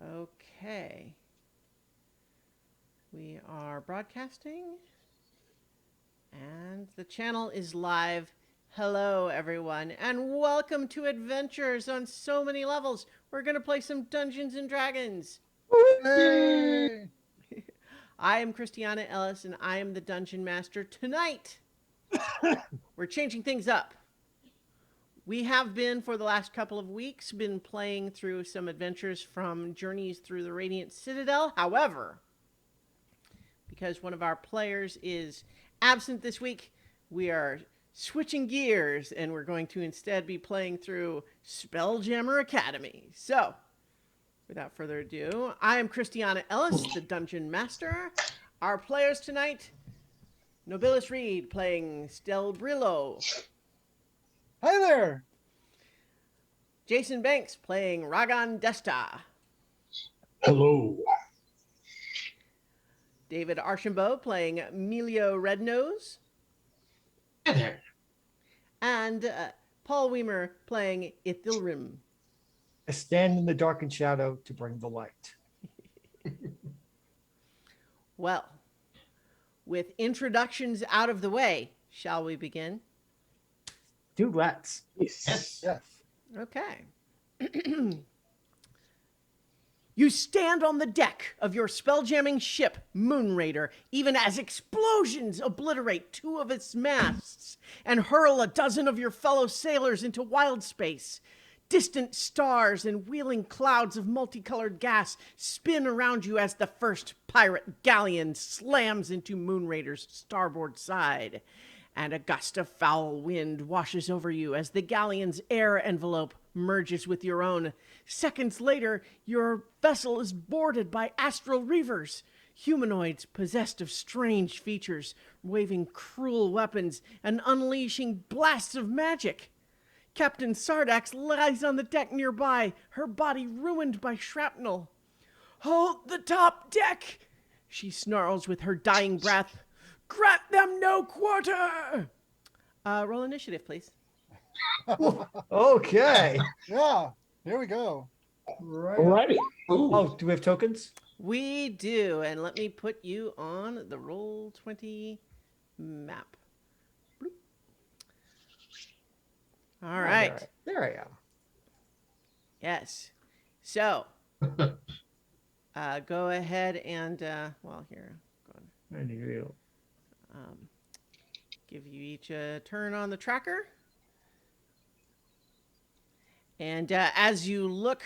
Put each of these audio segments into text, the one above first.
Okay. We are broadcasting and the channel is live. Hello, everyone, and welcome to Adventures on so many levels. We're going to play some Dungeons and Dragons. Hey! I am Christiana Ellis, and I am the Dungeon Master tonight. We're changing things up. We have been, for the last couple of weeks, been playing through some adventures from Journeys Through the Radiant Citadel. However, because one of our players is absent this week, we are switching gears and we're going to instead be playing through Spelljammer Academy. So, without further ado, I am Christiana Ellis, the Dungeon Master. Our players tonight, Nobilis Reed playing Stel Brillo. Hi there! Jason Banks playing Ragan Desta. Hello. David Archambault playing Emilio Rednose. Hi there. And Paul Weimer playing Ithilrim. I stand in the dark and shadow to bring the light. Well, with introductions out of the way, shall we begin? Do let's. Yes. Yes. Okay. You stand on the deck of your spelljamming ship, Moonraider, even as explosions obliterate two of its masts and hurl a dozen of your fellow sailors into wild space. Distant stars and wheeling clouds of multicolored gas spin around you as the first pirate galleon slams into Moonraider's starboard side. And a gust of foul wind washes over you as the galleon's air envelope merges with your own. Seconds later, your vessel is boarded by astral reavers, humanoids possessed of strange features, waving cruel weapons and unleashing blasts of magic. Captain Sardax lies on the deck nearby, her body ruined by shrapnel. "Hold the top deck," she snarls with her dying breath. "Grant them no quarter!" Roll initiative, please. Okay. Yeah, here we go. Right. Alrighty. Ooh. Oh, do we have tokens? We do, and let me put you on the Roll20 map. Bloop. All right. There I am. Yes. So, go ahead and, well, here, go on. And you. Give you each a turn on the tracker. And as you look,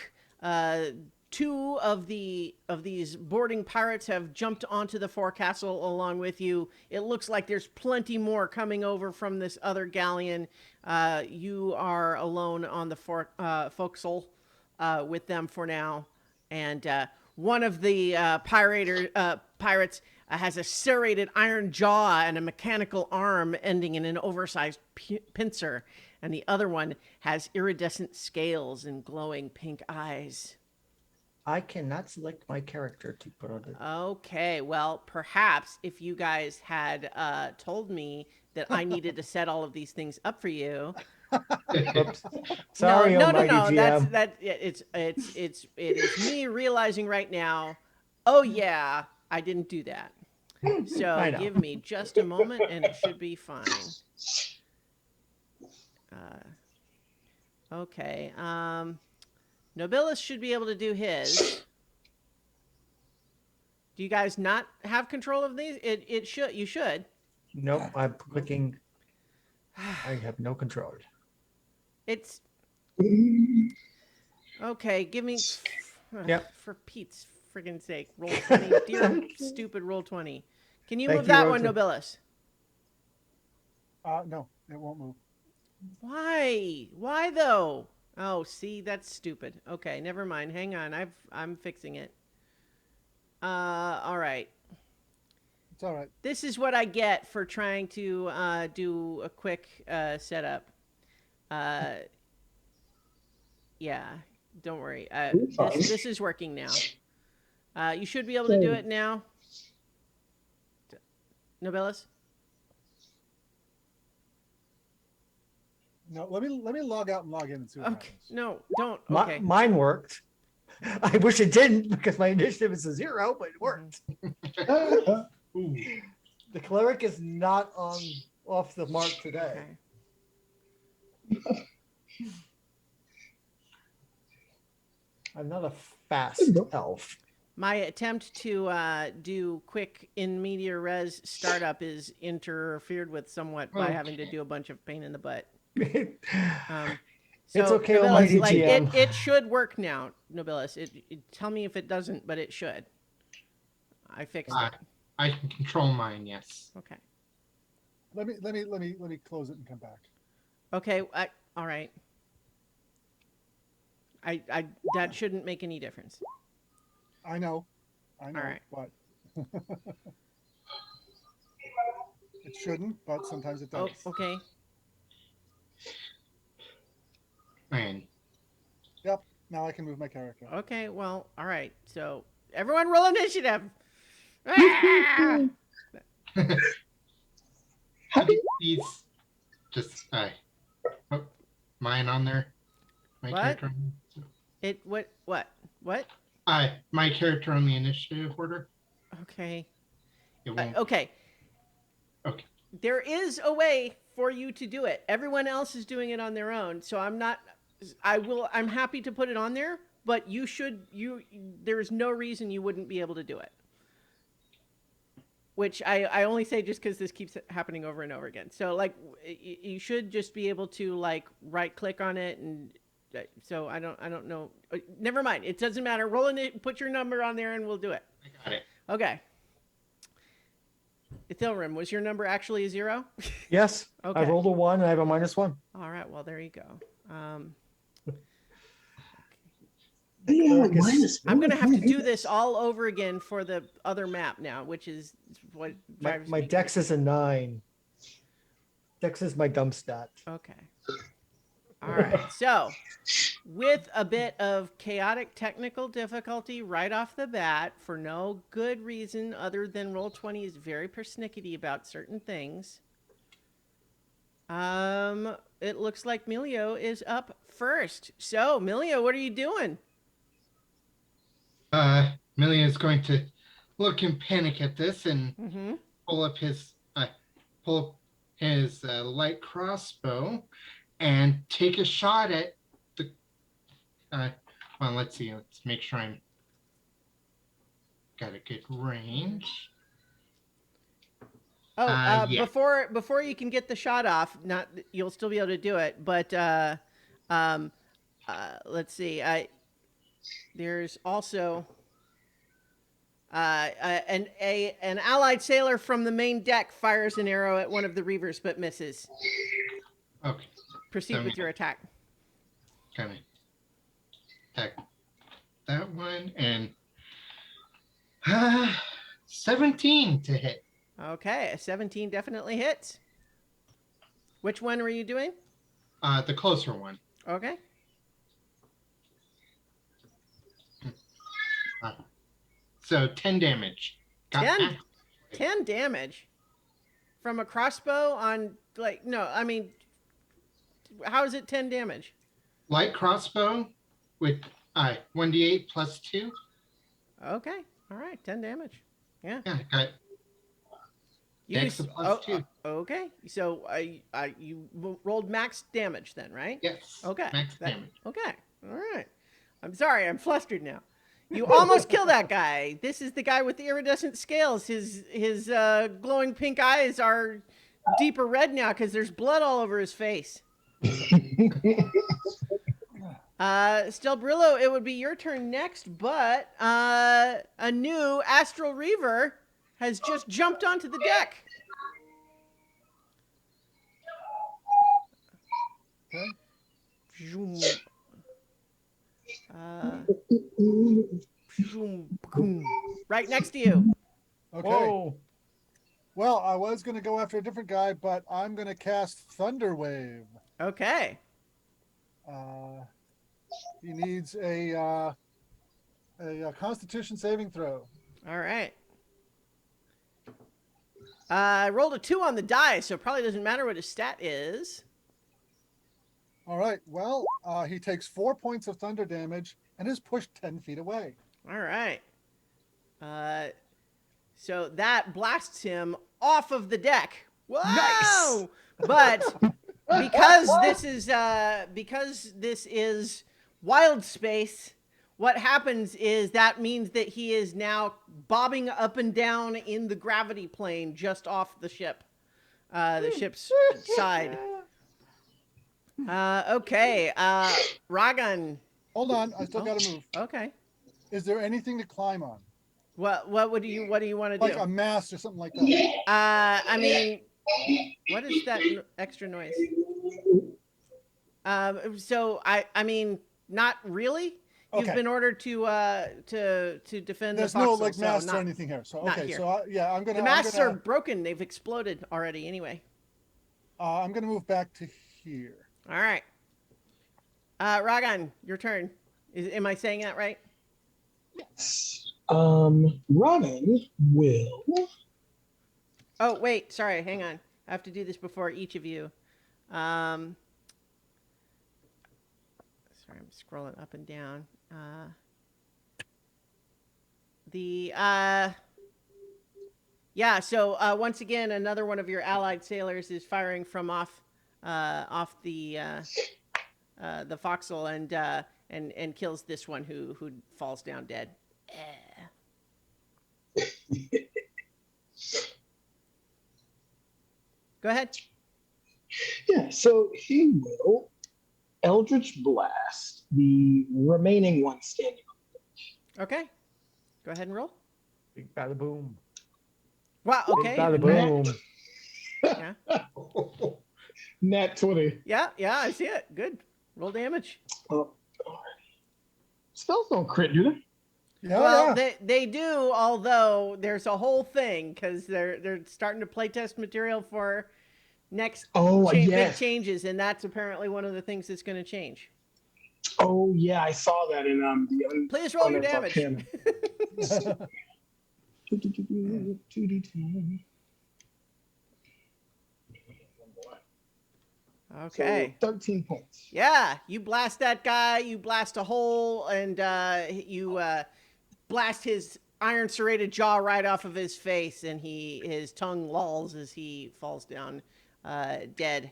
two of these boarding pirates have jumped onto the forecastle along with you. It looks like there's plenty more coming over from this other galleon. You are alone on the forecastle with them for now. And one of the pirates has a serrated iron jaw and a mechanical arm ending in an oversized pincer. And the other one has iridescent scales and glowing pink eyes. I cannot select my character to put on the. Okay, well, perhaps if you guys had told me that I needed to set all of these things up for you. Oops. Sorry, no, almighty GM. It is me realizing right now. Oh yeah, I didn't do that. So give me just a moment, and it should be fine. Okay. Nobilis should be able to do his. Do you guys not have control of these? It should. You should. Nope, I'm clicking. I have no control. It's okay. Give me. Yep. For Pete's friggin' sake, roll 20. Dear stupid roll 20. Can you Thank move you, that Roger. one, Nobilis? No, it won't move. Why? Why though? Oh, see, that's stupid. Okay, never mind. Hang on. I'm fixing it. All right. It's all right. This is what I get for trying to do a quick setup. Yeah, don't worry. This is working now. You should be able to do it now. Nobilis? No, let me log out and log in and see what Okay. happens. No, don't. Mi- Okay. mine worked. I wish it didn't because my initiative is a 0, but it worked. Ooh. The cleric is not off the mark today. Okay. I'm not a fast elf. My attempt to do quick in media res startup is interfered with somewhat by having to do a bunch of pain in the butt. So It's okay, Nobilis, almighty like GM. it should work now, Nobilis. Tell me if it doesn't, but it should. I fixed it. I can control mine, yes. Okay. Let me close it and come back. Okay. All right. I that shouldn't make any difference. I know, All right. but it shouldn't. But sometimes it Oh, does. okay. And Yep. Now I can move my character. Okay. Well, all right. So everyone, roll initiative. Ah! he's just oh, mine on there. My What? character. What? My character on the initiative order. Okay. It won't. Okay. Okay. There is a way for you to do it. Everyone else is doing it on their own. So I'm happy to put it on there, but there's no reason you wouldn't be able to do it. Which I only say just because this keeps happening over and over again. So like you should just be able to like right click on it, and so I don't know. Never mind. It doesn't matter. Roll in it. Put your number on there, and we'll do it. I got it. Okay. Ithilrim, was your number actually a 0? Yes. Okay. I rolled a 1 and I have a -1. All right. Well, there you go. I'm going to have to do this all over again for the other map now, which is what drives My me dex crazy. is a 9. Dex is my dump stat. Okay. All right. So, with a bit of chaotic technical difficulty right off the bat, for no good reason other than Roll20 is very persnickety about certain things. It looks like Milio is up first. So, Milio, what are you doing? Millie is going to look in panic at this and Mm-hmm. pull up his light crossbow and take a shot at the. Well, let's see. Let's make sure I'm got a good range. Oh, Yeah. before you can get the shot off, not you'll still be able to do it, but let's see. There's also an allied sailor from the main deck fires an arrow at one of the reavers but misses. Okay. Proceed So, with your attack. Kind of attack that one and 17 to hit. Okay, a 17 definitely hits. Which one were you doing? The closer one. Okay. So 10 damage. Got 10? 10 damage from a crossbow on, like, no, I mean, how is it 10 damage? Light crossbow with 1d8 plus 2. Okay. All right. 10 damage. Yeah. Yeah, got dex of plus 2. Okay. So you rolled max damage then, right? Yes. Okay. Max damage. Okay. All right. I'm sorry. I'm flustered now. You almost killed that guy. This is the guy with the iridescent scales. His glowing pink eyes are deeper red now because there's blood all over his face. Stelbrillo, it would be your turn next, but a new Astral Reaver has just jumped onto the deck. Okay. Zoom. Right next to you. Okay. Whoa. Well, I was going to go after a different guy, but I'm going to cast Thunder Wave. Okay. He needs a Constitution saving throw. All right. I rolled a 2 on the die, so it probably doesn't matter what his stat is. All right. Well, he takes 4 points of thunder damage and is pushed 10 feet away. All right. So that blasts him off of the deck. Whoa! Nice. But because this is wild space, what happens is that means that he is now bobbing up and down in the gravity plane just off the ship, the ship's side. Okay. Ragan. Hold on, I still got to move. Okay. Is there anything to climb on? What do you want to Like do? a mast or something like that? I mean, what is that extra noise? So I mean, not really. You've Okay. been ordered to defend There's the no foxhole, like so masts not, or anything here. So not okay, here. so yeah, I'm gonna. The masts I'm are gonna, broken. They've exploded already. Anyway. I'm gonna move back to here. All right. Ragan, your turn. Am I saying that right? Yes. Robin will. Oh wait, sorry. Hang on. I have to do this before each of you. Sorry, I'm scrolling up and down. Yeah. So once again, another one of your allied sailors is firing from off the forecastle and kills this one who falls down dead. Go ahead. Yeah, so he will Eldritch Blast the remaining one standing. Okay. Go ahead and roll. Big bada boom. Wow. Big Okay. bada boom. Yeah. Nat 20. Yeah. I see it. Good. Roll damage. Oh, spells don't crit, do they? Yeah, Well, yeah. they do, although there's a whole thing because they're starting to playtest material for next big yes. changes, and that's apparently one of the things that's going to change. Oh yeah, I saw that in the. Please roll your damage. 2d10. Okay. So 13 points. Yeah, you blast that guy. You blast a hole, and you blast his iron serrated jaw right off of his face, and his tongue lolls as he falls down dead.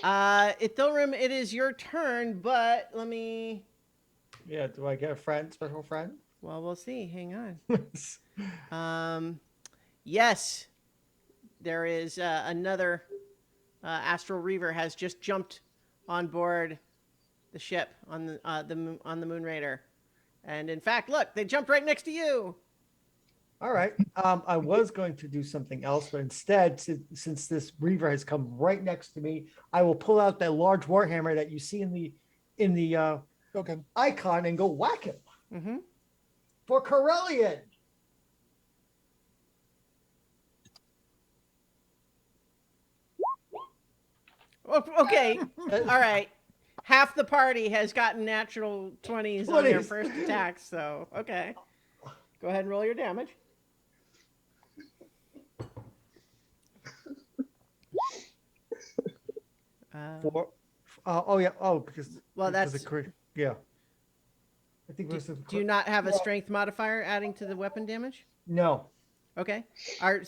Ithilrim, it is your turn, but let me. Yeah, do I get a friend, special friend? Well, we'll see. Hang on. Yes, there is another Astral Reaver has just jumped on board the ship on the Moon Raider, and in fact, look, they jumped right next to you. All right. I was going to do something else, but instead, since this Reaver has come right next to me, I will pull out that large warhammer that you see in the Okay. icon and go whack him Mm-hmm. for Corellian. Okay. All right. Half the party has gotten natural 20s on their 20s. first attacks, so okay. Go ahead and roll your damage. For oh yeah, because Well, because that's- yeah. I think it was Do you not have a strength modifier adding to the weapon damage? No, Okay. Are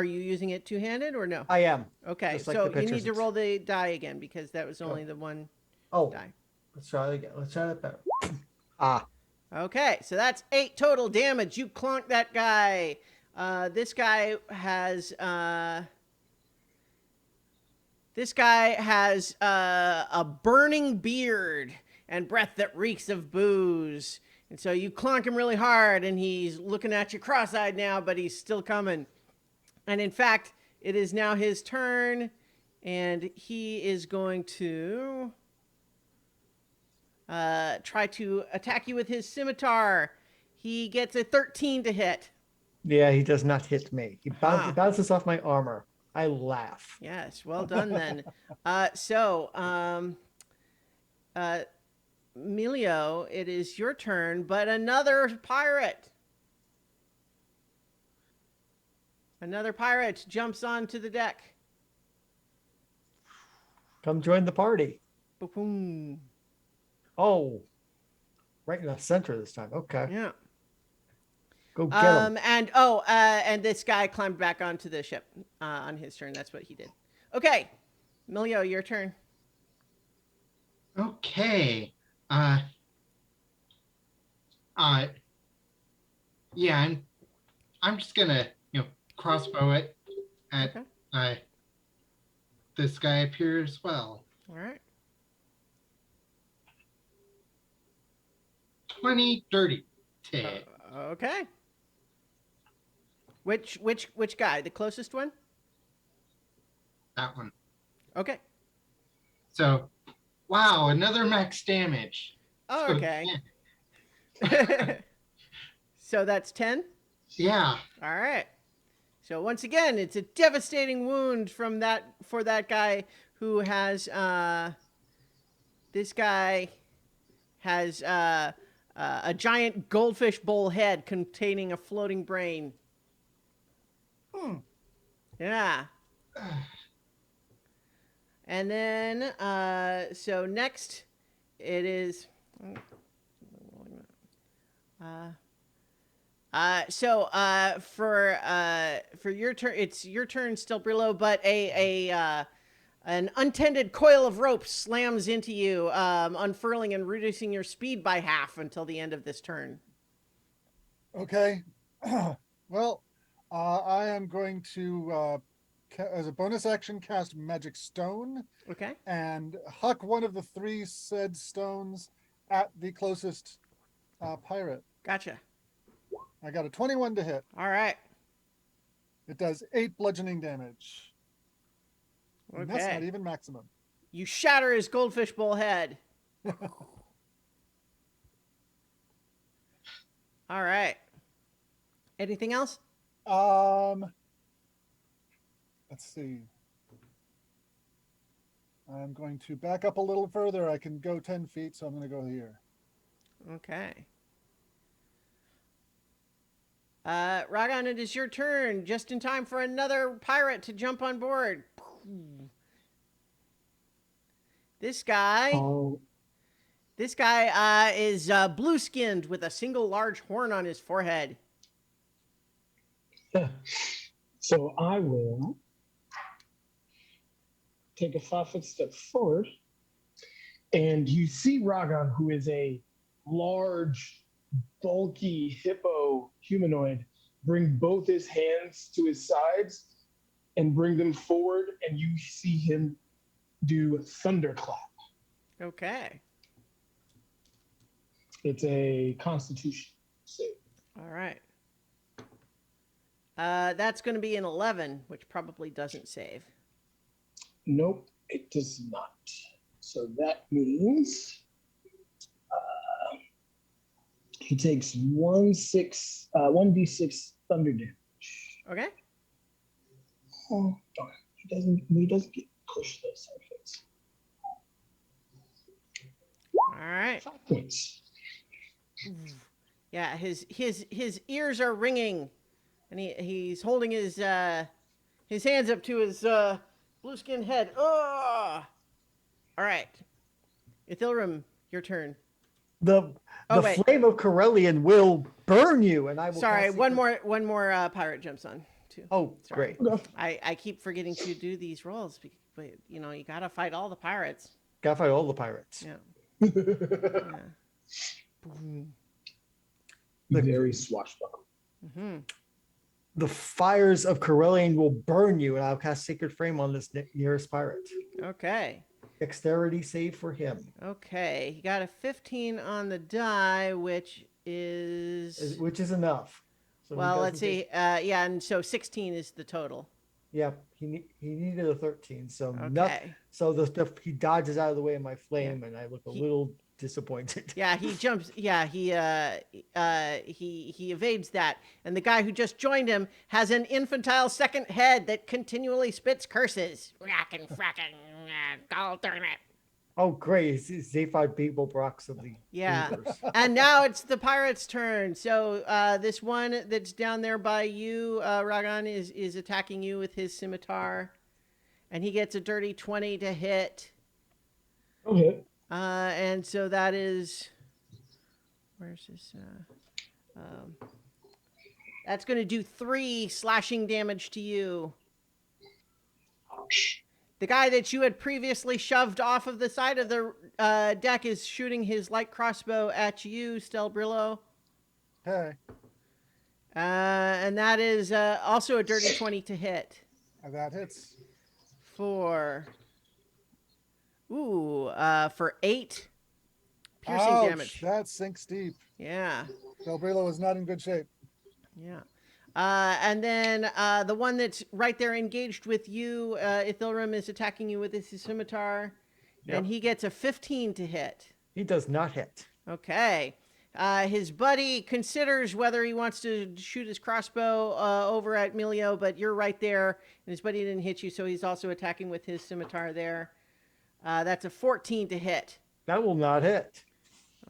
you using it two-handed or no? I am. Okay, Just like so the you pictures, need to it's- roll the die again because that was only the one Oh, die. let's try it again. Let's try that better. Ah, Okay, so that's 8 total damage. You clunk that guy. This guy has a burning beard and breath that reeks of booze. And so you clunk him really hard, and he's looking at you cross-eyed now, but he's still coming. And in fact, it is now his turn, and he is going to try to attack you with his scimitar. He gets a 13 to hit. yeah, he does not hit me. He Ah. bounces off my armor. I laugh. Yes, well done then. Emilio, it is your turn, but another pirate. Another pirate jumps onto the deck. Come join the party. Boom. Oh, right in the center this time. Okay. Yeah. Go get him. And this guy climbed back onto the ship on his turn. That's what he did. Okay, Milio, your turn. Okay. Uh, uh, yeah, I'm just gonna, crossbow it at Okay. this guy up here as well. All right. 20 dirty to hit. Okay. Which guy? The closest one? That one. Okay. So, wow, another max damage. Oh, So, okay. So that's 10? yeah. All right. So once again, it's a devastating wound for that guy who has this guy has a giant goldfish bowl head containing a floating brain. Yeah. And then so next it is for your turn, it's your turn still, Brillo, but an untended coil of rope slams into you, unfurling and reducing your speed by half until the end of this turn. Okay. Well, I am going to, as a bonus action, cast Magic Stone Okay. and huck one of the 3 said stones at the closest pirate. Gotcha. I got a 21 to hit. All right. It does 8 bludgeoning damage. And that's not Okay. even maximum. You shatter his goldfish bowl head. All right. Anything else? Let's see. I'm going to back up a little further. I can go 10 feet, so I'm going to go here. Okay. Ragan, it is your turn. Just in time for another pirate to jump on board. This guy Oh, is blue-skinned with a single large horn on his forehead. so I will take a 5-foot step forward, and you see Ragan, who is a large, bulky hippo humanoid, bring both his hands to his sides and bring them forward, and you see him do thunderclap. Okay. It's a Constitution save. All right. That's going to be an 11, which probably doesn't save. Nope, it does not. So that means he takes 1d6 thunder damage. Okay. Oh, darn. He doesn't get pushed those side effects. All right. 5 points. Yeah, his ears are ringing, and he's holding his hands up to his blue-skinned head. Ugh! All right. Ithilrim, your turn. The wait. flame of Corellian will burn you, and I will. Sorry, cast one secret- more pirate jumps on too. Oh, Sorry. great! I keep forgetting to do these rolls, but you gotta fight all the pirates. Gotta fight all the pirates. Yeah. Yeah. Boom. Very swashbuckle. Mm-hmm. The fires of Corellian will burn you, and I'll cast Sacred Flame on this nearest pirate. Okay. Dexterity save for him, Okay. He got a 15 on the die, which is which is enough. So he well. doesn't Let's see. get- Yeah, and so 16 is the total. Yeah, he needed a 13, so Okay. so he dodges out of the way of my flame, and I look a little disappointed. Yeah, he jumps. Yeah, he evades that, and the guy who just joined him has an infantile second head that continually spits curses. Fracking, gall darn it. Oh, great! It's Zaphod Beeble Brox of the Yeah. universe. And now it's the pirate's turn. So this one that's down there by you, Ragan, is attacking you with his scimitar, and he gets a dirty 20 to hit. Okay. And so that is, where's this? Um, that's going to do 3 slashing damage to you. Ouch. The guy that you had previously shoved off of the side of the deck is shooting his light crossbow at you, Stelbrillo. Okay. And that is also a dirty 20 to hit. That hits. For 8 piercing Ouch, damage. that sinks deep. Yeah. Del Brillo is not in good shape. Yeah. And then the one that's right there engaged with you, Ithilrim, is attacking you with his scimitar. Yep. And he gets a 15 to hit. He does not hit. Okay. His buddy considers whether he wants to shoot his crossbow over at Milio, but you're right there, and his buddy didn't hit you, so he's also attacking with his scimitar there. That's a 14 to hit. That will not hit.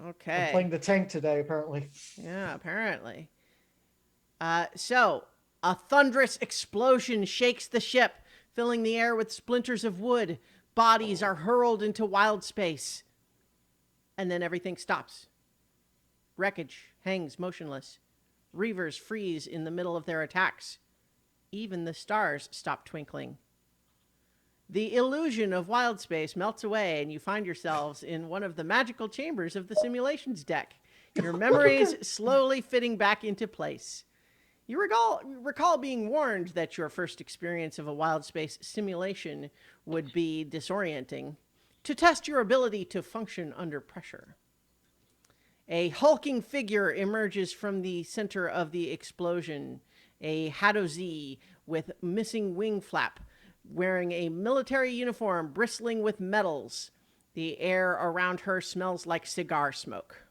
Okay. I'm playing the tank today, apparently. Yeah, apparently. So, a thunderous explosion shakes the ship, filling the air with splinters of wood. Bodies are hurled into wild space. And then everything stops. Wreckage hangs motionless. Reavers freeze in the middle of their attacks. Even the stars stop twinkling. The illusion of wild space melts away, and you find yourselves in one of the magical chambers of the simulations deck. Your memories slowly fitting back into place. You recall being warned that your first experience of a wild space simulation would be disorienting, to test your ability to function under pressure. A hulking figure emerges from the center of the explosion, a Hadozi with missing wing flap, wearing a military uniform bristling with medals. The air around her smells like cigar smoke.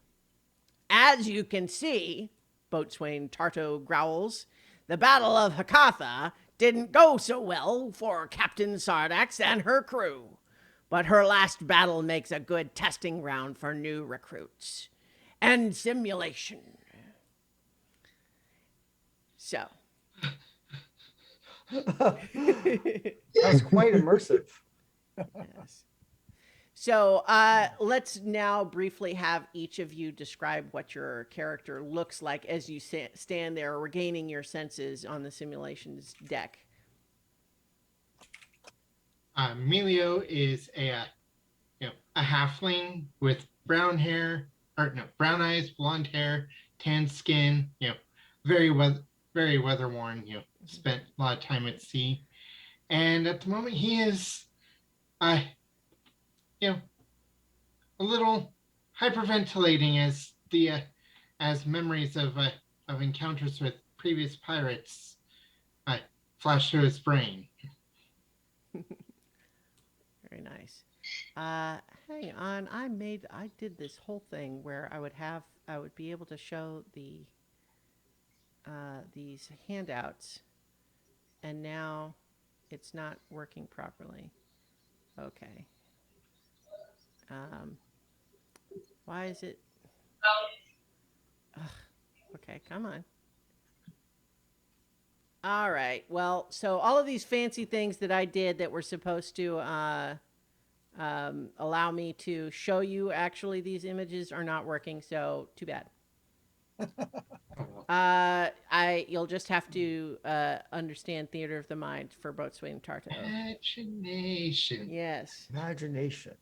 As you can see, Boatswain Tarto growls, the Battle of Hakatha didn't go so well for Captain Sardax and her crew. But her last battle makes a good testing ground for new recruits. And simulation. So. That was quite immersive. Yes. So let's now briefly have each of you describe what your character looks like as you stand there regaining your senses on the simulations deck. Emilio is a halfling with brown hair, brown eyes, blonde hair, tan skin. Very weather worn. Spent a lot of time at sea, and at the moment he is, a little hyperventilating as memories of encounters with previous pirates flash through his brain. Very nice. Hang on, I did this whole thing where I would be able to show these handouts, and now it's not working properly. Okay. Why is it? Ugh. Okay, come on. All right. Well, so all of these fancy things that I did that were supposed to allow me to show you actually these images are not working. So too bad. You'll just have to understand theater of the mind for Boatswain Tarto. Imagination. Yes. Imagination.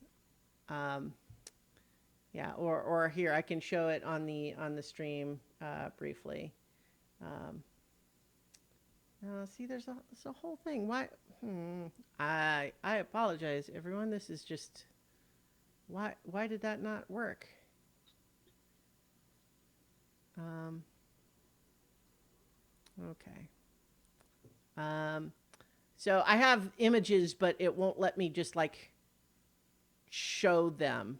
Yeah. Or here I can show it on the stream briefly. See, there's a whole thing. Why? I apologize, everyone. This is just why did that not work? Okay. So I have images, but it won't let me just like show them.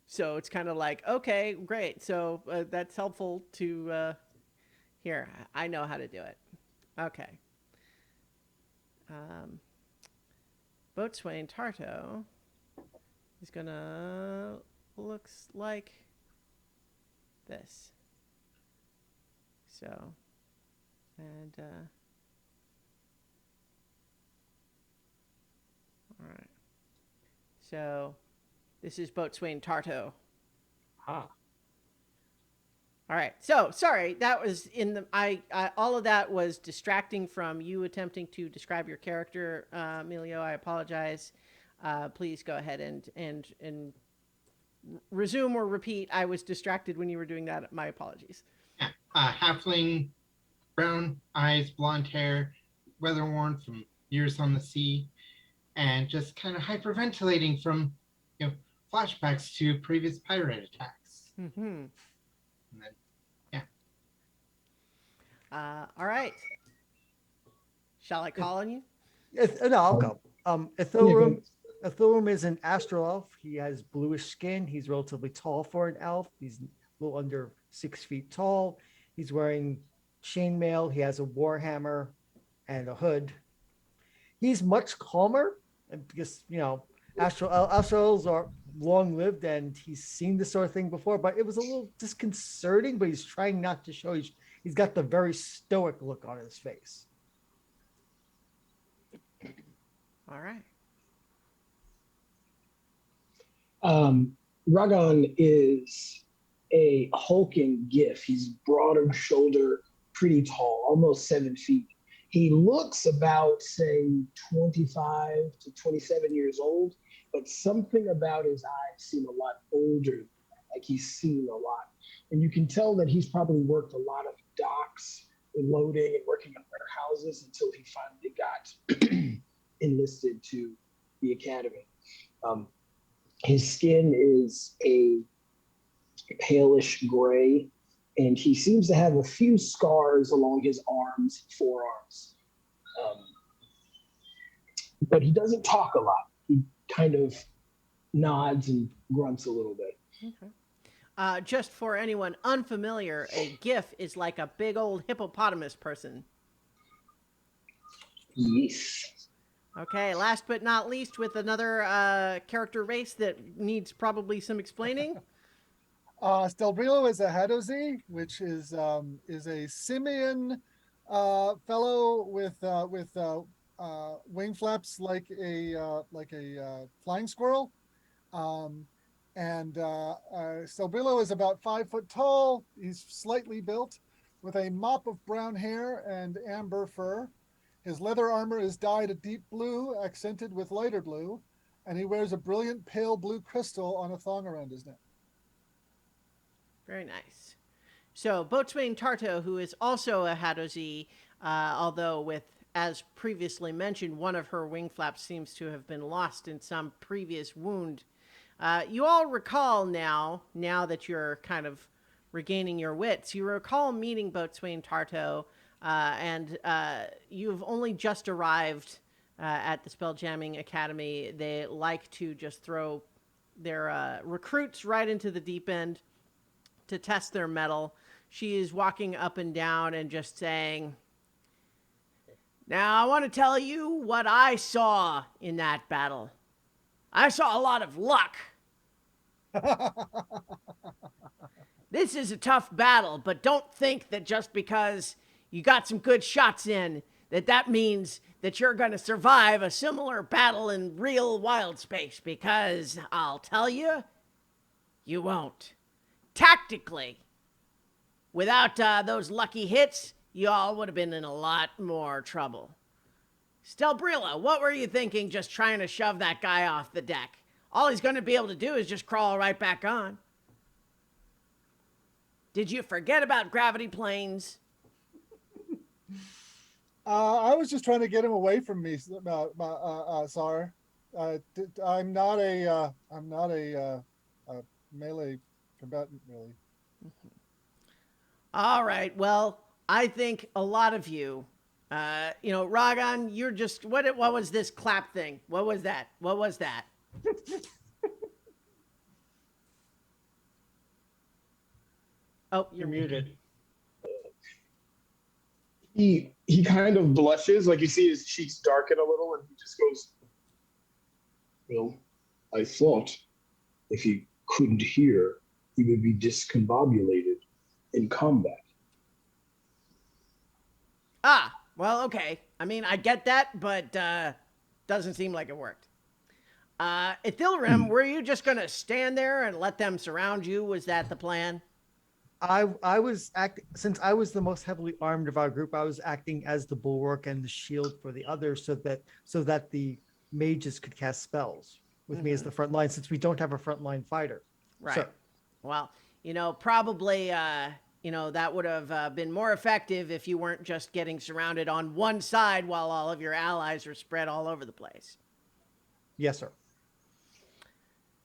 So it's kind of like, okay, great. So that's helpful to here. I know how to do it. Okay. Boatswain Tarto is gonna looks like this. So, and all right. So This is Boatswain Tarto. Ah. All right. So sorry, that was in the I all of that was distracting from you attempting to describe your character, Emilio. I apologize. Please go ahead and resume or repeat. I was distracted when you were doing that. My apologies. Yeah. Halfling, brown eyes, blonde hair, weather worn from years on the sea, and just kind of hyperventilating from, flashbacks to previous pirate attacks. Mm-hmm. And then, yeah. All right. Shall I call on you? No, I'll go. Yeah, Ithilrum is an astral elf. He has bluish skin. He's relatively tall for an elf. He's a little under 6 feet tall. He's wearing chainmail. He has a warhammer and a hood. He's much calmer because astral elves are long lived and he's seen this sort of thing before. But it was a little disconcerting. But he's trying not to show. He's got the very stoic look on his face. All right. Ragon is a hulking gif. He's broad of shoulder, pretty tall, almost 7 feet. He looks about, say, 25 to 27 years old, but something about his eyes seem a lot older than that, like he's seen a lot. And you can tell that he's probably worked a lot of docks, loading and working on warehouses until he finally got enlisted to the academy. His skin is a palish gray, and he seems to have a few scars along his arms and forearms. But he doesn't talk a lot. He kind of nods and grunts a little bit. Okay. Just for anyone unfamiliar, a GIF is like a big old hippopotamus person. Yes. Okay, last but not least, with another character race that needs probably some explaining. Stelbrillo is a Hadozi, which is a simian fellow with wing flaps like a flying squirrel. Stelbrillo is about 5 foot tall. He's slightly built, with a mop of brown hair and amber fur. His leather armor is dyed a deep blue, accented with lighter blue, and he wears a brilliant pale blue crystal on a thong around his neck. Very nice. So, Boatswain Tarto, who is also a Hadozi, although with, as previously mentioned, one of her wing flaps seems to have been lost in some previous wound. You all recall now that you're kind of regaining your wits, you recall meeting Boatswain Tarto, and you've only just arrived at the Spelljamming Academy. They like to just throw their recruits right into the deep end to test their mettle. She is walking up and down and just saying, "Now, I want to tell you what I saw in that battle. I saw a lot of luck. This is a tough battle, but don't think that just because you got some good shots in, that means that you're going to survive a similar battle in real wild space, because I'll tell you, you won't. Tactically, without those lucky hits, you all would have been in a lot more trouble. Stelbrilla, what were you thinking just trying to shove that guy off the deck? All he's going to be able to do is just crawl right back on. Did you forget about gravity planes?" I was just trying to get him away from me, Sar. I'm not a melee combatant, really. All right. Well, I think a lot of you, Ragon, you're just, what was this clap thing? What was that? What was that? Oh, You're muted. He kind of blushes, like you see his cheeks darken a little, and he just goes, "Well, I thought if he couldn't hear, he would be discombobulated in combat." Well, okay. I mean, I get that, but doesn't seem like it worked. Ithilrim, were you just gonna stand there and let them surround you? Was that the plan? I was acting since I was the most heavily armed of our group. I was acting as the bulwark and the shield for the others, so that the mages could cast spells with me as the front line, since we don't have a frontline fighter. Right. So Well, probably, that would have been more effective if you weren't just getting surrounded on one side while all of your allies are spread all over the place. yes, sir.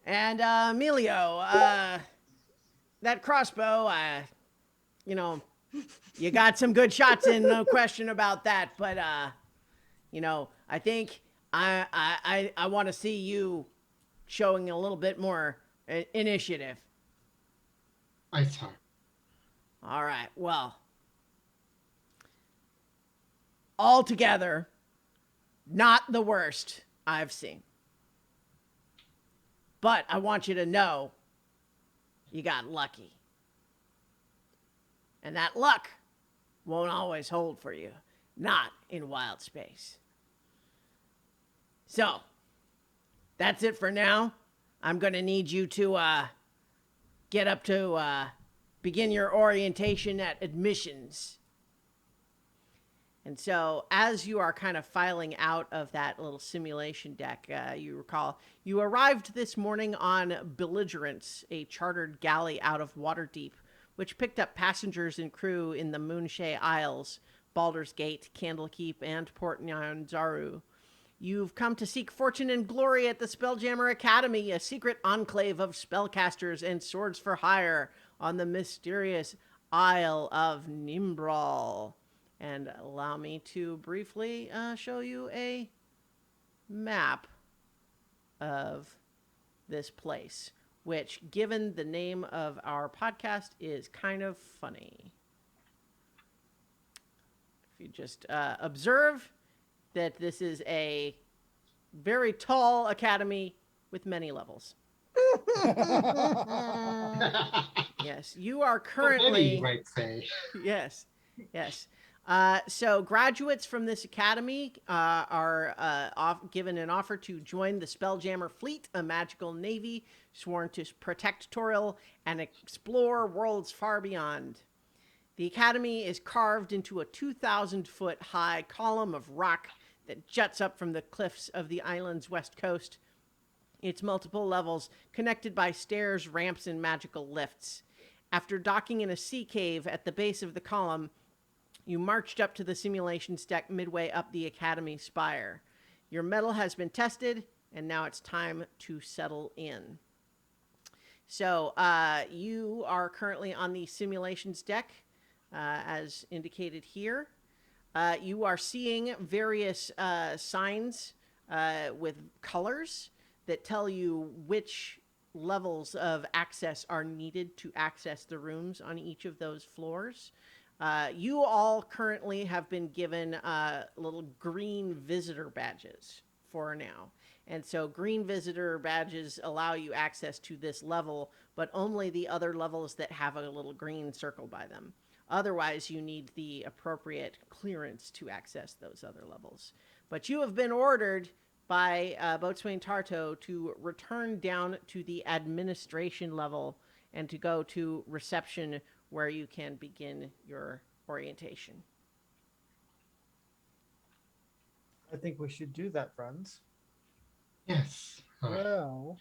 And Emilio, that crossbow, you got some good shots in, no question about that. But I think I want to see you showing a little bit more initiative. I saw. All right. Well, altogether, not the worst I've seen. But I want you to know you got lucky. And that luck won't always hold for you, not in wild space. So, that's it for now. I'm going to need you to get up to begin your orientation at admissions. And so, as you are kind of filing out of that little simulation deck, you recall you arrived this morning on Belligerence, a chartered galley out of Waterdeep, which picked up passengers and crew in the Moonshae Isles, Baldur's Gate, Candlekeep, and Port Nyanzaru. You've come to seek fortune and glory at the Spelljammer Academy, a secret enclave of spellcasters and swords for hire on the mysterious Isle of Nimbral. And allow me to briefly show you a map of this place, which, given the name of our podcast, is kind of funny. If you just observe that this is a very tall academy with many levels. Yes, you are currently... You might say. Yes. So graduates from this academy are given an offer to join the Spelljammer Fleet, a magical navy sworn to protect Toril and explore worlds far beyond. The academy is carved into a 2,000-foot high column of rock that juts up from the cliffs of the island's west coast. Its multiple levels connected by stairs, ramps, and magical lifts. After docking in a sea cave at the base of the column, you marched up to the simulations deck midway up the academy spire. Your mettle has been tested, and now it's time to settle in. So you are currently on the simulations deck, as indicated here. You are seeing various signs with colors that tell you which levels of access are needed to access the rooms on each of those floors. You all currently have been given little green visitor badges for now. And so green visitor badges allow you access to this level, but only the other levels that have a little green circle by them. Otherwise, you need the appropriate clearance to access those other levels. But you have been ordered by Boatswain Tarto to return down to the administration level and to go to reception, where you can begin your orientation. I think we should do that, friends. Yes. Well,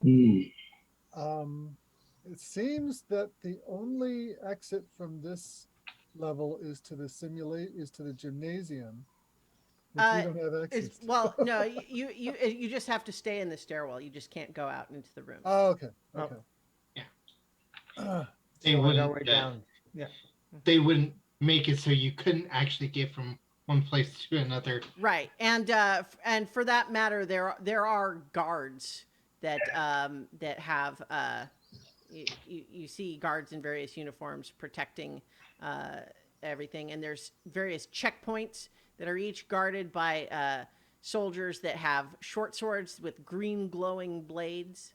it seems that the only exit from this level is to the gymnasium, which we don't have access to. Well, no, you just have to stay in the stairwell. You just can't go out into the rooms. Oh, okay. Oh. Yeah. They So wouldn't. our way down. Yeah. They wouldn't make it so you couldn't actually get from one place to another. Right, and for that matter, there are guards that have you see guards in various uniforms protecting everything, and there's various checkpoints that are each guarded by soldiers that have short swords with green glowing blades.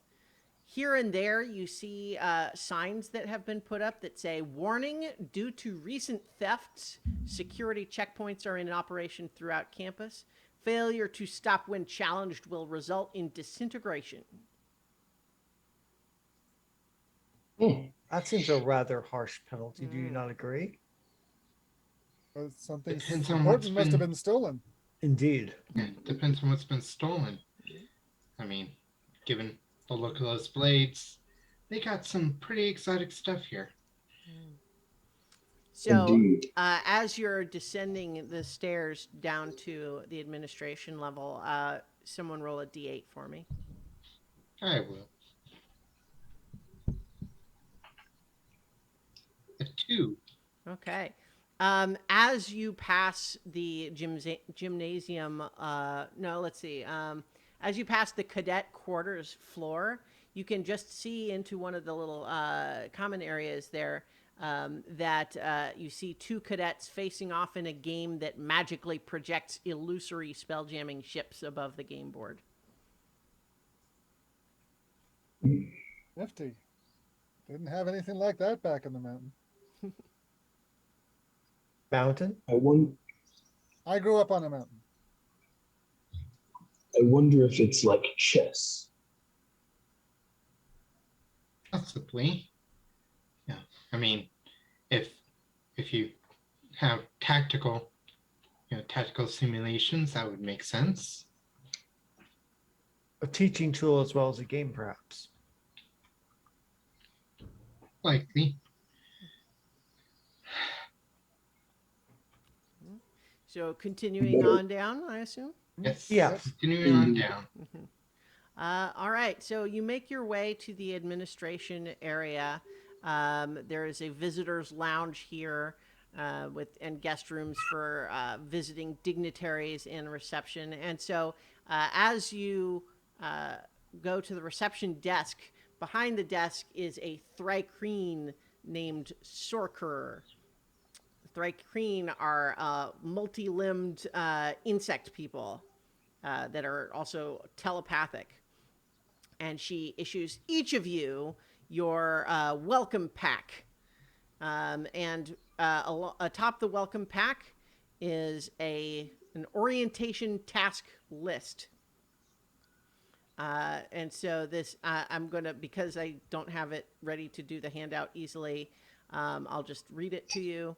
Here and there, you see signs that have been put up that say, "Warning, due to recent thefts, security checkpoints are in operation throughout campus. Failure to stop when challenged will result in disintegration. Hmm. That seems a rather harsh penalty. Do you not agree? Something Depends on what's important must have been. been stolen. Indeed. Yeah, depends on what's been stolen. I mean, given the look of those blades, they got some pretty exotic stuff here. So, Indeed. as you're descending the stairs down to the administration level, someone roll a d8 for me. I will. A 2. Okay. As you pass the gymnasium, no, let's see. As you pass the cadet quarters floor, you can just see into one of the little common areas there that you see two cadets facing off in a game that magically projects illusory spelljamming ships above the game board. Nifty. Didn't have anything like that back in the mountain. Mountain? I grew up on a mountain. I wonder if it's like chess. Possibly. Yeah. I mean, if you have tactical simulations, that would make sense. A teaching tool as well as a game, perhaps. Likely. So continuing on down, I assume? Yes. Yeah. Continuing on down. All right, so you make your way to the administration area. There is a visitors' lounge here and guest rooms for visiting dignitaries and reception. And so, as you go to the reception desk, behind the desk is a Thrycreen named Sorker. Thrycreen are multi-limbed insect people that are also telepathic. And she issues each of you your welcome pack. And atop the welcome pack is an orientation task list. And so this, I'm going to, because I don't have it ready to do the handout easily, I'll just read it to you.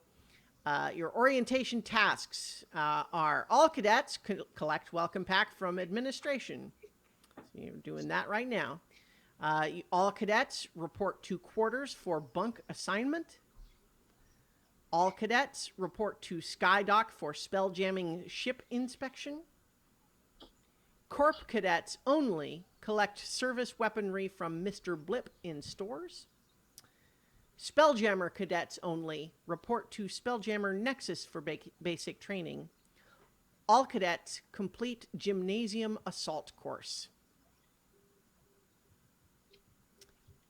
Your orientation tasks are all cadets collect welcome pack from administration. So you're doing that right now. All cadets report to quarters for bunk assignment. All cadets report to Skydock for spelljamming ship inspection. Corp cadets only collect service weaponry from Mr. Blip in stores. Spelljammer cadets only report to Spelljammer Nexus for basic training. All cadets complete gymnasium assault course.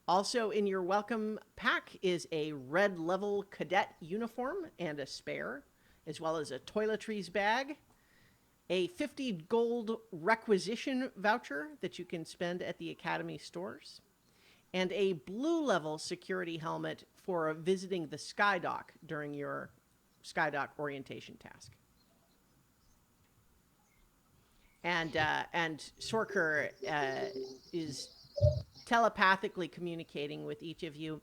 Also in your welcome pack is a red level cadet uniform and a spare, as well as a toiletries bag, a 50 gold requisition voucher that you can spend at the Academy stores, and a blue level security helmet for visiting the Skydock during your Skydock orientation task. And Sorker is telepathically communicating with each of you.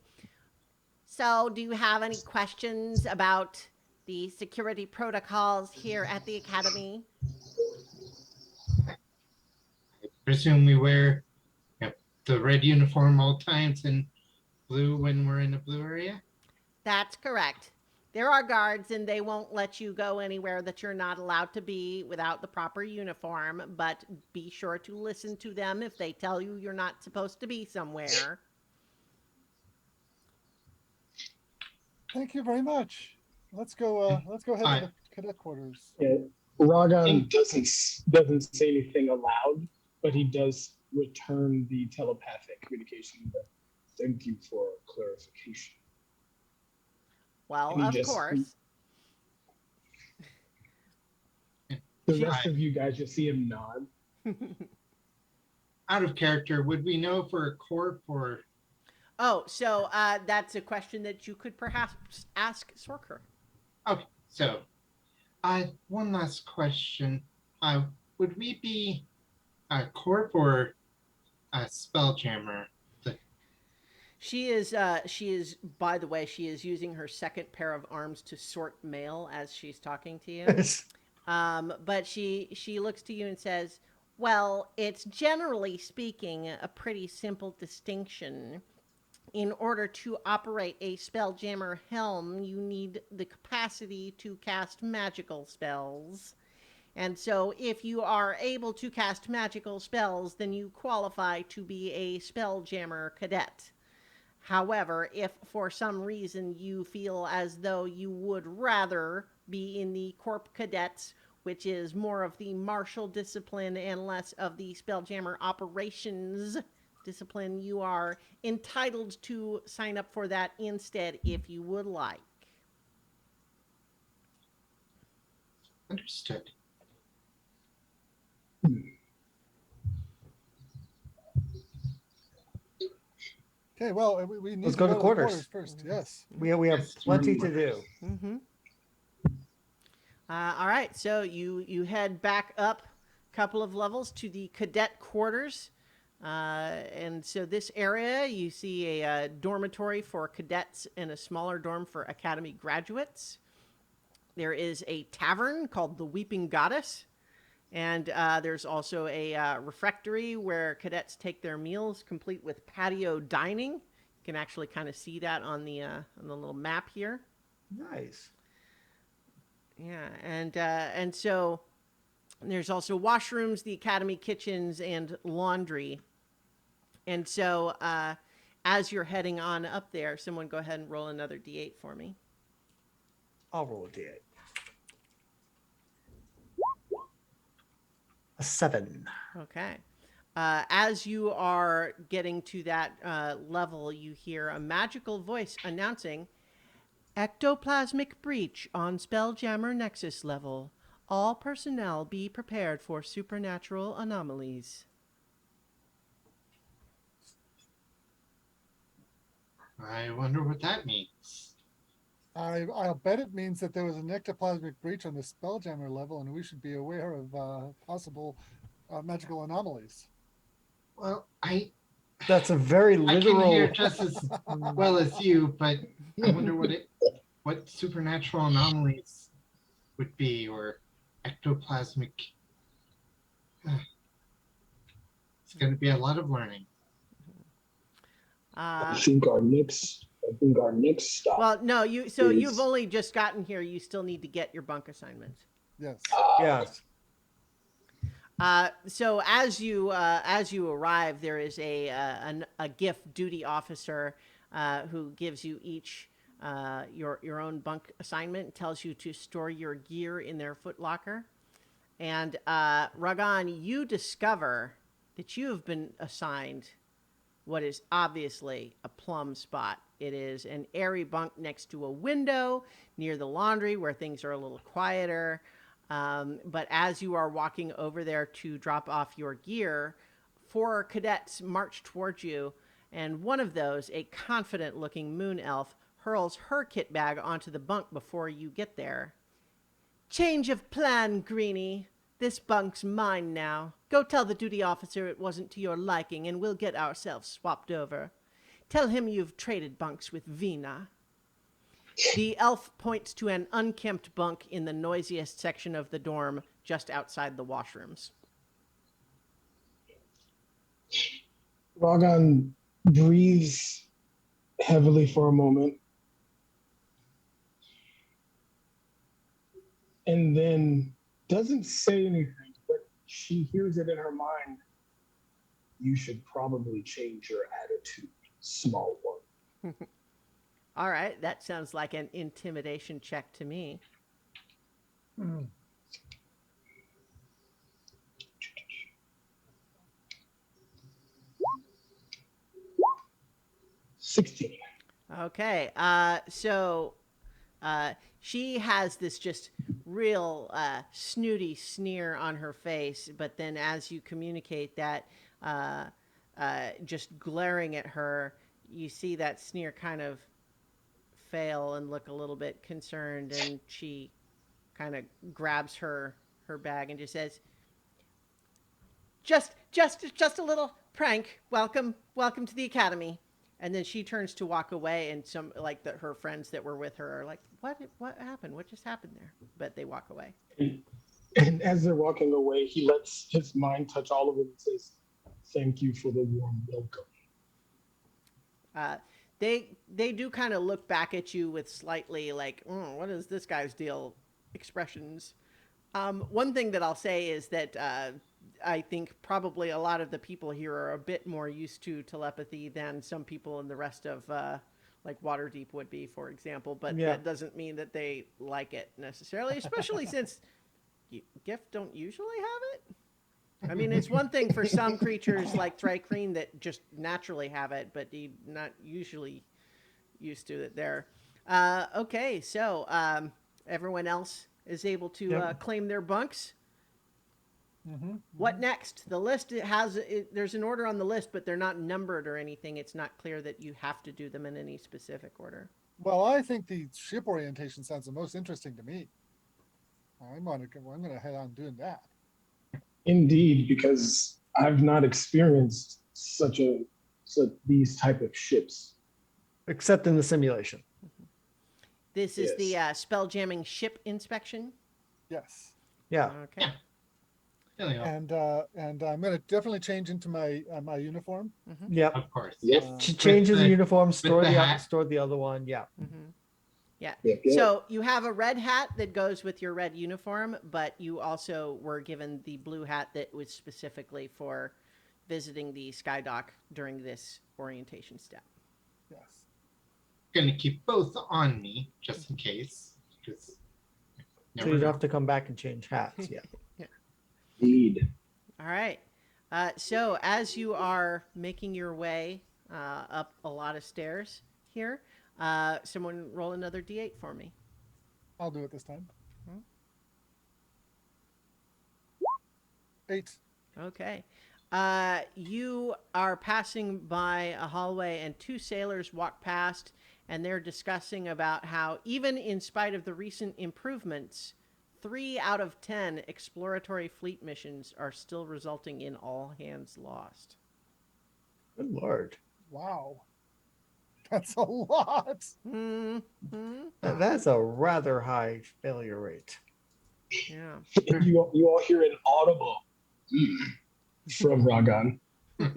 So, do you have any questions about the security protocols here at the Academy? I presume we wear the red uniform all times and blue when we're in a blue area. That's correct. There are guards, and they won't let you go anywhere that you're not allowed to be without the proper uniform, but be sure to listen to them if they tell you you're not supposed to be somewhere. Thank you very much. Let's go. Let's go head to the cadet quarters. Yeah, Ragon doesn't say anything aloud, but he does return the telepathic communication. Thank you for clarification. Well, of course. The rest of you guys just see him nod. Out of character, would we know if we're a corp or? Oh, so that's a question that you could perhaps ask Sorker. Okay, so one last question. would we be a corp or a spelljammer? The, She is, by the way, she is using her second pair of arms to sort mail as she's talking to you. But she looks to you and says, "Well, it's generally speaking a pretty simple distinction. In order to operate a Spelljammer helm, you need the capacity to cast magical spells. And so, if you are able to cast magical spells, then you qualify to be a Spelljammer cadet. However, if for some reason you feel as though you would rather be in the Corp Cadets, which is more of the martial discipline and less of the Spelljammer operations discipline, you are entitled to sign up for that instead if you would like." understood. Okay, well, we need Let's to go to the quarters. first. Yes. We have Yes, plenty we're- to do. Mm-hmm. All right, so you head back up a couple of levels to the cadet quarters. And so this area, you see a dormitory for cadets and a smaller dorm for academy graduates. There is a tavern called the Weeping Goddess. And there's also a refectory where cadets take their meals, complete with patio dining. You can actually kind of see that on the little map here. Nice. Yeah, and so there's also washrooms, the academy kitchens, and laundry. And so as you're heading on up there, someone go ahead and roll another d8 for me. I'll roll a d8. A 7. Okay. As you are getting to that level, you hear a magical voice announcing, "Ectoplasmic breach on Spelljammer Nexus level. All personnel be prepared for supernatural anomalies." I wonder what that means. I'll bet it means that there was an ectoplasmic breach on the Spelljammer level, and we should be aware of possible magical anomalies. Well, That's a very I can literal. hear just as well as you, but I wonder what supernatural anomalies would be, or ectoplasmic. It's going to be a lot of learning. I Uh, think our next stop. well, no, is- you've only just gotten here. You still need to get your bunk assignment. Yes. Yes. So as you arrive, there is a gift duty officer who gives you each your own bunk assignment. Tells you to store your gear in their footlocker. And Ragan, you discover that you have been assigned what is obviously a plum spot. It is an airy bunk next to a window near the laundry where things are a little quieter. But as you are walking over there to drop off your gear, 4 cadets march towards you, and one of those, a confident-looking moon elf, hurls her kit bag onto the bunk before you get there. "Change of plan, Greenie. This bunk's mine now. Go tell the duty officer it wasn't to your liking, and we'll get ourselves swapped over. Tell him you've traded bunks with Vina." The elf points to an unkempt bunk in the noisiest section of the dorm, just outside the washrooms. Ragan breathes heavily for a moment and then doesn't say anything, but she hears it in her mind. You should probably change your attitude, small one. All right, that sounds like an intimidation check to me. 16. Okay, so she has this just real snooty sneer on her face, but then as you communicate that, just glaring at her, you see that sneer kind of fail and look a little bit concerned, and she kind of grabs her bag and just says, just a little prank. Welcome to the academy. And then she turns to walk away, and her friends that were with her are like, what happened? What just happened there? But they walk away. And as they're walking away, he lets his mind touch all of them and says, "Thank you for the warm welcome." Uh, they do kind of look back at you with slightly like, what is this guy's deal expressions. One thing that I'll say is that I think probably a lot of the people here are a bit more used to telepathy than some people in the rest of like Waterdeep would be, for example. But Yeah. that doesn't mean that they like it necessarily, especially since Gift don't usually have it. I mean, it's one thing for some creatures like Thrycreen that just naturally have it, but not usually used to it there. Okay, so everyone else is able to Yep. claim their bunks. Mm-hmm. What next? The list there's an order on the list, but they're not numbered or anything. It's not clear that you have to do them in any specific order. Well, I think the ship orientation sounds the most interesting to me. I'm going to head on doing that. Indeed, because I've not experienced these type of ships. Except in the simulation. This is the Yes. spelljamming ship inspection. Yes. Yeah. Okay. There we go. And I'm going to definitely change into my my uniform. Yep. Of course. Yep. Uh, She changes the the- uniform, store the the hat. store the other one. Yeah. Mm-hmm. Yeah. Yep, yep. So you have a red hat that goes with your red uniform, but you also were given the blue hat that was specifically for visiting the Skydock during this orientation step. Yes. Gonna keep both on me just in case. Because So never you don't know. have to come back and change hats. Yeah. Indeed. All right. So as you are making your way up a lot of stairs here, someone roll another D8 for me. I'll do it this time. Hmm. 8. Okay. You are passing by a hallway, and two sailors walk past, and they're discussing about how, even in spite of the recent improvements, 3 out of 10 exploratory fleet missions are still resulting in all hands lost. Good Lord. Wow. That's a lot. Mm-hmm. That's a rather high failure rate. Yeah. You all hear an audible from Ragan. I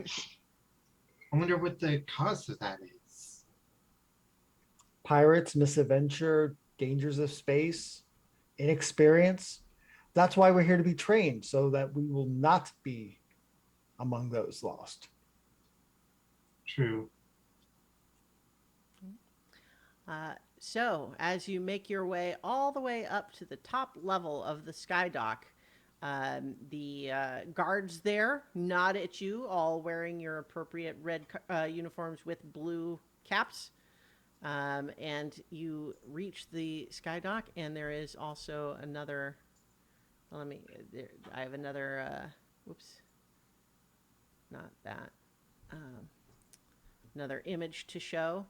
wonder what the cause of that is. Pirates, misadventure, dangers of space, inexperience. That's why we're here to be trained, so that we will not be among those lost. True. So, as you make your way all the way up to the top level of the Skydock, the guards there nod at you, all wearing your appropriate red uniforms with blue caps. And you reach the Skydock, and there is also another. Well, I have another. Whoops. Not that. Another image to show,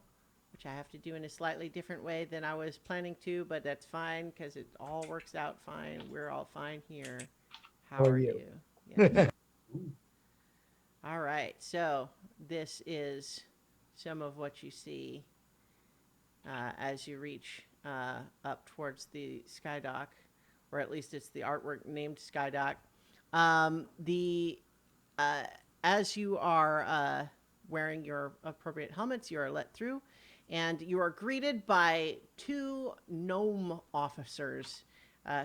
which I have to do in a slightly different way than I was planning to, but that's fine because it all works out fine. We're all fine here. How are you? Yes. All right. So this is some of what you see as you reach up towards the Skydock, or at least it's the artwork named Skydock. As you are wearing your appropriate helmets, you are let through, and you are greeted by 2 gnome officers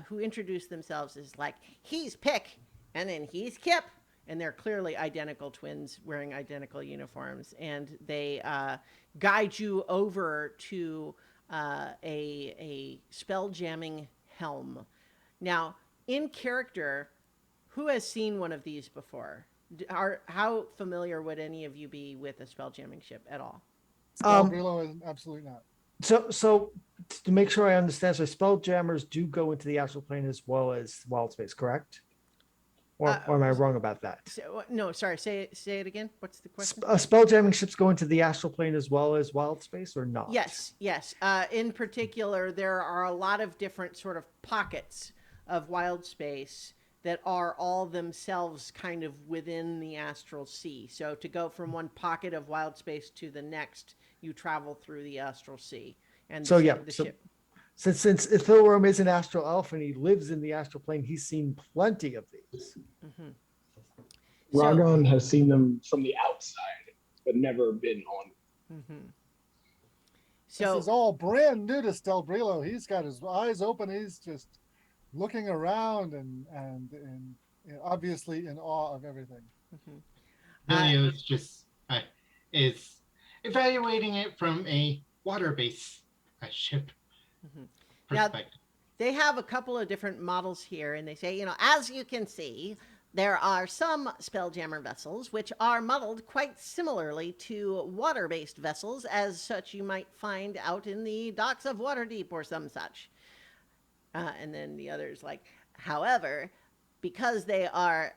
who introduce themselves as like, he's Pick, and then he's Kip, and they're clearly identical twins wearing identical uniforms, and they guide you over to a spell jamming helm. Now, in character, who has seen one of these before? How familiar would any of you be with a spell jamming ship at all? Spellbelow is absolutely not. So to make sure I understand, so spelljammers do go into the astral plane as well as wild space, correct? Or am I wrong about that? No, sorry. Say it again. What's the question? Spelljamming ships go into the astral plane as well as wild space, or not? Yes. In particular, there are a lot of different sort of pockets of wild space that are all themselves kind of within the astral sea. So to go from one pocket of wild space to the next, you travel through the astral sea and So yeah, the so ship. since Ithilworm is an astral elf and he lives in the astral plane, he's seen plenty of these. Hmm. So, Ragon has seen them from the outside, but never been on. mhm. This is So all brand new to Stelbrilo. He's got his eyes open. He's just looking around and obviously in awe of everything. mhm. Emilio is just is evaluating it from a water-based ship Mhm. Now, perspective. they have a couple of different models here, and they say, as you can see, there are some Spelljammer vessels which are modeled quite similarly to water based vessels, as such you might find out in the docks of Waterdeep or some such. And then the others, like, however, because they are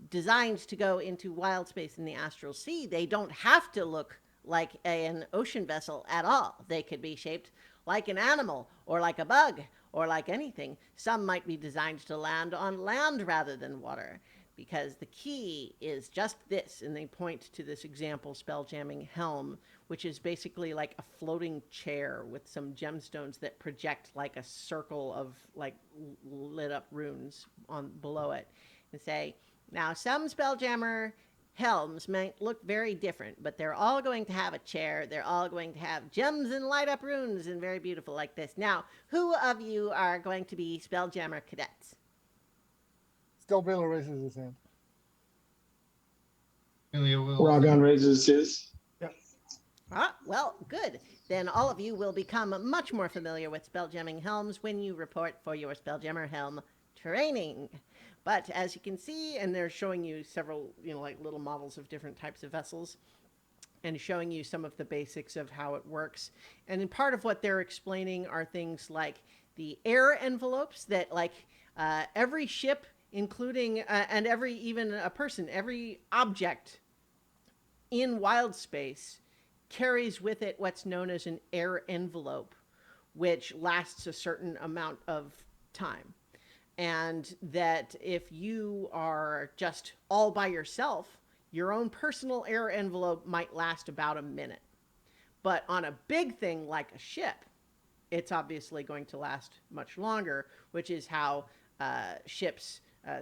designed to go into wild space in the astral sea, they don't have to look like an ocean vessel at all. They could be shaped like an animal or like a bug or like anything. Some might be designed to land on land rather than water, because the key is just this. And they point to this example spelljamming helm, which is basically like a floating chair with some gemstones that project like a circle of like lit up runes on below it, and say, now, some Spelljammer helms might look very different, but they're all going to have a chair. They're all going to have gems and light up runes and very beautiful like this. Now, who of you are going to be Spelljammer cadets? Stelbrilo raises his hand. Emilio will also. Ragon raises his. Ah, well, good. Then all of you will become much more familiar with Spelljamming helms when you report for your Spelljammer helm training. But as you can see, and they're showing you several, like little models of different types of vessels, and showing you some of the basics of how it works. And in part of what they're explaining are things like the air envelopes that, like, every ship, including and every even a person, every object in wild space carries with it what's known as an air envelope, which lasts a certain amount of time. And that if you are just all by yourself, your own personal air envelope might last about a minute. But on a big thing like a ship, it's obviously going to last much longer, which is how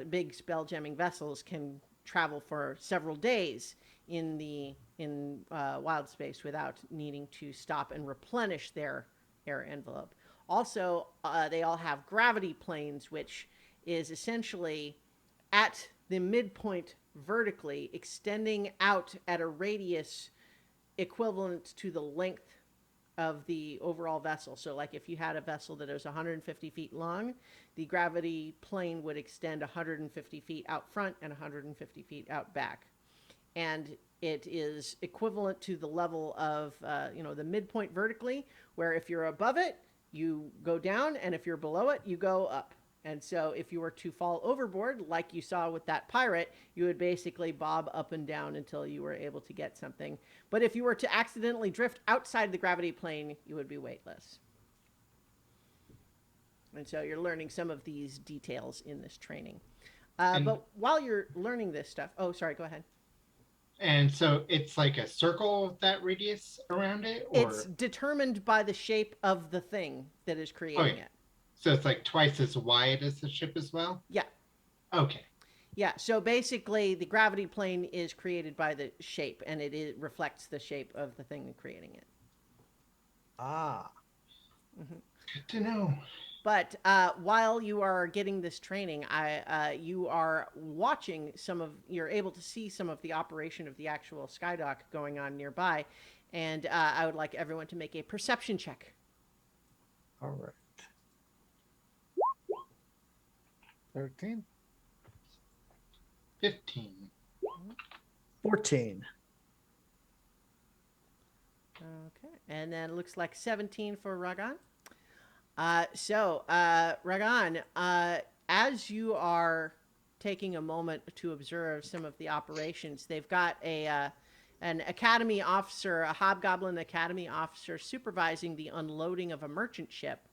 big spell-jamming vessels, can travel for several days in wild space without needing to stop and replenish their air envelope. Also, they all have gravity planes, which is essentially at the midpoint vertically, extending out at a radius equivalent to the length of the overall vessel. So, like if you had a vessel that is 150 feet long, the gravity plane would extend 150 feet out front and 150 feet out back. And it is equivalent to the level of, the midpoint vertically, where if you're above it, you go down, and if you're below it, you go up. And so if you were to fall overboard, like you saw with that pirate, you would basically bob up and down until you were able to get something. But if you were to accidentally drift outside the gravity plane, you would be weightless. And so you're learning some of these details in this training. But while you're learning this stuff, oh, sorry, go ahead. And so it's like a circle, that radius around it, or it's determined by the shape of the thing that is creating it. So it's like twice as wide as the ship as well? Yeah. Okay. Yeah, so basically the gravity plane is created by the shape, and it reflects the shape of the thing creating it. Ah. Mm-hmm. Good to know. But while you are getting this training, you are watching you're able to see some of the operation of the actual skydock going on nearby, and I would like everyone to make a perception check. All right. 13. 15. 14. Okay, and then it looks like 17 for Ragan. Ragan, as you are taking a moment to observe some of the operations, they've got an academy officer, a hobgoblin academy officer, supervising the unloading of a merchant ship.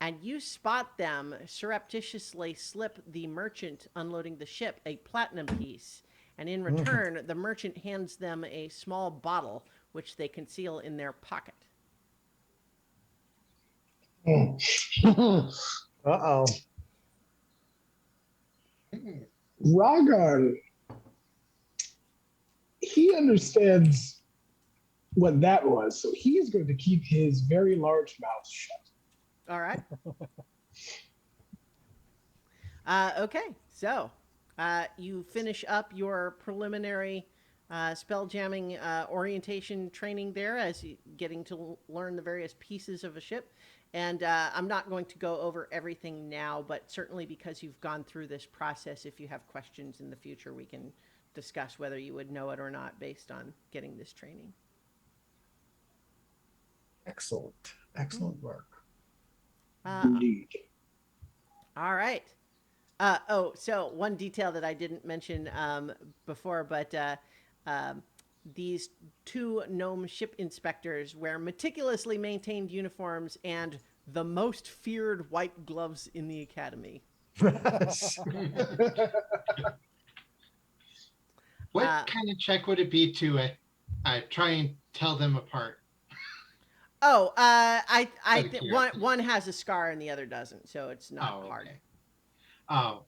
and you spot them surreptitiously slip the merchant unloading the ship a platinum piece. And in return, the merchant hands them a small bottle, which they conceal in their pocket. Uh-oh. Ragon, he understands what that was, so he is going to keep his very large mouth shut. All right. Okay, so you finish up your preliminary spell jamming orientation training there as you getting to learn the various pieces of a ship. And I'm not going to go over everything now, but certainly because you've gone through this process, if you have questions in the future, we can discuss whether you would know it or not based on getting this training. Excellent. Excellent work. Indeed. All right. So one detail that I didn't mention before, but these two gnome ship inspectors wear meticulously maintained uniforms and the most feared white gloves in the academy. What kind of check would it be to try and tell them apart? Oh, I Out of think curiosity. one has a scar and the other doesn't, so it's not Oh, hard. okay. Oh,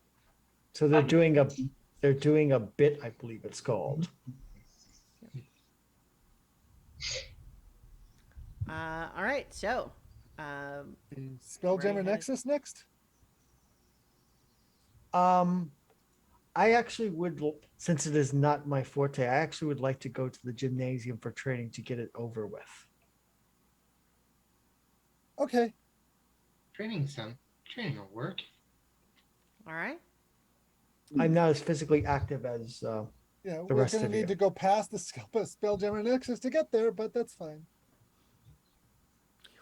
So they're doing a bit, I believe it's called. All right, so Spelljammer Right-handed. Nexus next? I actually would, since it is not my forte, I actually would like to go to the gymnasium for training to get it over with. Okay. training will work. all right. I'm not as physically active as Yeah, the we're rest going to of need you. to go past the Spelljammer Nexus to get there, but that's fine.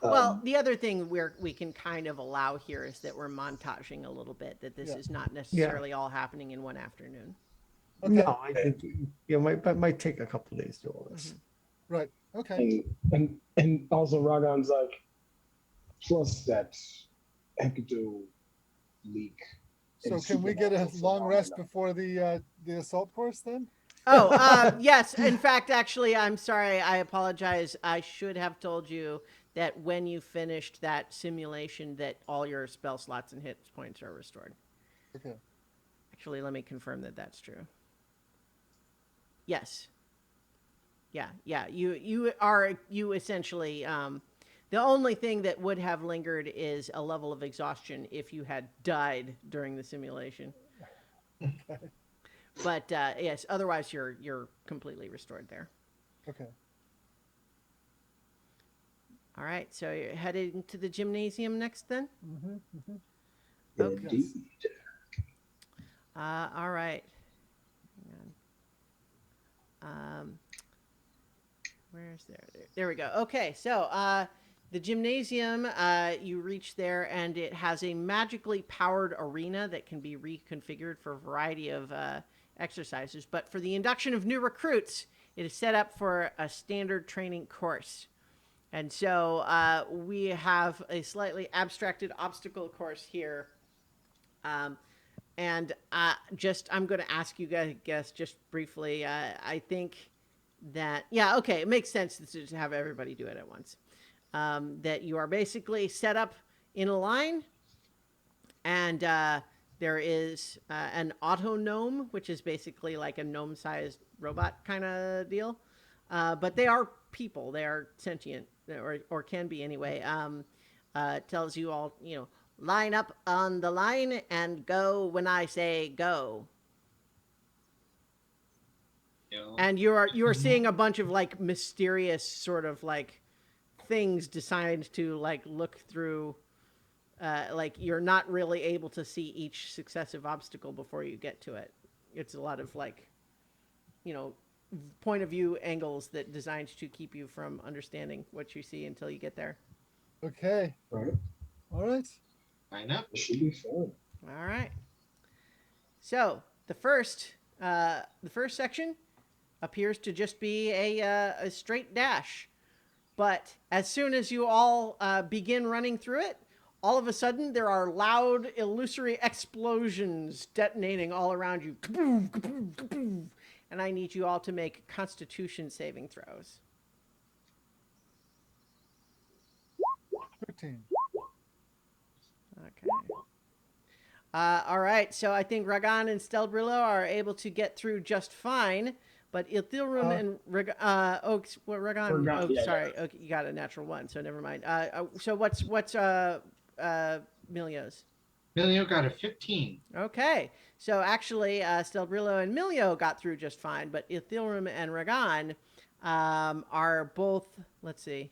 Well, the other thing we can kind of allow here is that we're montaging a little bit, that this Yeah. is not necessarily all happening in one afternoon. Okay. No, I think might take a couple of days to do all this. Right. Okay. And also Ragon's like, plus that Ecto leak. So can we get a long rest before the assault course then? Oh, yes. In fact, actually, I'm sorry. I apologize. I should have told you that when you finished that simulation, that all your spell slots and hit points are restored. Okay. Actually, let me confirm that that's true. Yes. Yeah. You essentially. The only thing that would have lingered is a level of exhaustion if you had died during the simulation. Okay. But yes, otherwise you're completely restored there. Okay. All right, so you're heading to the gymnasium next then? Okay. Indeed. All right. Hang on. Where's there we go. Okay, so the gymnasium, you reach there, and it has a magically powered arena that can be reconfigured for a variety of exercises. But for the induction of new recruits, it is set up for a standard training course. And so we have a slightly abstracted obstacle course here. And I'm going to ask you guys just briefly. I think that, yeah, okay, it makes sense to have everybody do it at once. That you are basically set up in a line, and there is an auto gnome, which is basically like a gnome-sized robot kind of deal. But they are people. They are sentient, or can be anyway. Tells you all, line up on the line and go when I say go. And you are seeing a bunch of like mysterious sort of like things designed to like look through. Like you're not really able to see each successive obstacle before you get to it. It's a lot of like, point of view angles that designed to keep you from understanding what you see until you get there. Okay. Right. All right. Line up. It should be fun. All right. So the first section appears to just be a straight dash, but as soon as you all begin running through it, all of a sudden there are loud, illusory explosions detonating all around you. Kaboom, kaboom, kaboom. And I need you all to make Constitution saving throws. 13. Okay. All right, so I think Ragan and Stelbrillo are able to get through just fine, but Ilthilrun and Oaks, well, Ragan, Ragan, oh, yeah, sorry, okay, you got a natural one, so never mind. So what's Milio's? Milio got a 15. Okay, so actually, Stelbrillo and Milio got through just fine, but Ilthilrun and Ragan are both. Let's see.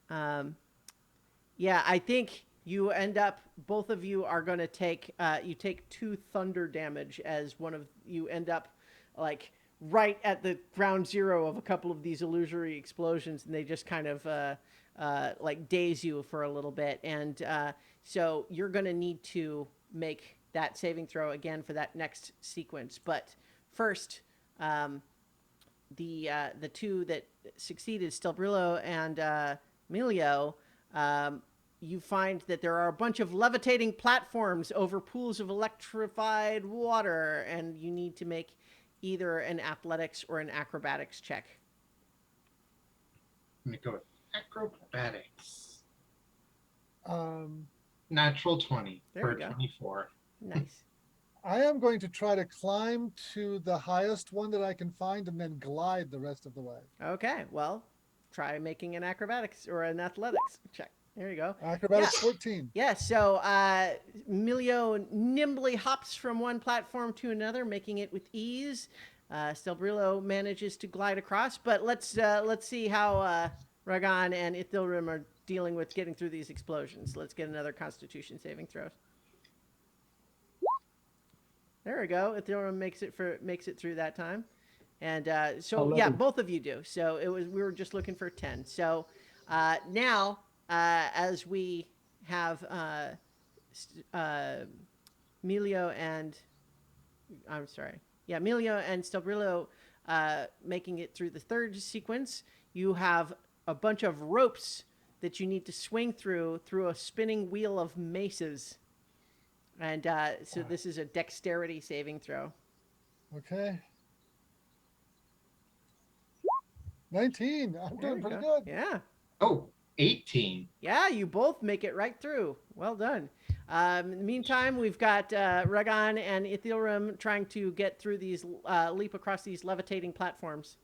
Yeah, I think you end up. Both of you are going to take. You take 2 thunder damage as one of you end up, like right at the ground zero of a couple of these illusory explosions, and they just kind of like daze you for a little bit, and so you're going to need to make that saving throw again for that next sequence. But first, the 2 that succeeded, Stelbrillo and Milio, you find that there are a bunch of levitating platforms over pools of electrified water, and you need to make either an athletics or an acrobatics check. I'm going to go with acrobatics. Um, Natural 20 There for we go. 24. Nice. I am going to try to climb to the highest one that I can find and then glide the rest of the way. Okay, well, try making an acrobatics or an athletics check. There you go. Acrobatics Yeah. 14. Yeah, so Milio nimbly hops from one platform to another, making it with ease. Stelbrillo manages to glide across, but let's see how Ragan and Ithilrim are dealing with getting through these explosions. Let's get another Constitution saving throw. There we go. Ithilrim makes it through that time, and so 11. yeah, both of you do. So we were just looking for 10. So now as we have Milio and Milio and Stelbrillo making it through the third sequence, you have a bunch of ropes that you need to swing through a spinning wheel of maces. And so this is a dexterity saving throw. Okay. 19. I'm There doing you pretty go. good. Yeah. Oh, 18. Yeah, you both make it right through. Well done. In the meantime, we've got Ragan and Ithilrim trying to get through these, leap across these levitating platforms.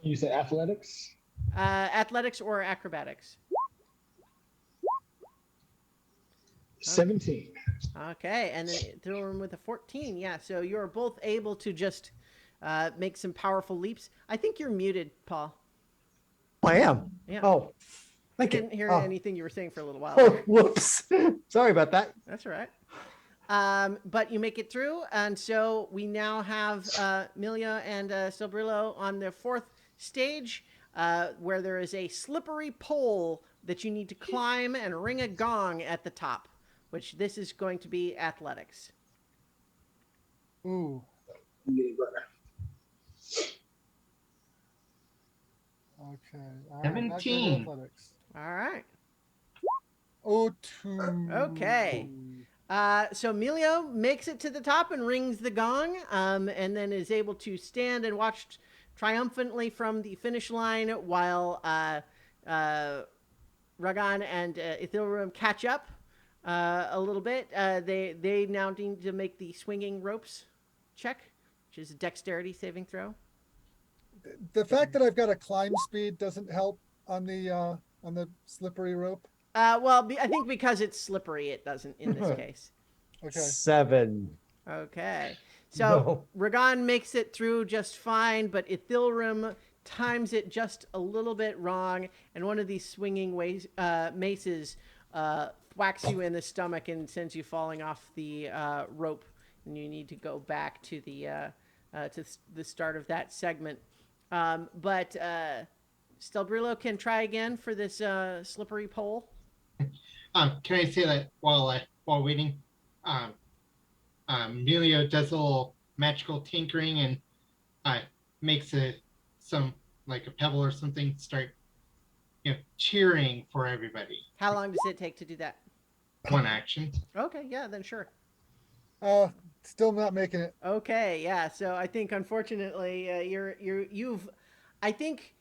You said athletics? Athletics or acrobatics? 17. Okay, and then Ithilrim with a 14. Yeah, so you're both able to just make some powerful leaps. I think you're muted, Paul. I am. Yeah. Oh, I thank you. didn't hear Oh. anything you were saying for a little while. Oh, whoops. Sorry about that. That's all right. But you make it through, and so we now have Milia and Stelbrillo on the 4th stage, where there is a slippery pole that you need to climb and ring a gong at the top, which this is going to be athletics. Ooh. Okay. All right. 17. Athletics. All right. Oh, 2. Okay. So Milio makes it to the top and rings the gong, and then is able to stand and watch triumphantly from the finish line while Ragan and Ithilrim catch up a little bit. They now need to make the swinging ropes check, which is a dexterity saving throw. The fact that I've got a climb speed doesn't help on the slippery rope. Well, I think because it's slippery, it doesn't in this case. Okay. 7. Okay. So No. Ragan makes it through just fine, but Ithilrim times it just a little bit wrong, and one of these swinging maces whacks you in the stomach and sends you falling off the rope, and you need to go back to the start of that segment. But Stelbrillo can try again for this slippery pole. Can I say that while waiting, Emilio does a little magical tinkering and makes some like a pebble or something start cheering for everybody. How long does it take to do that? One action. Okay, yeah, then sure. Still not making it. Okay, yeah. So I think unfortunately I think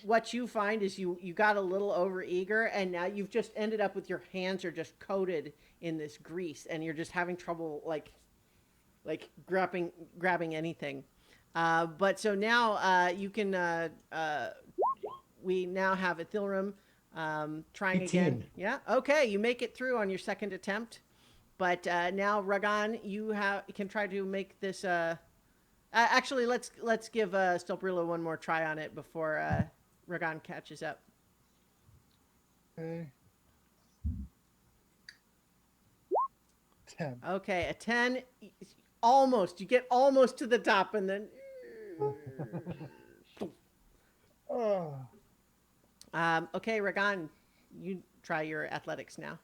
what you find is you got a little over eager, and now you've just ended up with your hands are just coated in this grease, and you're just having trouble like grabbing anything. But so now you can we now have Ithilrim trying again. 18. Yeah. Okay, you make it through on your second attempt. But now, Ragan, you can try to make this. Actually, let's give Stelbrillo one more try on it before Ragan catches up. Okay. 10. Okay, a 10, almost. You get almost to the top, and then. Oh. Okay, Ragan, you try your athletics now.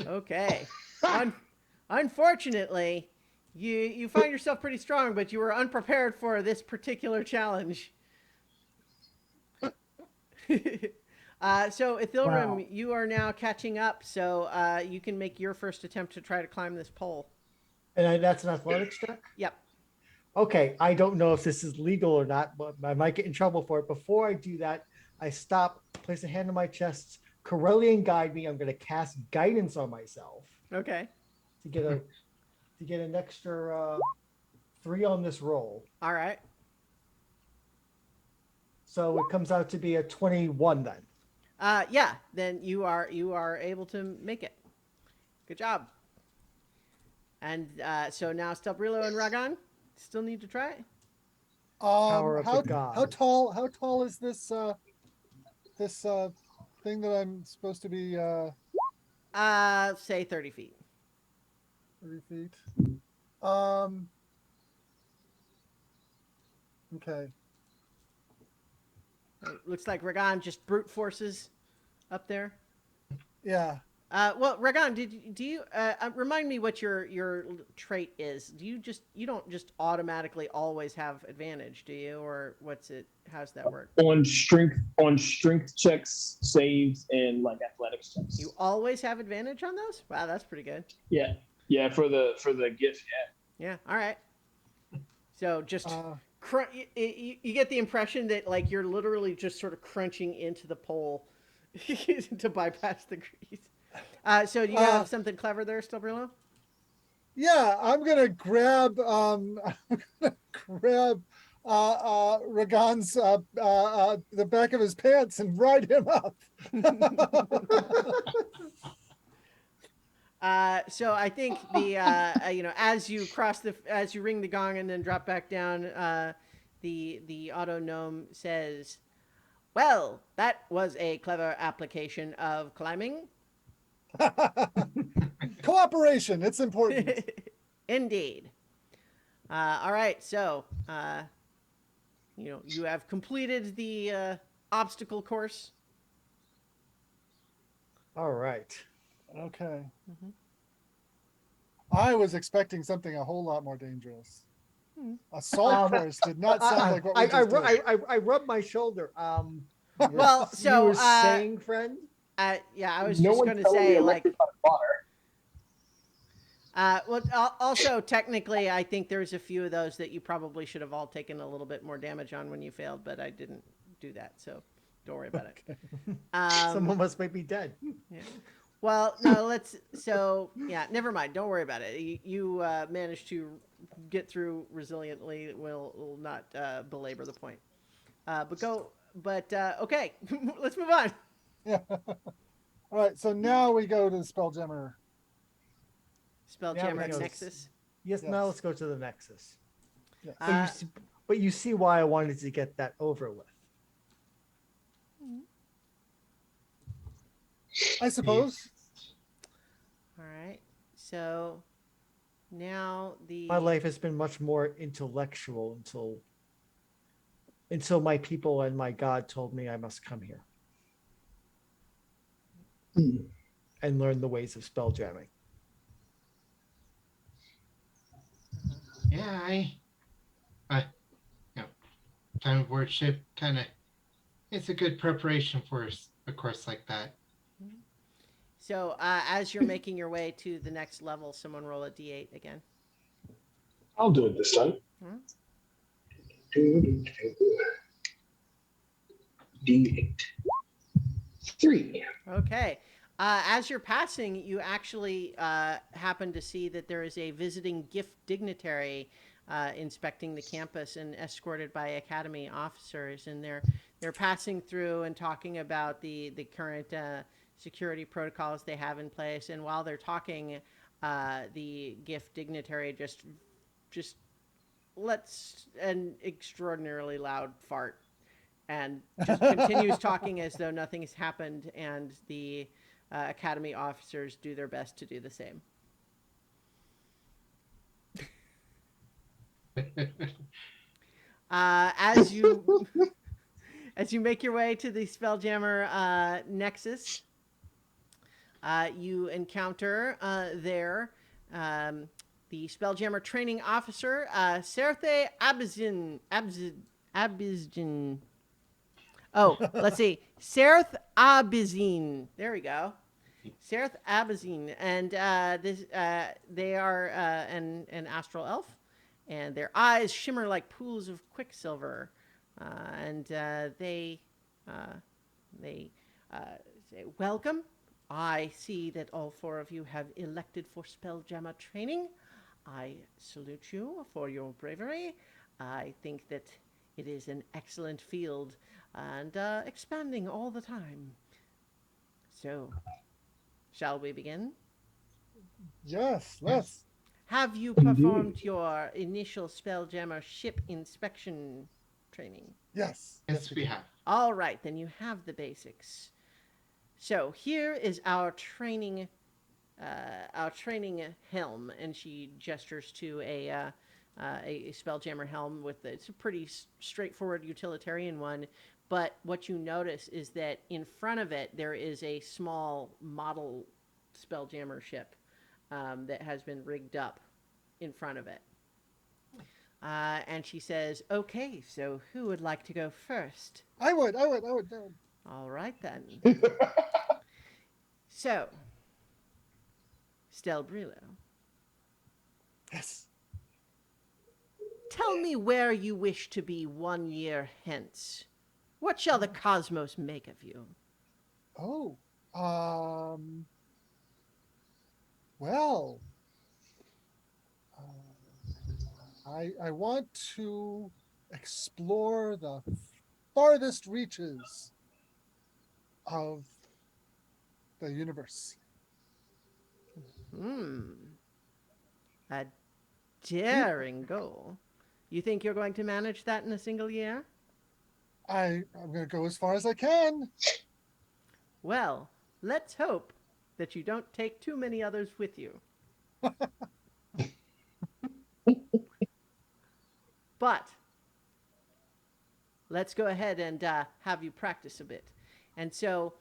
Okay. Unfortunately, you find yourself pretty strong, but you were unprepared for this particular challenge. So Ithilrim, Wow. you are now catching up, so you can make your first attempt to try to climb this pole. And that's an athletics check? Yep. Okay, I don't know if this is legal or not, but I might get in trouble for it. Before I do that, I stop, place a hand on my chest, Corellian guide me. I'm going to cast guidance on myself Okay. to get an extra 3 on this roll. All right. So it comes out to be a 21 then. Yeah. Then you are able to make it. Good job. And so now Stelbrillo and Ragan still need to try it. Power of How the god. how tall is this this thing that I'm supposed to be Say 30 feet. 30 feet? Okay. Looks like Ragan just brute forces up there. Yeah. Well, Ragan, do you remind me what your trait is? You don't just automatically always have advantage, do you, or what's it? How's that work? On strength checks, saves, and like athletics checks. You always have advantage on those? Wow, that's pretty good. Yeah, yeah, for the gift. Yeah. All right. So just Uh, you get the impression that like you're literally just sort of crunching into the pole to bypass the grease. So do you have something clever there, Stelbrillo? yeah, I'm gonna grab I'm gonna grab Ragan's the back of his pants and ride him up. So I think the as you ring the gong and then drop back down, the auto gnome says, "Well, that was a clever application of climbing." Cooperation, it's important. Indeed. All right, so you have completed the obstacle course. All right. Okay. Mhm. I was expecting something a whole lot more dangerous. Hmm. Assault course did not sound like what we just did. I rubbed my shoulder. Well, so, you were saying, friend? Yeah, I was No just one going to telling me say, like, electrified water. well, also technically, I think there's a few of those that you probably should have all taken a little bit more damage on when you failed, but I didn't do that, so don't worry about it. Some of us might be dead. Yeah. Well, no, yeah, never mind. Don't worry about it. You managed to get through resiliently. We'll not belabor the point. Okay, let's move on. Yeah. All right, so now we go to the Spelljammer. Spelljammer Nexus. Nexus. Yes, Yes. now let's go to the Nexus. Yes. But you see why I wanted to get that over with. I suppose. All right. So now My life has been much more intellectual until my people and my God told me I must come here and learn the ways of spelljamming. Yeah, time of worship kind of it's a good preparation for a course like that. So as you're making your way to the next level, someone roll a d8 again. I'll do it this time. Hmm? D8. 3. Okay. As you're passing, you actually happen to see that there is a visiting gift dignitary inspecting the campus and escorted by academy officers, and they're passing through and talking about the current security protocols they have in place. And while they're talking, the gift dignitary just lets an extraordinarily loud fart and just continues talking as though nothing has happened, and the academy officers do their best to do the same. As you as you make your way to the Spelljammer Nexus, you encounter there the Spelljammer training officer, Serthe Abizin. Oh, let's see. Serth Abizin. There we go. Serth Abizin. And they are an astral elf, and their eyes shimmer like pools of quicksilver. And they say, "Welcome. I see that all 4 of you have elected for Spelljammer training. I salute you for your bravery. I think that it is an excellent field and expanding all the time. So, shall we begin? Yes, let's. Have you Indeed. performed your initial Spelljammer ship inspection training? Yes. Yes, we have. All right, then you have the basics. So here is our training helm, and she gestures to a Spelljammer helm with it's a pretty straightforward utilitarian one. But what you notice is that in front of it there is a small model Spelljammer ship that has been rigged up in front of it. And she says, "Okay, so who would like to go first?" I would. All right then. So, Stelbrillo, Yes. tell me where you wish to be 1 year hence. What shall the cosmos make of you? Oh. Well. I want to explore the farthest reaches of the universe. A daring goal. You think you're going to manage that in a single year? I'm going to go as far as I can. Well, let's hope that you don't take too many others with you. But let's go ahead and have you practice a bit. And so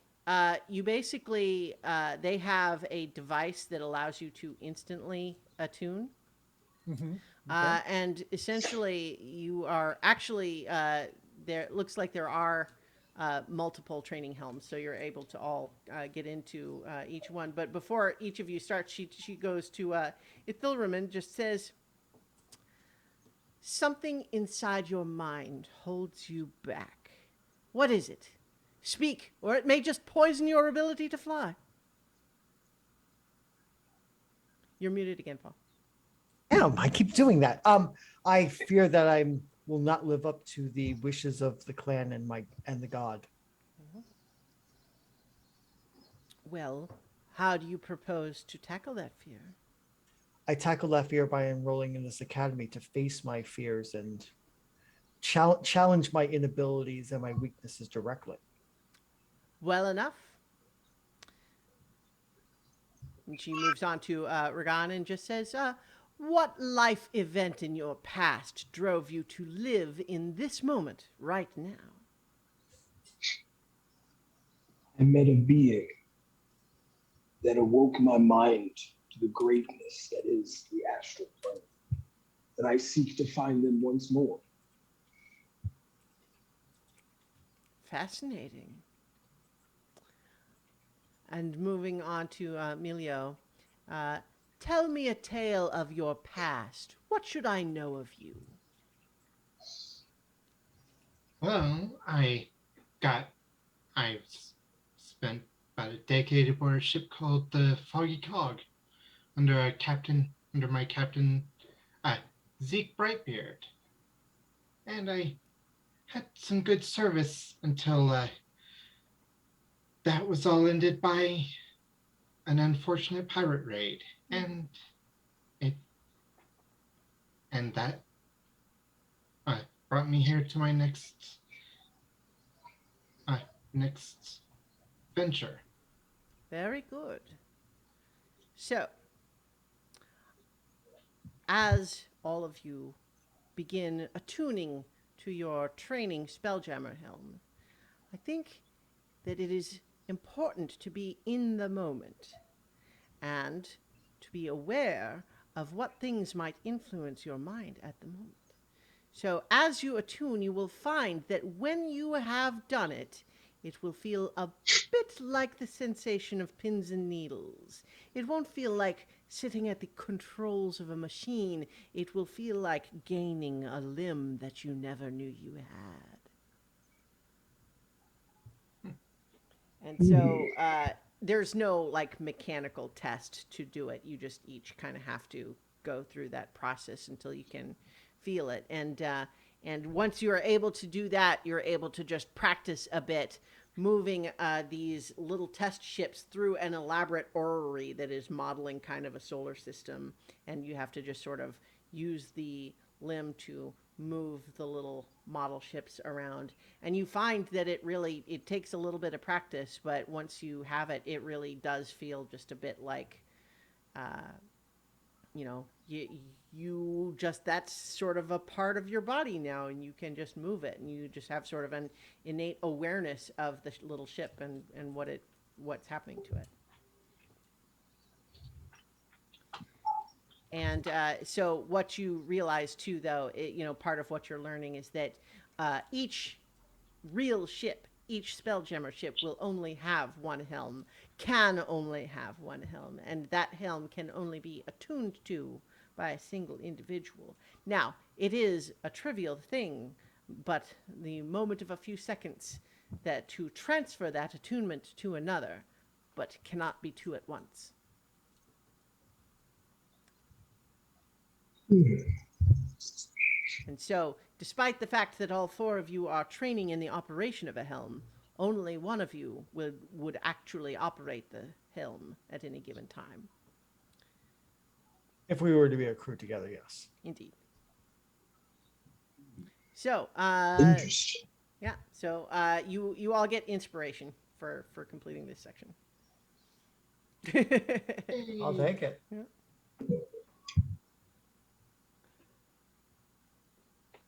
you basically, they have a device that allows you to instantly attune. Mm-hmm. And essentially, you are actually, there. It looks like there are multiple training helms, so you're able to all get into each one. But before each of you starts, she goes to Ithilram and just says, "Something inside your mind holds you back. What is it? Speak, or it may just poison your ability to fly." You're muted again, Paul. Damn, I keep doing that. I fear that I will not live up to the wishes of the clan and the god. Well, how do you propose to tackle that fear? I tackle that fear by enrolling in this academy to face my fears and challenge my inabilities and my weaknesses directly. Well enough. And she moves on to Ragan and just says, "What life event in your past drove you to live in this moment right now?" I met a being that awoke my mind to the greatness that is the astral plane, and I seek to find them once more. Fascinating. And moving on to Emilio, uh, tell me a tale of your past. What should I know of you? Well, I've spent about a decade aboard a ship called the Foggy Cog under my captain, uh, Zeke Brightbeard, and I had some good service until that was all ended by an unfortunate pirate raid, and it and that uh, brought me here to my uh, next venture. Very good. So, as all of you begin attuning to your training Spelljammer helm, I think that it is important to be in the moment and to be aware of what things might influence your mind at the moment. So, as you attune, you will find that when you have done it, it will feel a bit like the sensation of pins and needles. It won't feel like sitting at the controls of a machine. It will feel like gaining a limb that you never knew you had. And so there's no like mechanical test to do it. You just each kind of have to go through that process until you can feel it. And once you are able to do that, you're able to just practice a bit, moving these little test ships through an elaborate orrery that is modeling kind of a solar system, and you have to just sort of use the limb to move the little model ships around, and you find that it takes a little bit of practice, but once you have it, it really does feel just a bit like you just, that's sort of a part of your body now, and you can just move it, and you just have sort of an innate awareness of the little ship and what's happening to it. And so what you realize too, though, part of what you're learning is that each real ship, each Spelljammer ship will only have one helm, can only have one helm, and that helm can only be attuned to by a single individual. Now, it is a trivial thing, but the moment of a few seconds that to transfer that attunement to another, but cannot be two at once. And so, despite the fact that all four of you are training in the operation of a helm, only one of you would actually operate the helm at any given time. If we were to be a crew together, yes. Indeed. So, Interesting. yeah. So, you all get inspiration for completing this section. I'll take it. Yeah.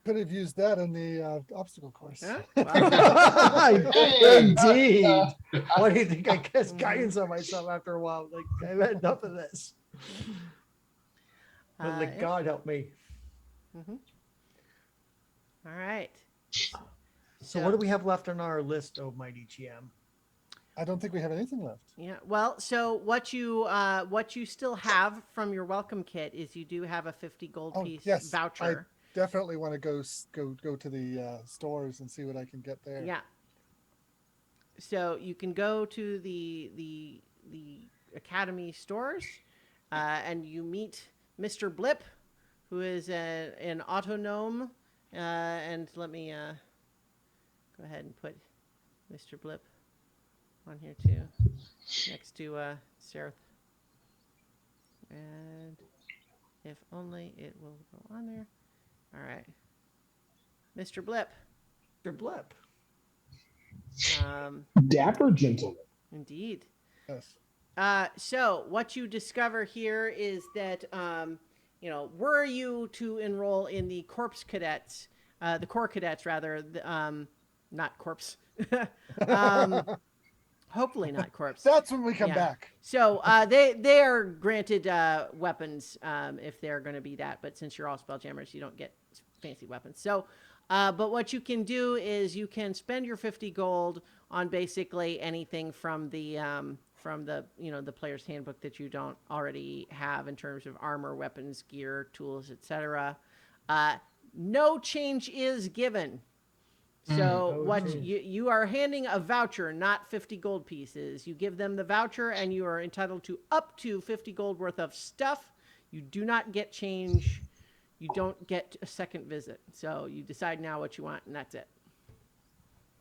Could have used that in the obstacle course. Huh? Wow. Indeed. Why do you think I cast guidance on myself after a while? Like, I've had enough of this. But like, God help me. Mm-hmm. All right. So what do we have left on our list, oh mighty GM? I don't think we have anything left. Yeah. Well, so what you still have from your welcome kit is you do have a 50 gold piece yes, voucher. Definitely want to go to the stores and see what I can get there. Yeah. So you can go to the Academy stores, and you meet Mr. Blip, who is an autonome, and let me go ahead and put Mr. Blip on here too, next to Seraph. And if only it will go on there. All right. Mr. Blip. Mr. Blip. Dapper gentleman. Indeed. Yes. So what you discover here is that, were you to enroll in the Corps Cadets, the Corps Cadets rather, not Corps, hopefully not Corps. That's when we come Yeah. back. So they are granted weapons if they're going to be that, but since you're all Spelljammers, you don't get fancy weapons. So But what you can do is you can spend your 50 gold on basically anything from the the player's handbook that you don't already have in terms of armor, weapons, gear, tools, etc. Uh, no change is given. So No what change. you are handing a voucher, not 50 gold pieces. You give them the voucher, and you are entitled to up to 50 gold worth of stuff. You do not get change. You don't get a second visit. So you decide now what you want, and that's it.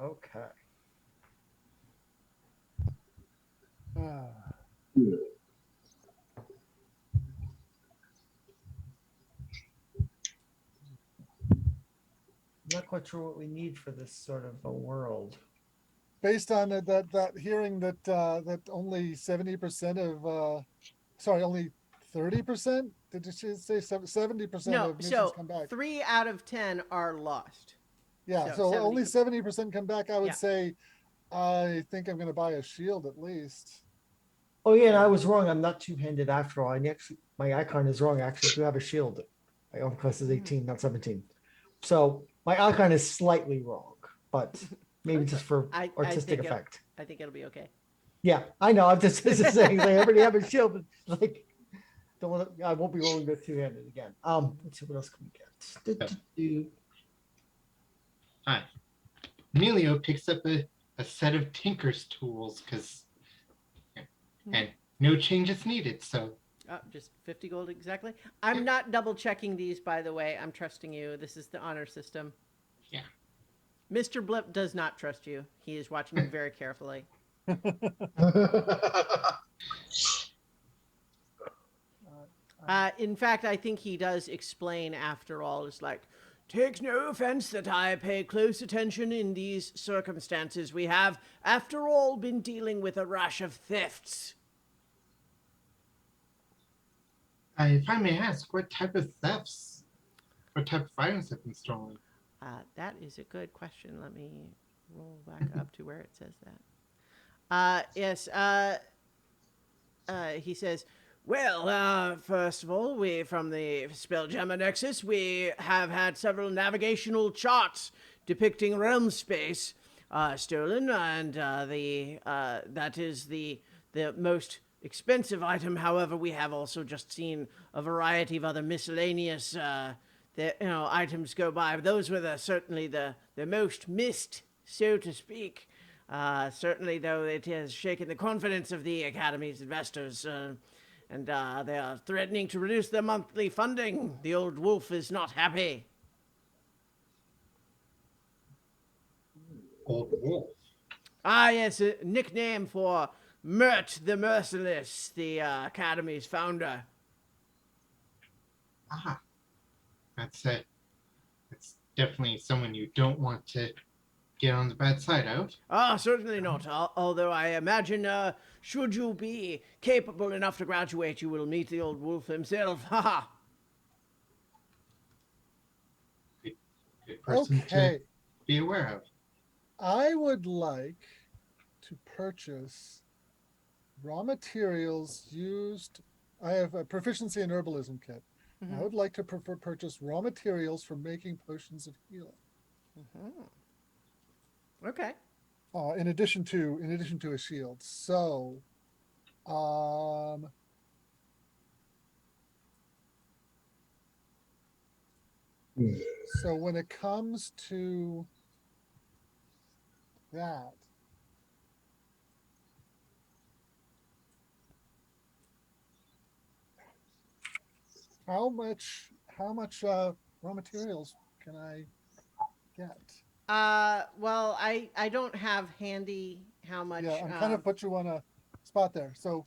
Okay. Ah, I'm not quite sure what we need for this sort of a world. based on that hearing that only 70% of sorry, only 30%, did you say 70% No, of missions so come back? 3 out of 10 are lost. Yeah, So so only 70. 70% come back. I would Yeah. say I think I'm going to buy a shield at least. Oh yeah, and I was wrong. I'm not two-handed after all. My icon is wrong. I actually do have a shield. My arm class is 18, not 17. So my icon is slightly wrong, but maybe just for artistic effect. I think it'll be okay. Yeah, I know. I'm just saying. I already have a shield, but like, I won't be rolling this two-handed again. Let's see what else can we get. Hi. Emilio picks up a set of Tinker's tools because, and no changes needed. So Just 50 gold exactly. I'm not double checking these, by the way. I'm trusting you. This is the honor system. yeah, Mr. Blip does not trust you. He is watching you very carefully. In fact, I think he does explain after all. It's like, takes no offense that I pay close attention in these circumstances. We have, after all, been dealing with a rash of thefts. if I may ask, what type of items have been stolen? That is a good question. Let me roll back up to where it says that. Yes. He says, well, first of all, we from the Spelljammer Nexus, we have had several navigational charts depicting realm space stolen, and that is the most expensive item. However, we have also just seen a variety of other miscellaneous items go by. Those were certainly the most missed, so to speak. Certainly, though, it has shaken the confidence of the Academy's investors, and they are threatening to reduce their monthly funding. The old wolf is not happy. Old Wolf. Yes, a nickname for Mert the Merciless, the Academy's founder. Ah, that's it. That's definitely someone you don't want to get on the bad side of. Certainly not. Although I imagine, should you be capable enough to graduate, you will meet the old wolf himself. Ha Good person Okay, to be aware of. I would like to purchase raw materials used. I have a proficiency in herbalism kit. I would like to purchase raw materials for making potions of healing. Okay. In addition to a shield. So, so when it comes to that, how much raw materials can I get? Well, I don't have handy how much. Yeah, I'm kind of put you on a spot there. So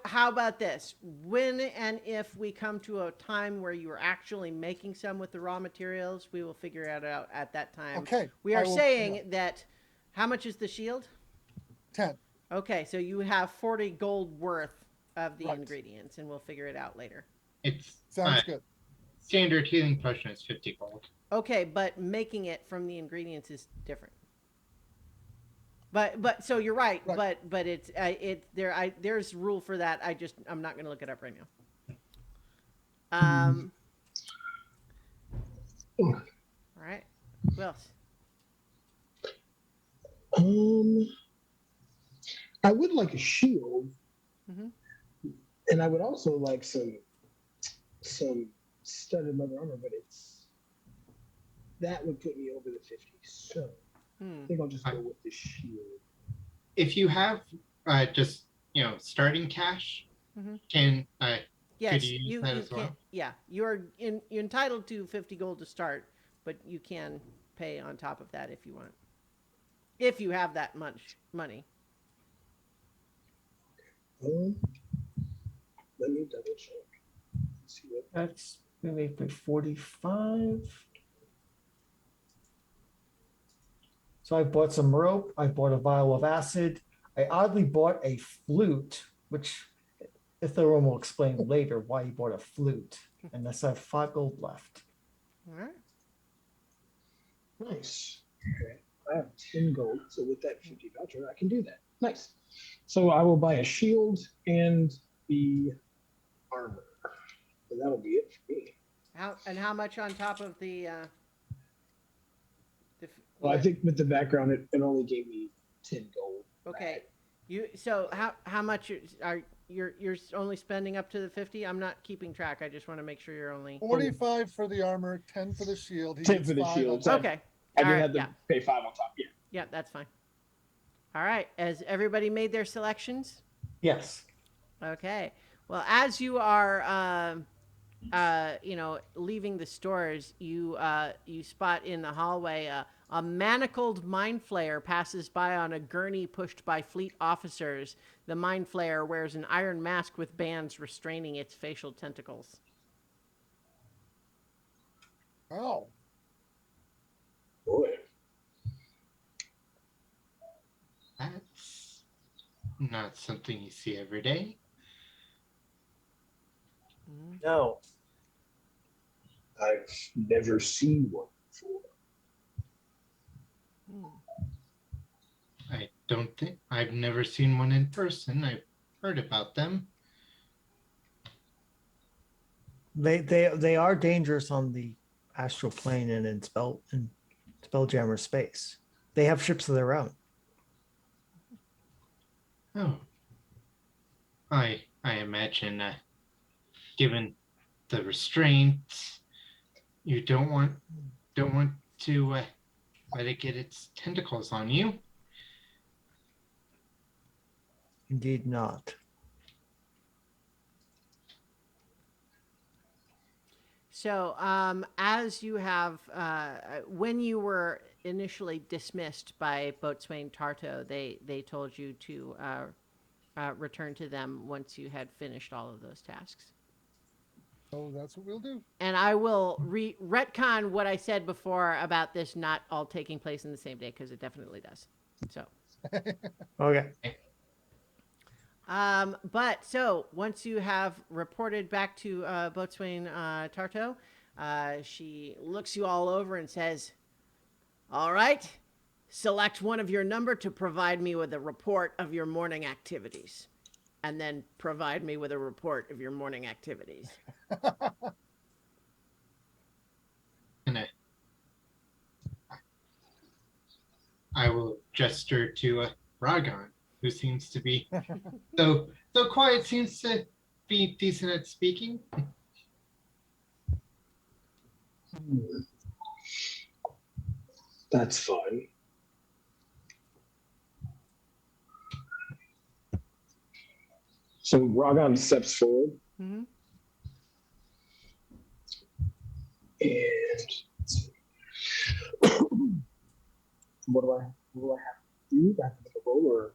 How about this? When and if we come to a time where you are actually making some with the raw materials, we will figure it out at that time. okay, We are saying that. How much is the shield? 10. Okay, so you have 40 gold worth of the Right. ingredients, and we'll figure it out later. It's Sounds good. standard healing potion is 50 gold. Okay, but making it from the ingredients is different. But so you're right. Right. But there's rule for that. I'm not going to look it up right now. All right. Who else? Um, I would like a shield, Mm-hmm. and I would also like some studded leather armor, but that would put me over the 50. So Hmm. I think I'll just I- go with the shield. If you have just starting cash, Mm-hmm. can could Yes, you use you that you as can. well? Yeah, you're entitled to 50 gold to start, but you can pay on top of that if you want. If you have that much money. Um, let me double check. Let's see what. That's maybe 45. So I bought some rope. I bought a vial of acid. I oddly bought a flute, which Ithilron will explain later why he bought a flute. And thus I have 5 gold left. All right. Nice. Okay. I have 10 gold, so with that 50 voucher, I can do that. Nice. So I will buy a shield and the armor. And that'll be it for me. How much on top of the Well, I what? think with the background, it only gave me 10 gold. Okay. How much you're only spending up to the 50? I'm not keeping track. I just want to make sure you're only 45 for the armor, 10 for the shield. He 10 gets for the 5 shield. on So top. Okay. I All didn't right. have to Yeah. pay 5 on top. Yeah. Yeah, that's fine. All right. Has everybody made their selections? Yes. Okay. Well, as you are leaving the stores, you spot in the hallway a manacled mind flayer passes by on a gurney pushed by fleet officers. The mind flayer wears an iron mask with bands restraining its facial tentacles. Oh, Boy. That's not something you see every day. No. I've never seen one before. I don't think I've never seen one in person. I've heard about them. They are dangerous on the astral plane and in Spelljammer space. They have ships of their own. Oh, I imagine, given the restraints, you don't want to let it get its tentacles on you. Indeed not. So, as you have, when you were initially dismissed by Boatswain Tarto, they told you to return to them once you had finished all of those tasks. so that's what we'll do. And I will retcon what I said before about this not all taking place in the same day, because it definitely does. So, Okay. but so once you have reported back to Boatswain Tarto, she looks you all over and says, "All right, select one of your number to provide me with a report of your morning activities, and then provide me with a report of your morning activities." And I will gesture to Ragon, who seems to be though quiet, seems to be decent at speaking. That's fun. So Ragon steps forward Mm-hmm. and what do I have to do? Do I have to make a roll or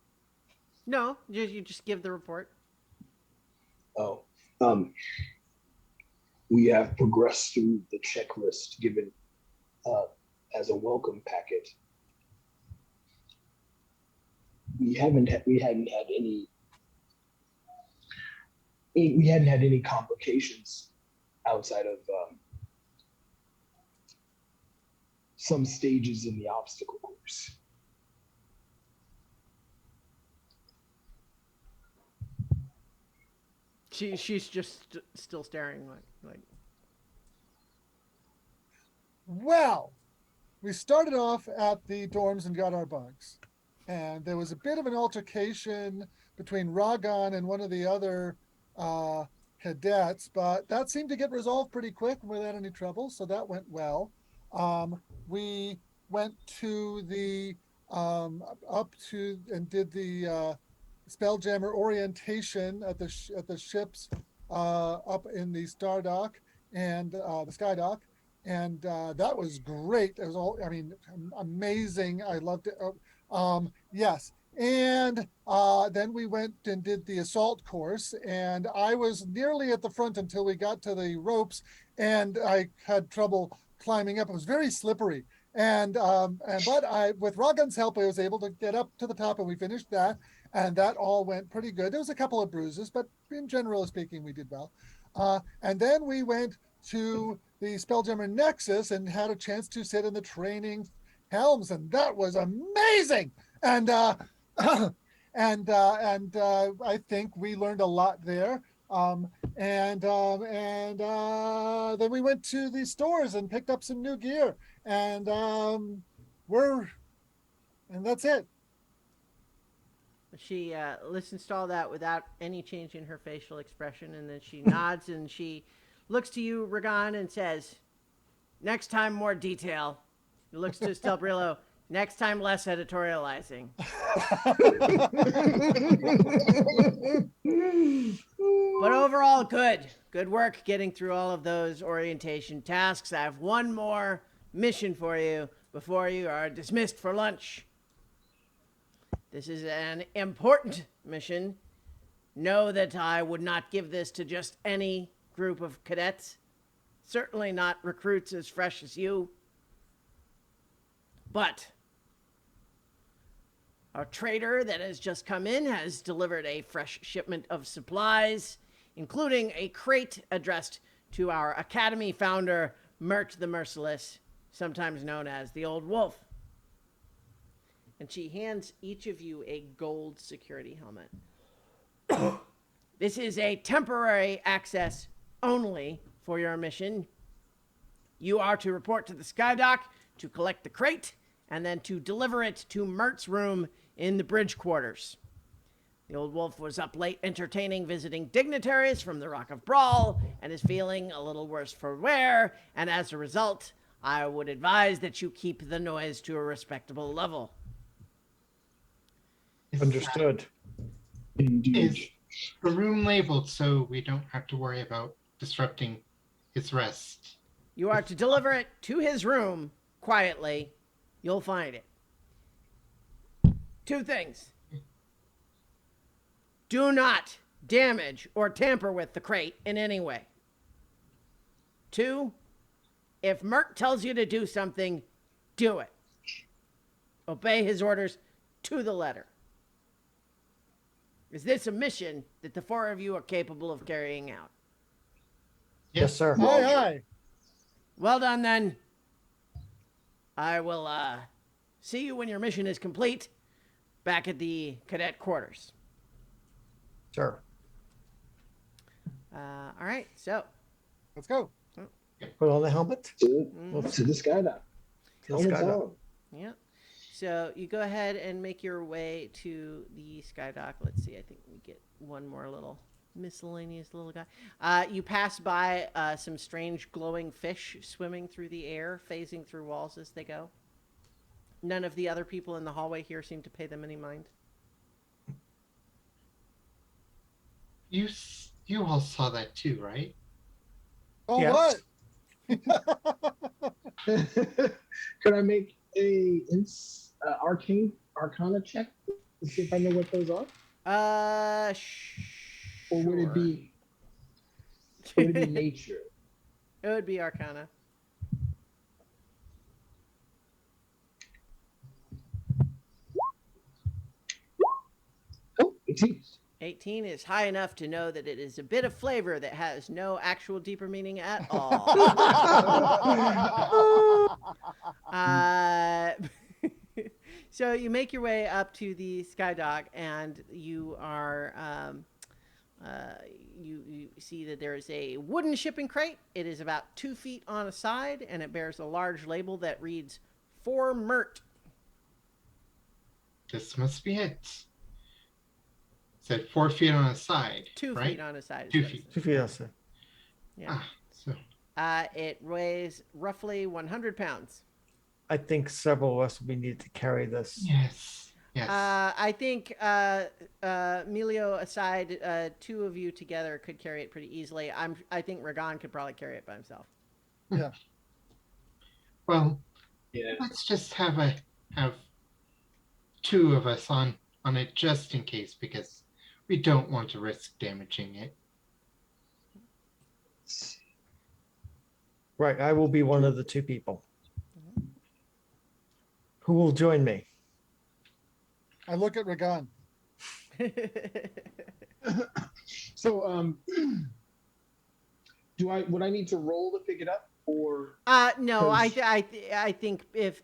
No, you just give the report. oh we have progressed through the checklist given as a welcome packet. We hadn't had any complications outside of some stages in the obstacle course. She's just still staring like. Well, we started off at the dorms and got our bugs. And there was a bit of an altercation between Ragon and one of the other uh, cadets, but that seemed to get resolved pretty quick without any trouble. So that went well. We went to the up to and did the Spelljammer orientation at at the ships up in the Star Dock and the Sky Dock, and that was great. It was all, I mean, amazing. I loved it. Yes. And then we went and did the assault course, and I was nearly at the front until we got to the ropes, and I had trouble climbing up. It was very slippery, and but I, with Ragan's help, I was able to get up to the top, and we finished that, and that all went pretty good. There was a couple of bruises, but in general speaking, we did well. And then we went to the Spelljammer Nexus and had a chance to sit in the training helms, and that was amazing. And I think we learned a lot there. Then we went to the stores and picked up some new gear, and that's it. She listens to all that without any change in her facial expression, and then she nods and she looks to you, Ragan, and says, "Next time, more detail." He looks to Stelbrillo. "Next time, less editorializing." But overall, good. Good work getting through all of those orientation tasks. I have one more mission for you before you are dismissed for lunch. This is an important mission. Know that I would not give this to just any group of cadets. Certainly not recruits as fresh as you. But a trader that has just come in has delivered a fresh shipment of supplies, including a crate addressed to our Academy founder, Mert the Merciless, sometimes known as the Old Wolf. And she hands each of you a gold security helmet. This is a temporary access only for your mission. You are to report to the Skydock to collect the crate and then to deliver it to Mert's room in the bridge quarters. The Old Wolf was up late entertaining visiting dignitaries from the Rock of Brawl and is feeling a little worse for wear, and as a result, I would advise that you keep the noise to a respectable level. Understood. Is the room labeled so we don't have to worry about disrupting his rest? You are to deliver it to his room quietly. You'll find it. 2 things. Do not damage or tamper with the crate in any way. 2, if Mert tells you to do something, do it. Obey his orders to the letter. Is this a mission that the 4 of you are capable of carrying out? Yes, sir. Aye, aye. Well done, then. I will see you when your mission is complete back at the cadet quarters. Sure. All right, so. Let's go. Put on the helmet. To the skydive. To the skydive. Yeah. So you go ahead and make your way to the Skydock. Let's see. I think we get one more little miscellaneous little guy. You pass by some strange glowing fish swimming through the air, phasing through walls as they go. None of the other people in the hallway here seem to pay them any mind. You all saw that too, right? Oh, Yes. what? Could I make a arcana check to see if I know what those are? Or would it be nature? It would be Arcana. Oh, 18. 18 is high enough to know that it is a bit of flavor that has no actual deeper meaning at all. So you make your way up to the Skydock, and you are you see that there is a wooden shipping crate. It is about 2 feet on a side, and it bears a large label that reads for Mert. This must be it. Said 4 feet on a side, 2 right? feet on a side. 2 feet. 2 feet outside. Yeah. So It weighs roughly 100 pounds. I think several of us will be needed to carry this. yes. I think Emilio aside, 2 of you together could carry it pretty easily. I think Ragan could probably carry it by himself. Yeah. Well, Yeah. let's just have 2 of us on it just in case, because we don't want to risk damaging it. Right. I will be one of the 2 people. Who will join me? I look at Ragan. So, would I need to roll to pick it up, or? No, 'Cause- I think if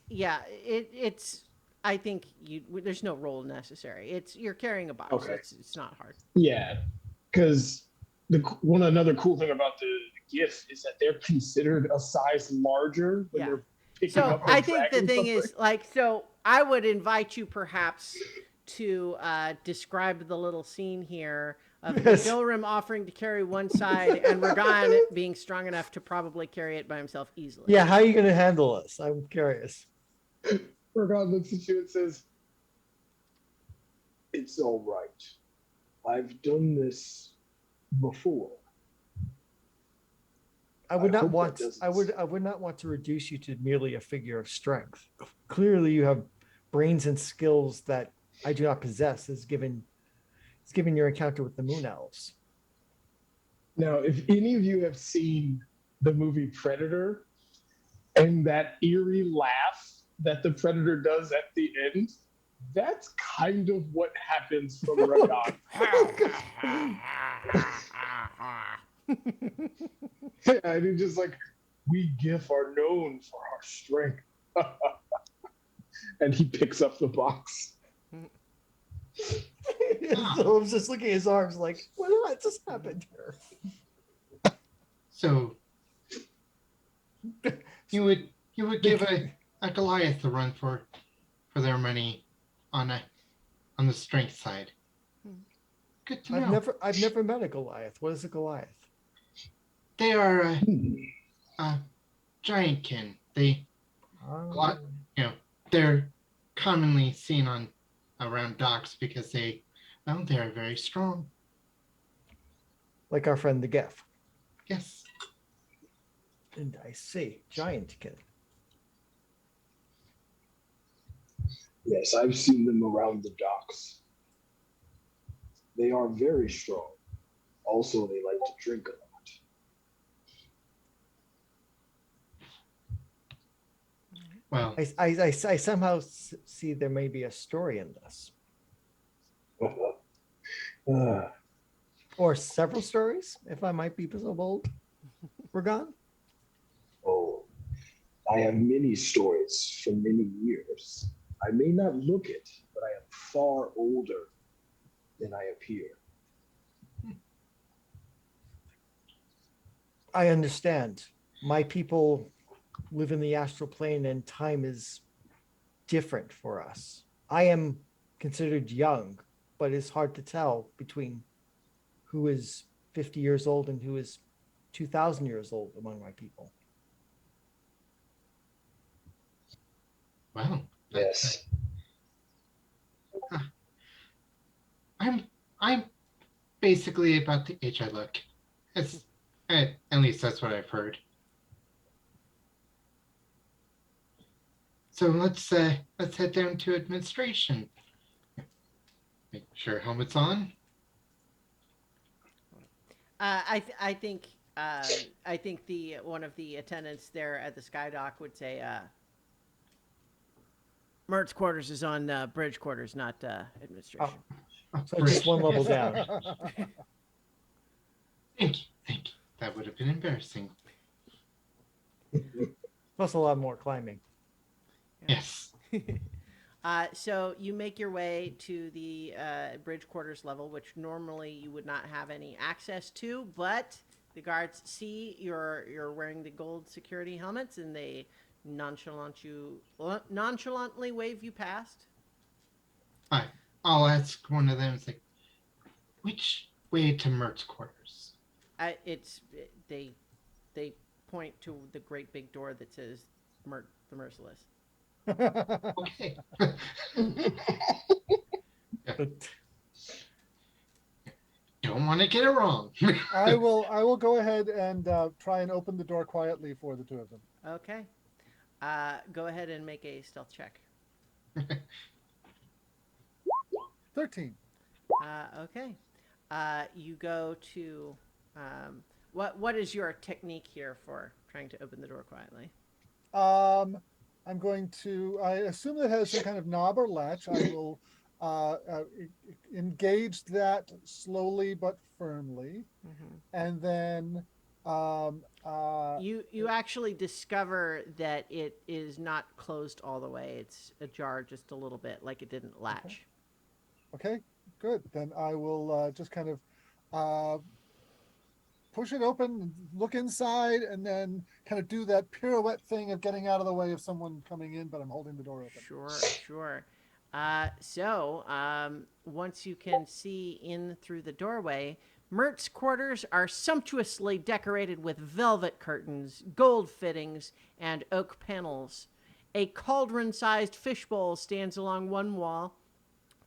yeah, it's I think there's no roll necessary. You're carrying a box. Okay. It's not hard. Yeah, because another cool thing about the GIF is that they're considered a size larger when Yeah. they're picking So up. I think the thing is, like, so I would invite you perhaps to describe the little scene here of Yes. Gilrim offering to carry one side and Ragan being strong enough to probably carry it by himself easily. Yeah. How are you going to handle this? I'm curious. Ragan looks at you and says, "It's all right. I've done this before." I would I not hope that want. doesn't- I would not want to reduce you to merely a figure of strength. Clearly, you have brains and skills that I do not possess, as given your encounter with the Moon Elves. Now, if any of you have seen the movie Predator and that eerie laugh that the Predator does at the end, that's kind of what happens from Ragan. And he's just like, "We GIF are known for our strength." And he picks up the box. So I was just looking at his arms, like, what just happened here? So you would give a Goliath a run for their money on the strength side. Good to know. I've never met a Goliath. What is a Goliath? They are a giantkin. Um, They're commonly seen around docks because they are very strong. like our friend the Geth. Yes. And I see, giantkin. Yes, I've seen them around the docks. They are very strong. Also, they like to drink a lot. Well, I somehow see there may be a story in this, or several stories, if I might be so bold. Ragan? Oh, I have many stories from many years. I may not look it, but I am far older than I appear. I understand. My people live in the astral plane and time is different for us. I am considered young, but it's hard to tell between who is 50 years old and who is 2,000 years old among my people. well, Yes. I'm basically about the age I look. At least that's what I've heard. So let's head down to administration. Make sure helmet's on. I think the one of the attendants there at the Skydock would say, Mert's quarters is on bridge quarters, not administration. So just one level down. Thank you. That would have been embarrassing. Plus a lot more climbing. Yes. So you make your way to the bridge quarters level, which normally you would not have any access to, but the guards see you're wearing the gold security helmets, and they nonchalantly wave you past. I'll ask one of them. It's like, which way to Mert's quarters? They point to the great big door that says Mert the Merciless. Okay. Don't want to get it wrong. I will go ahead and try and open the door quietly for the two of them. Okay. Go ahead and make a stealth check. 13. Okay. You go to what is your technique here for trying to open the door quietly? I'm going to. I assume it has some kind of knob or latch. I will engage that slowly but firmly, and then you actually discover that it is not closed all the way. It's ajar just a little bit, like it didn't latch. Okay, good. Then I will just kind of push it open, look inside, and then kind of do that pirouette thing of getting out of the way of someone coming in, but I'm holding the door open. Sure. Once you can see in through the doorway, Mert's quarters are sumptuously decorated with velvet curtains, gold fittings, and oak panels. A cauldron-sized fishbowl stands along one wall,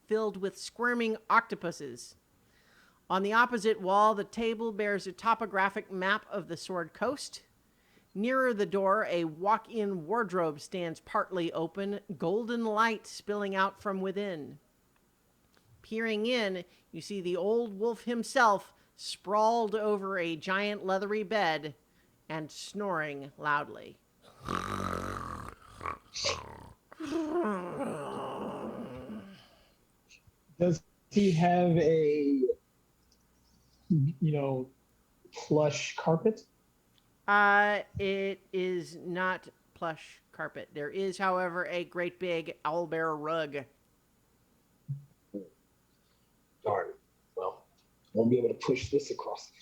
filled with squirming octopuses. On the opposite wall, the table bears a topographic map of the Sword Coast. Nearer the door, a walk-in wardrobe stands partly open, golden light spilling out from within. Peering in, you see the old wolf himself sprawled over a giant leathery bed and snoring loudly. Does he have a, plush carpet? It is not plush carpet. There is, however, a great big owlbear rug. Darn. Well, won't be able to push this across the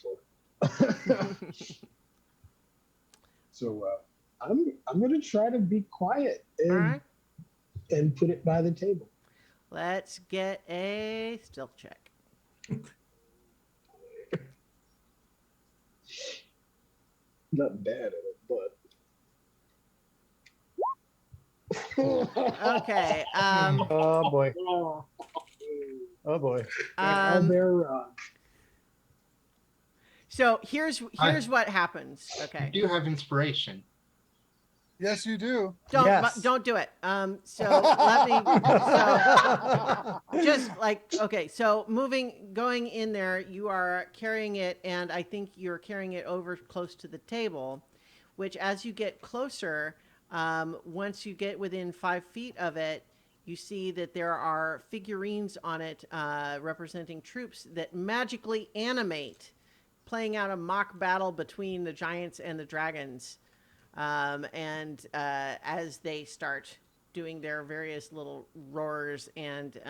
floor. So I'm gonna try to be quiet and put it by the table. Let's get a stealth check. Not bad at it, but Okay. Oh boy. Oh boy. So here's what happens. Okay. You do have inspiration. Yes, you do. Don't do it. So let me. So just going in there, you are carrying it, and I think you're carrying it over close to the table, which as you get closer, once you get within 5 feet of it, you see that there are figurines on it representing troops that magically animate, playing out a mock battle between the giants and the dragons. As they start doing their various little roars and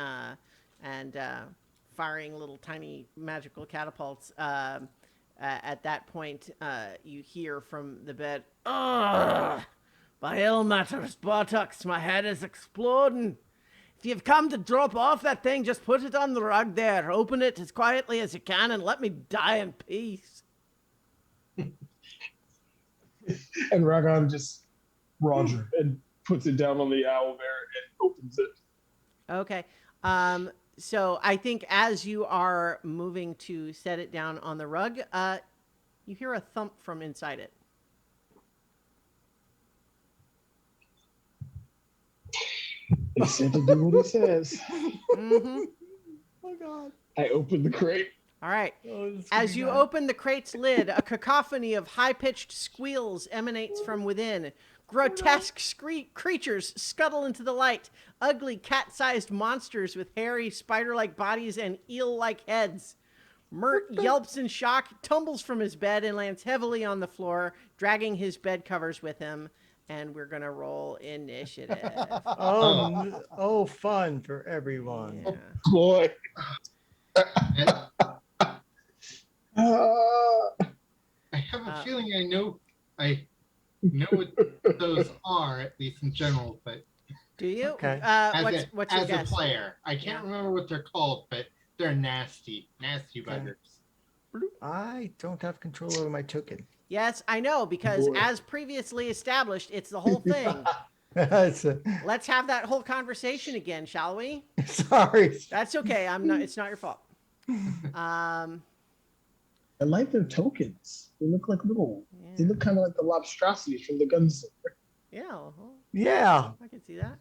firing little tiny magical catapults, at that point, you hear from the bed, "Ugh! By ill matters, buttocks, my head is exploding. If you've come to drop off that thing, just put it on the rug there. Open it as quietly as you can and let me die in peace." And Ragon just Roger and puts it down on the owl bear and opens it. Okay. So I think as you are moving to set it down on the rug, you hear a thump from inside it. He said to do what he says. Mm-hmm. Oh God. I opened the crate. All right. As you open the crate's lid, a cacophony of high-pitched squeals emanates from within. Grotesque creatures scuttle into the light. Ugly cat-sized monsters with hairy spider-like bodies and eel-like heads. Mert yelps in shock, tumbles from his bed, and lands heavily on the floor, dragging his bed covers with him. And we're going to roll initiative. Oh, fun for everyone. Yeah. Boy. I have a feeling I know. I know what those are, at least in general, but Do you? Okay. What's your as a guess? player, I can't Yeah. remember what they're called, but they're nasty Okay. buggers. I don't have control over my token. Yes, I know, because Boy. as previously established, it's the whole thing. It's Let's have that whole conversation again, shall we? sorry. That's okay. I'm not. It's not your fault. I like their tokens. They look like little. They Yeah. look kind of like the lobstrosities from the Gunslinger. Yeah. Well, Yeah. I can see that.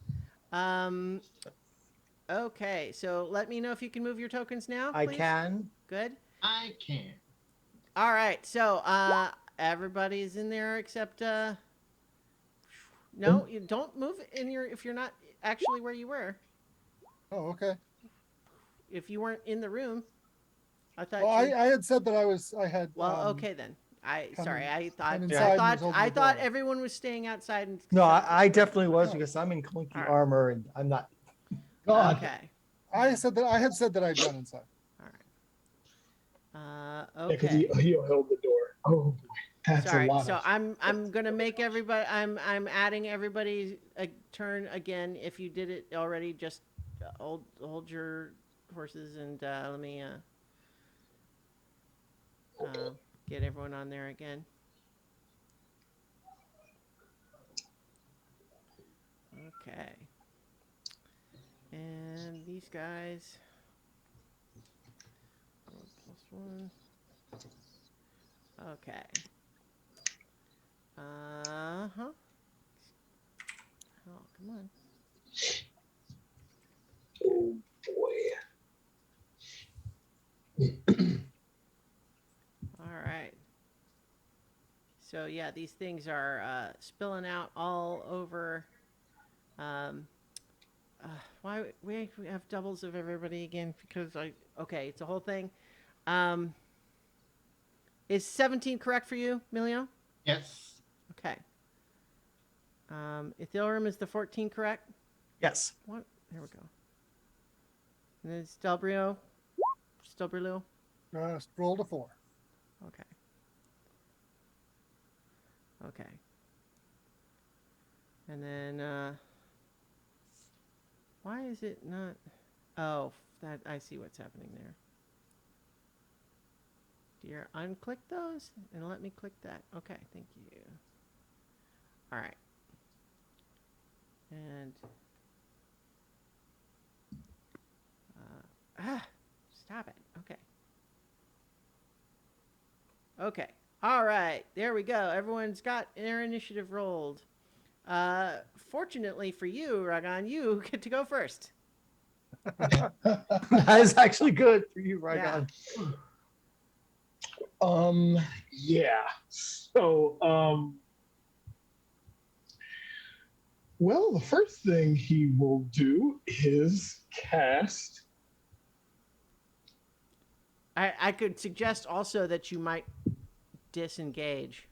Okay. So let me know if you can move your tokens now. I Please. can. Good. I can. All right. So everybody's in there except no, you don't move in your if you're not actually where you were. Oh, okay. If you weren't in the room, I thought. Well, I had said that I had. Well, okay then. come Sorry. in- I thought. come I inside and thought. was holding I the thought door. everyone was staying outside. And No, I definitely was Oh. because I'm in clunky All right. armor and I'm not. God. Okay. I had said that I'd gone inside. All right. Yeah, because Okay. he held the door. Oh boy, that's Sorry. a lot. So Of... I'm gonna make everybody. I'm adding everybody's turn again. If you did it already, just hold your horses and let me get everyone on there again. Okay. And these guys. +1. Okay. Huh. Oh, come on. Oh boy. All right. So yeah, these things are spilling out all over. Why we have doubles of everybody again? Because okay, it's a whole thing. Um, is 17 correct for you, Emilio? Yes. Okay. Ethereum is the 14 correct? Yes. What? There we go. And then Stelbrio. Rolled a 4. Okay. Okay. And then why is it not? Oh, that I see what's happening there. Dear, unclick those and let me click that. Okay, thank you. All right. And stop it. Okay. Okay. All right. There we go. Everyone's got their initiative rolled. Fortunately for you, Ragan, you get to go first. That is actually good for you, Ragon. Yeah. So well, the first thing he will do is cast. I could suggest also that you might disengage.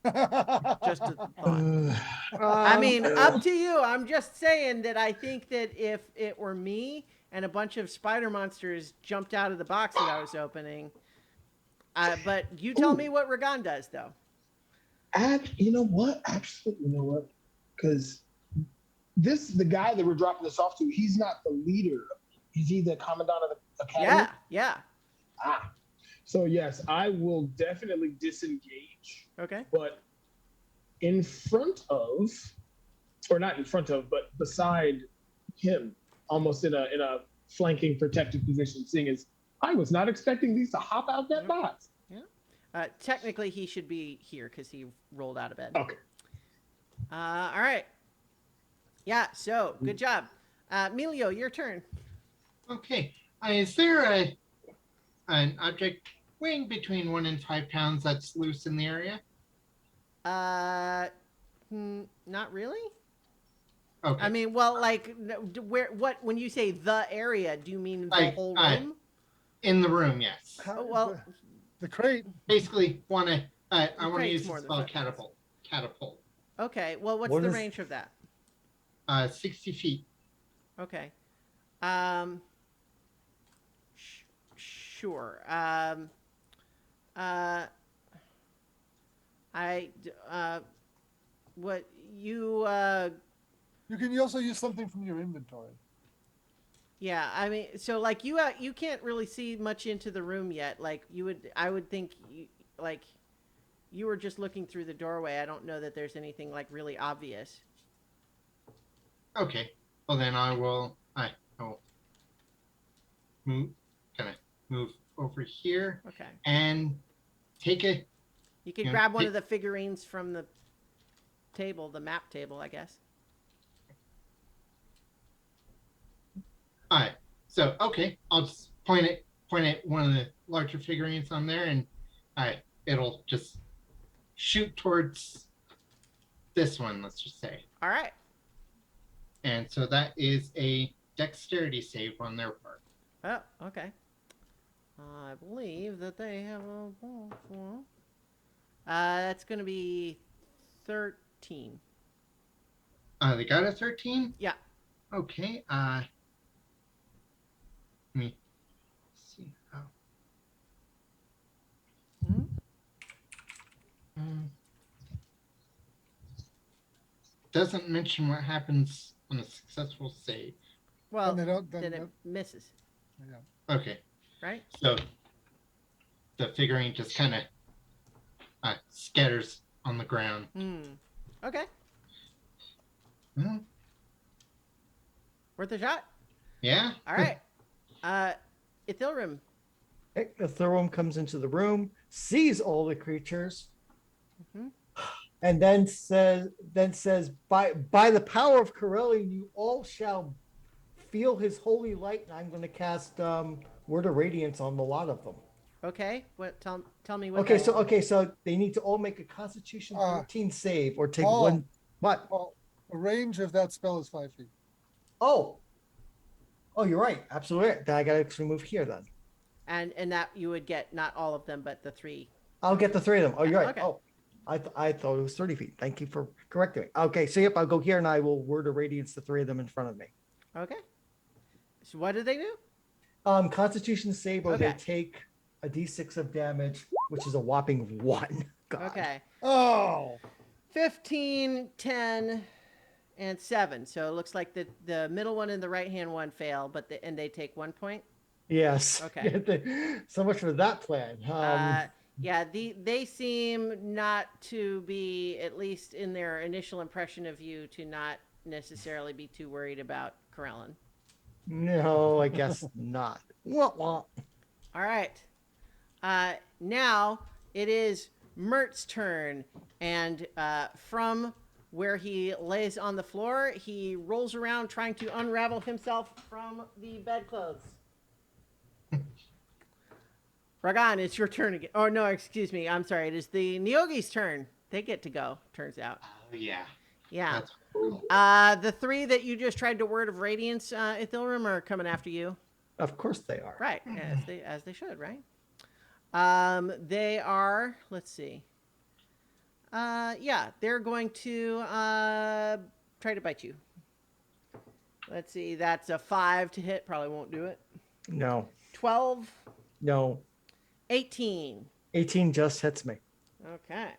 Just a thought. I mean, up to you. I'm just saying that I think that if it were me and a bunch of spider monsters jumped out of the box that I was opening, but you tell me what Ragan does, though. You know what? Absolutely, you know what? Because the guy that we're dropping this off to, he's not the leader. Is he the commandant of the academy? Yeah. Ah. So yes, I will definitely disengage. Okay. But in front of, or not in front of, but beside him, almost in a flanking protective position, seeing as I was not expecting these to hop out that box. Yeah. Technically, he should be here because he rolled out of bed. Okay. All right. Yeah. So good job, Emilio. Your turn. Okay. Is there an object weighing between 1 and 5 pounds that's loose in the area? Not really. Okay. I mean, well, like, what? When you say the area, do you mean the Like, whole room? In the room, yes. Oh, well, the crate. Basically, I want to crate's use more the than spell 5 pounds. catapult. Okay. Well, what's What the is- range of that? 60 feet. Okay. Sure. what you You can also use something from your inventory. yeah, I mean, so like you can't really see much into the room yet. Like I would think like you were just looking through the doorway. I don't know that there's anything like really obvious. Okay. Well, then I will move, kind of move over here Okay. and take a, You could you know, grab one take, of the figurines from the table, the map table, I guess. all right. So, okay, I'll just point at one of the larger figurines on there, and it'll just shoot towards this one, let's just say. All right. And so that is a dexterity save on their part. Oh, okay. I believe that they have a ball for. That's going to be 13. They got a 13? Yeah. Okay. Let me see how. Hmm? Um, doesn't mention what happens on a successful save. Well, Then they don't. then it Then, misses, yeah. Okay. right? So the figurine just kind of scatters on the ground. Okay. Hmm, Worth a shot. yeah. All right. Ithilrim. Ithilrim comes into the room, sees all the creatures, Mhm. and then says, by the power of Corellian, you all shall feel his holy light, and I'm going to cast Word of Radiance on a lot of them. Okay. What? Tell me what. Okay, so they need to all make a Constitution 13 save or take one. What? Well, the range of that spell is 5 feet. Oh, you're right. Absolutely right. Then I got to actually move here then. And that you would get not all of them, but the 3. I'll get the 3 of them. Oh, you're right. Okay. Oh, I thought it was 30 feet. Thank you for correcting me. Okay, so yep, I'll go here and I will Word of Radiance the 3 of them in front of me. Okay. So what do they do? Constitution save or they Okay. take a d6 of damage, which is a whopping 1. God. Okay. Oh, 15, 10, and 7. So it looks like the middle one and the right hand one fail, but and they take 1 point. Yes. Okay. So much for that plan. Yeah, they seem not to be, at least in their initial impression of you, to not necessarily be too worried about Corellin. No, I guess not. Wah, wah. All right. Now it is Mert's turn, and from where he lays on the floor, he rolls around trying to unravel himself from the bedclothes. Ragan, it's your turn again. Oh, no, excuse me. I'm sorry. It is the Nyogi's turn. They get to go, turns out. Oh, yeah. Yeah. That's cool. The 3 that you just tried to Word of Radiance, Ithilrim, are coming after you. Of course they are. Right, as they should, right? They are, let's see. Yeah, they're going to try to bite you. Let's see, that's a 5 to hit. Probably won't do it. No. 12, No. 18. 18 just hits me. Okay.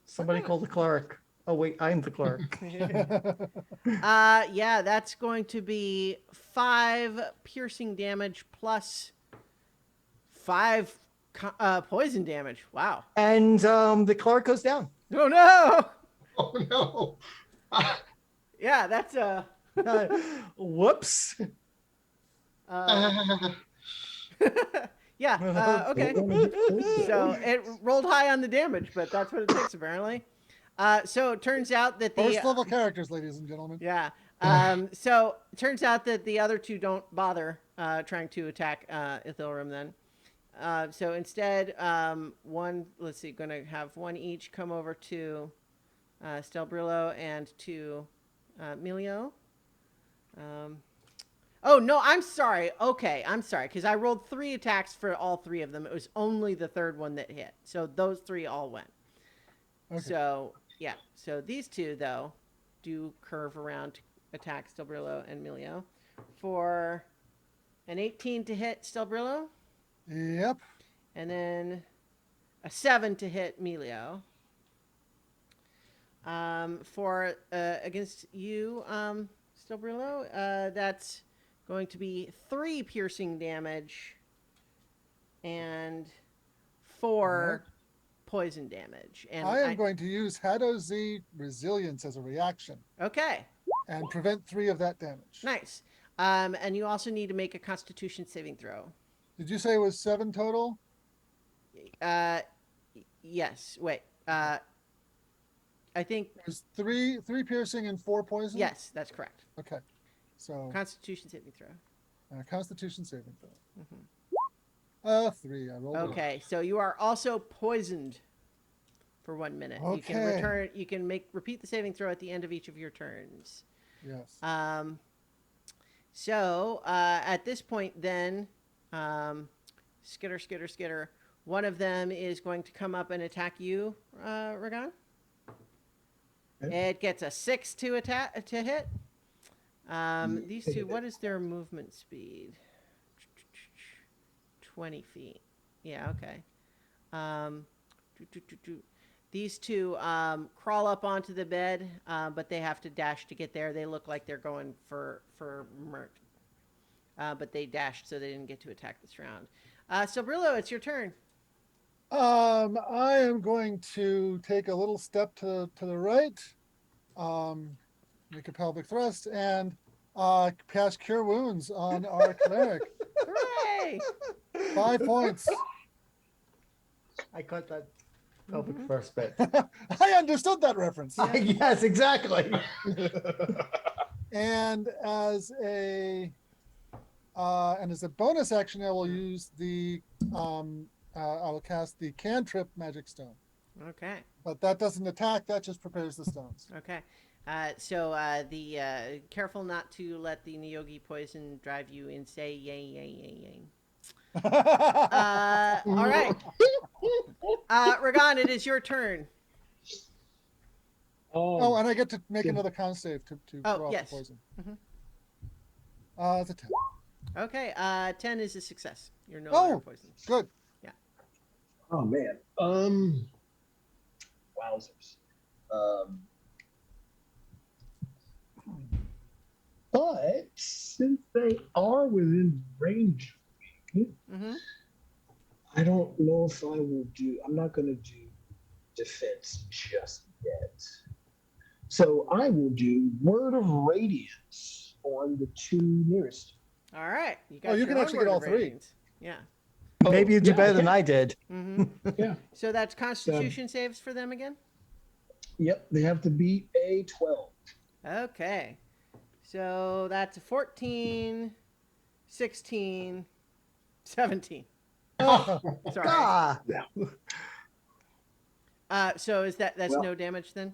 Somebody call the cleric. Oh, wait, I'm the cleric. Yeah, that's going to be 5 piercing damage plus 5 poison damage. Wow. And the cleric goes down. Oh, no. Oh, no. Yeah, that's Whoops. Yeah, okay. So it rolled high on the damage, but that's what it takes apparently. So it turns out that the first level characters, ladies and gentlemen. yeah. So it turns out that the other 2 don't bother trying to attack Ithilrim then. So instead, one, let's see, going to have one each come over to Stelbrillo and to Milio. Oh, no, I'm sorry. Okay, I'm sorry, because I rolled 3 attacks for all 3 of them. It was only the 3rd one that hit. So those 3 all went. Okay. So, yeah. So these 2, though, do curve around to attack Stelbrillo and Milio. For an 18 to hit Stelbrillo. Yep. And then A 7 to hit Melio. For against you, Stillbrillo, that's going to be 3 piercing damage and 4 poison damage. And I am going to use Hado Z Resilience as a reaction Okay, and prevent 3 of that damage. nice. And you also need to make a Constitution saving throw. Did you say it was 7 total? Yes. Wait. I think It was 3 piercing and 4 poison? yes, that's correct. Okay. So, Constitution saving throw. Constitution saving throw. Mhm. 3. I rolled a one. Okay, so you are also poisoned for 1 minute. You can Okay. return. You can repeat the saving throw at the end of each of your turns. Yes. So at this point, then, skitter. One of them is going to come up and attack you, Ragan. Okay. It gets a 6 to hit. These two. What is their movement speed? 20 feet. Yeah. Okay. These two crawl up onto the bed, but they have to dash to get there. They look like they're going for Mert. But they dashed, so they didn't get to attack this round. So Brillo, it's your turn. I am going to take a little step to the right, make a pelvic thrust, and cast Cure Wounds on our cleric. Hooray! 5 points. I caught that pelvic first bit. I understood that reference. Yes, exactly. And as a bonus action, I will use the I will cast the cantrip magic stone. Okay. But that doesn't attack. That just prepares the stones. Okay. So the careful not to let the Niyogi poison drive you insane. Yay. All right. Ragan, it is your turn. Oh, and I get to make another con save to Oh, throw off yes. the poison. Mhm. It's a 10. Okay. 10 is a success. You're no longer poisoned. Good. Oh man. Wowzers. But since they are within range of me, Mm-hmm. I don't know if I will do. I'm not going to do defense just yet. So I will do Word of Radiance on the 2 nearest. All right. You Oh, you your can own actually word get all of 3. radiance. Yeah. Maybe you do yeah, better than yeah. I did. Mm-hmm. Yeah. So that's Constitution saves for them again? Yep. They have to beat a 12. Okay. So that's a 14, 16, 17. Sorry. Ah, So that's Well- no damage then?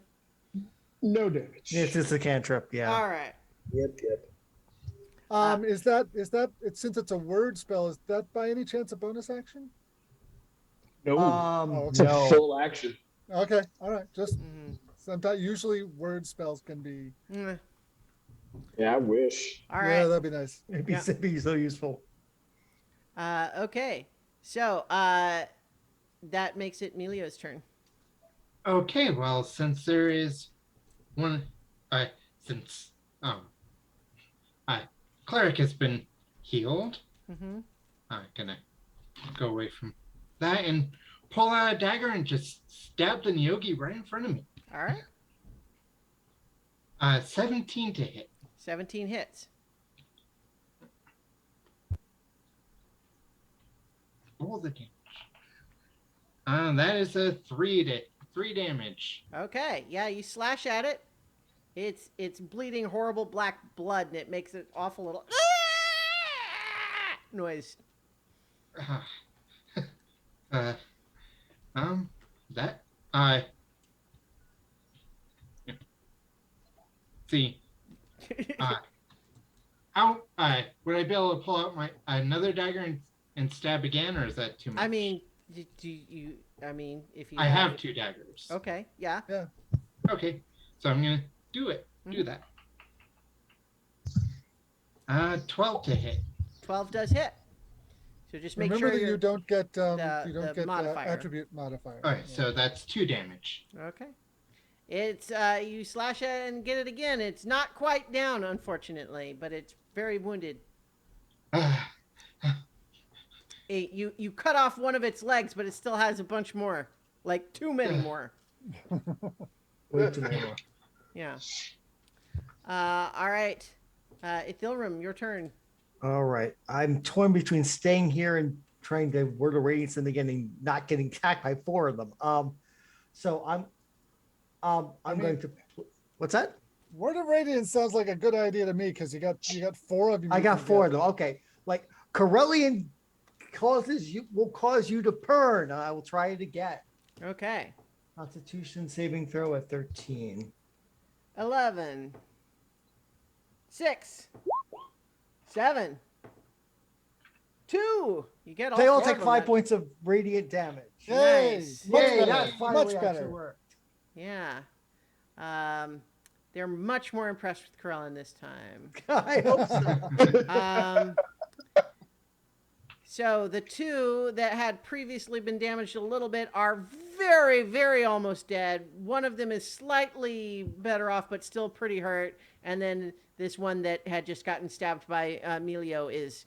No damage. it's just a cantrip. Yeah. All right. Yep. Is that since it's a word spell? Is that by any chance a bonus action? No. It's a No. full action. Okay, all right. Just Mm-hmm. sometimes usually word spells can be. Yeah, I wish. All Yeah, right. that'd be nice. It'd be so useful. Okay. So that makes it Melio's turn. Okay, well, since there is one, since cleric has been healed, Mm-hmm. I'm gonna go away from that and pull out a dagger and just stab the Nyogi right in front of me. All right. 17 to hit. 17 hits. Roll the damage. That is a 3 damage. Okay. Yeah, you slash at it. It's bleeding horrible black blood, and it makes an awful little noise. That see. How would I be able to pull out my another dagger and stab again, or is that too much? I mean, do you? I mean, if you. I have 2 daggers. Okay. Yeah. Okay, so I'm gonna do it. Do Mhm. that. 12 to hit. 12 does hit. So just make Remember sure that you don't get the modifier. attribute modifier. All right, Yeah. so that's 2 damage. Okay. It's you slash it and get it again. It's not quite down, unfortunately, but it's very wounded. You cut off one of its legs, but it still has a bunch more, like too many more. Way too many more. Yeah. All right. Ithilrim, your turn. All right. I'm torn between staying here and trying to word of radiance and again and not getting attacked by 4 of them. So I'm going to. What's that? Word of Radiance sounds like a good idea to me because you got 4 of you. I you got can 4 get. of them. Okay. Like Corellian will cause you to burn. I will try it again. Okay. Constitution saving throw at 13. 11. 6. 7. 2. You get all They all 4 take of them. 5 points of radiant damage. Yay! Nice. Much Yay, better. that finally Much actually better. worked. Yeah. They're much more impressed with Corellin this time. I hope so. So the 2 that had previously been damaged a little bit are very, very almost dead. One of them is slightly better off, but still pretty hurt. And then this one that had just gotten stabbed by Emilio is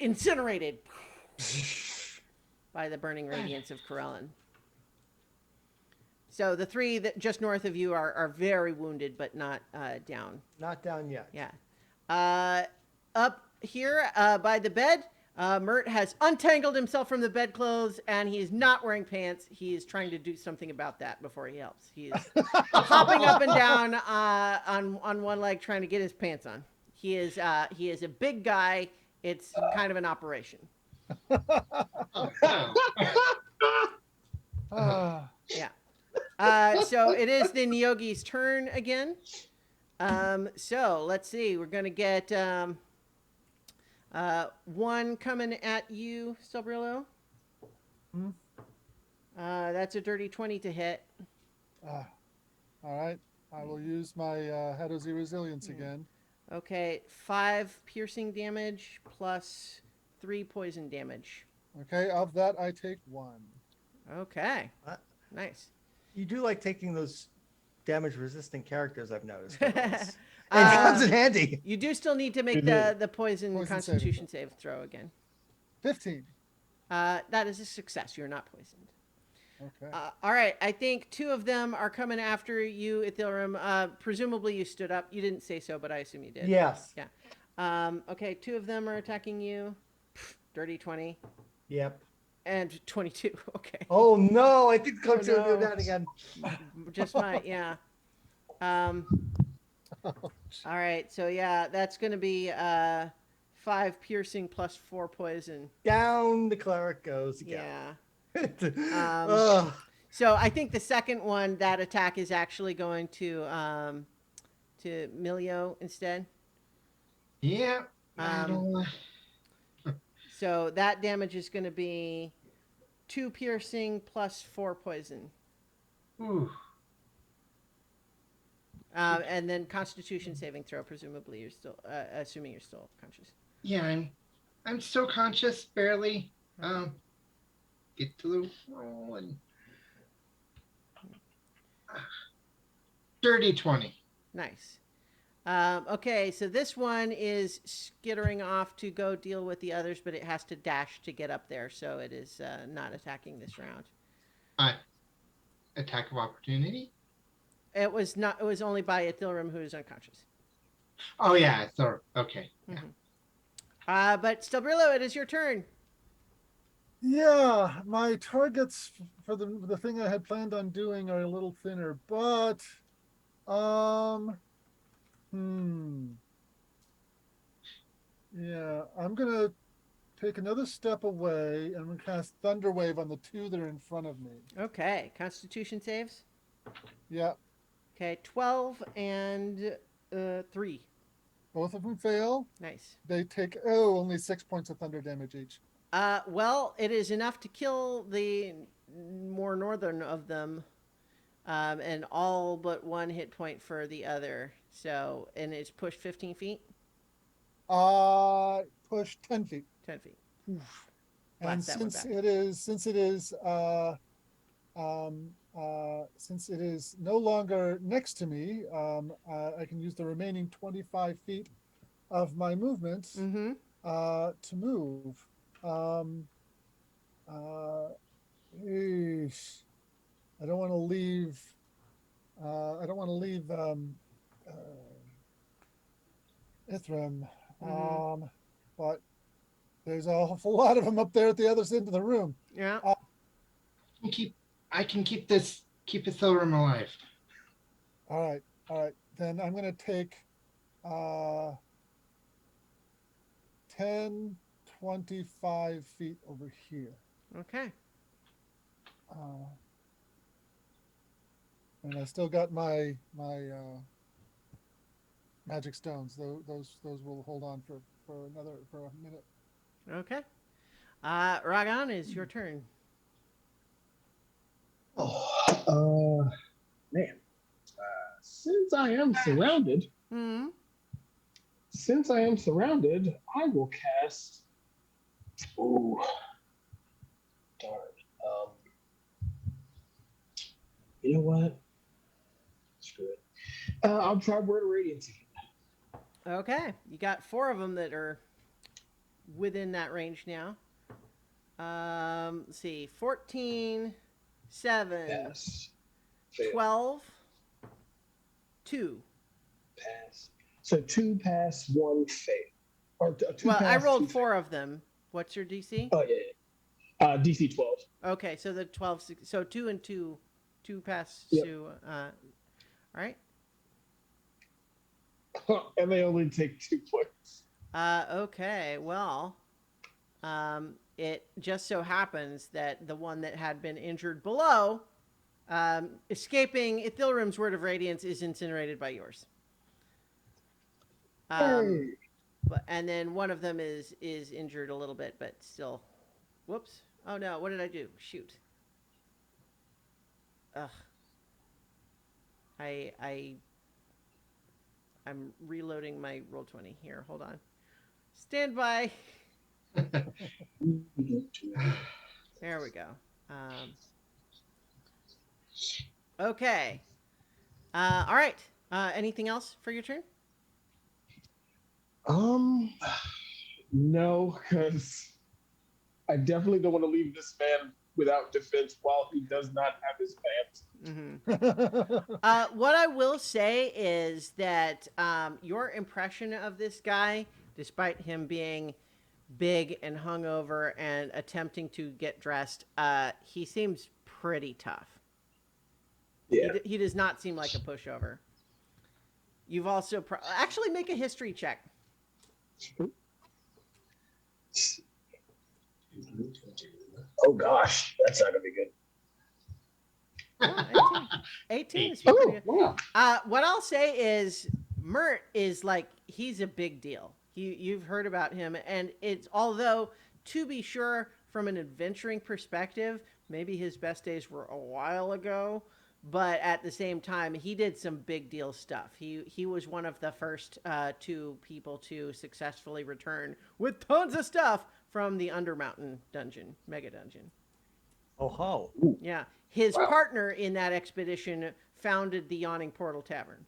incinerated by the burning radiance of Corellin. So the 3 that just north of you are very wounded, but not down. Not down yet. Yeah. Up here by the bed, Mert has untangled himself from the bedclothes, and he is not wearing pants. He is trying to do something about that before he helps. He is hopping up and down on one leg, trying to get his pants on. He is a big guy. It's kind of an operation. Oh, no. Ah, Yeah. So it is the Nyogi's turn again. So let's see. We're gonna get 1 coming at you, Stubrillo. Hmm? That's a dirty 20 to hit. all right. I will use my Hadozi Resilience again. Okay, 5 piercing damage plus 3 poison damage. Okay, of that I take 1. Okay, What? nice. You do like taking those damage resistant characters, I've noticed. It Uh, comes in handy. You do still need to make You do. the poison Poison constitution save throw again. 15. That is a success. You're not poisoned. Okay. All right. I think 2 of them are coming after you, Ithilrim. Presumably you stood up. You didn't say so, but I assume you did. Yes. Yeah. Okay. 2 of them are attacking you. Dirty 20 Yep. and 22. Okay. Oh no! I think Coach will no. do that again. Just fine. Yeah. All right. So yeah, that's going to be 5 piercing plus 4 poison. Down the cleric goes again. Yeah. Ugh. So I think the second one, that attack is actually going to Milio instead. Yeah. That'll, So that damage is going to be 2 piercing plus 4 poison. ooh. And then Constitution saving throw. Presumably you're still, assuming you're still conscious. Yeah, I'm still conscious, barely. Get to the roll and dirty 20. Nice. Okay, so this one is skittering off to go deal with the others, but it has to dash to get up there, so it is not attacking this round. Attack of opportunity. It was not. It was only by Ithilrim, who is unconscious. Oh yeah, so okay. Yeah. But Stelbrillo, it is your turn. Yeah, my targets for the thing I had planned on doing are a little thinner, but yeah, I'm gonna take another step away and I'm gonna cast Thunder Wave on the 2 that are in front of me. Okay, Constitution saves. Yeah, Okay, 12 and 3. both of them fail. Nice. They take only 6 points of thunder damage each. Well, it is enough to kill the more northern of them, and all but 1 hit point for the other. So, and it's pushed 15 feet, Push 10 feet. 10 feet. And Blast that one since back. since it is no longer next to me, I can use the remaining 25 feet of my movement Mm-hmm. to move. Um, uh, eesh. I don't want to leave. I don't want to leave Ithram, Mm-hmm. but there's a whole lot of them up there at the other end of the room. Yeah. I can keep I can keep Ithilrim alive. All right. Then I'm going to take uh, 10, 25 feet over here. Okay. Uh, and I still got my magic stones. Those will hold on for a minute. Okay. Ragan, is your turn. Oh, man. Since I am surrounded, Hmm. I will cast. Oh, darn. Um, you know what? Screw it. I'll try Word of Radiance again. Okay. You got 4 of them that are within that range now. Let's see. 14, 7, Pass. Fail. 12, 2. Pass. So 2 pass, 1 fail. Or two Well, I pass, rolled 2 fail. 4 of them. What's your DC? Oh, yeah. DC 12. Okay, so the 12, so 2 and 2, 2 pass Yep. to, all right. And they only take 2 points. Okay, well, it just so happens that the one that had been injured below, escaping Ithilrim's Word of Radiance, is incinerated by yours. Hey. And then one of them is injured a little bit, but still. Whoops. Oh no, what did I do? Shoot. Ugh. I'm reloading my Roll20 here. Hold on. Stand by. There we go. Okay. All right. Anything else for your turn? No, because I definitely don't want to leave this man without defense while he does not have his pants. Mm-hmm. What I will say is that your impression of this guy, despite him being big and hungover and attempting to get dressed, he seems pretty tough. Yeah. He does not seem like a pushover. You've also actually make a history check. Oh gosh, that's not gonna be good. Oh, 18 is pretty good. Wow. What I'll say is Mert is like, he's a big deal. You've heard about him, and it's, although to be sure, from an adventuring perspective, maybe his best days were a while ago, but at the same time, he did some big deal stuff. He was one of the first 2 people to successfully return with tons of stuff from the Undermountain dungeon, mega dungeon. Oh ho. Yeah, his Wow. partner in that expedition founded the Yawning Portal Tavern.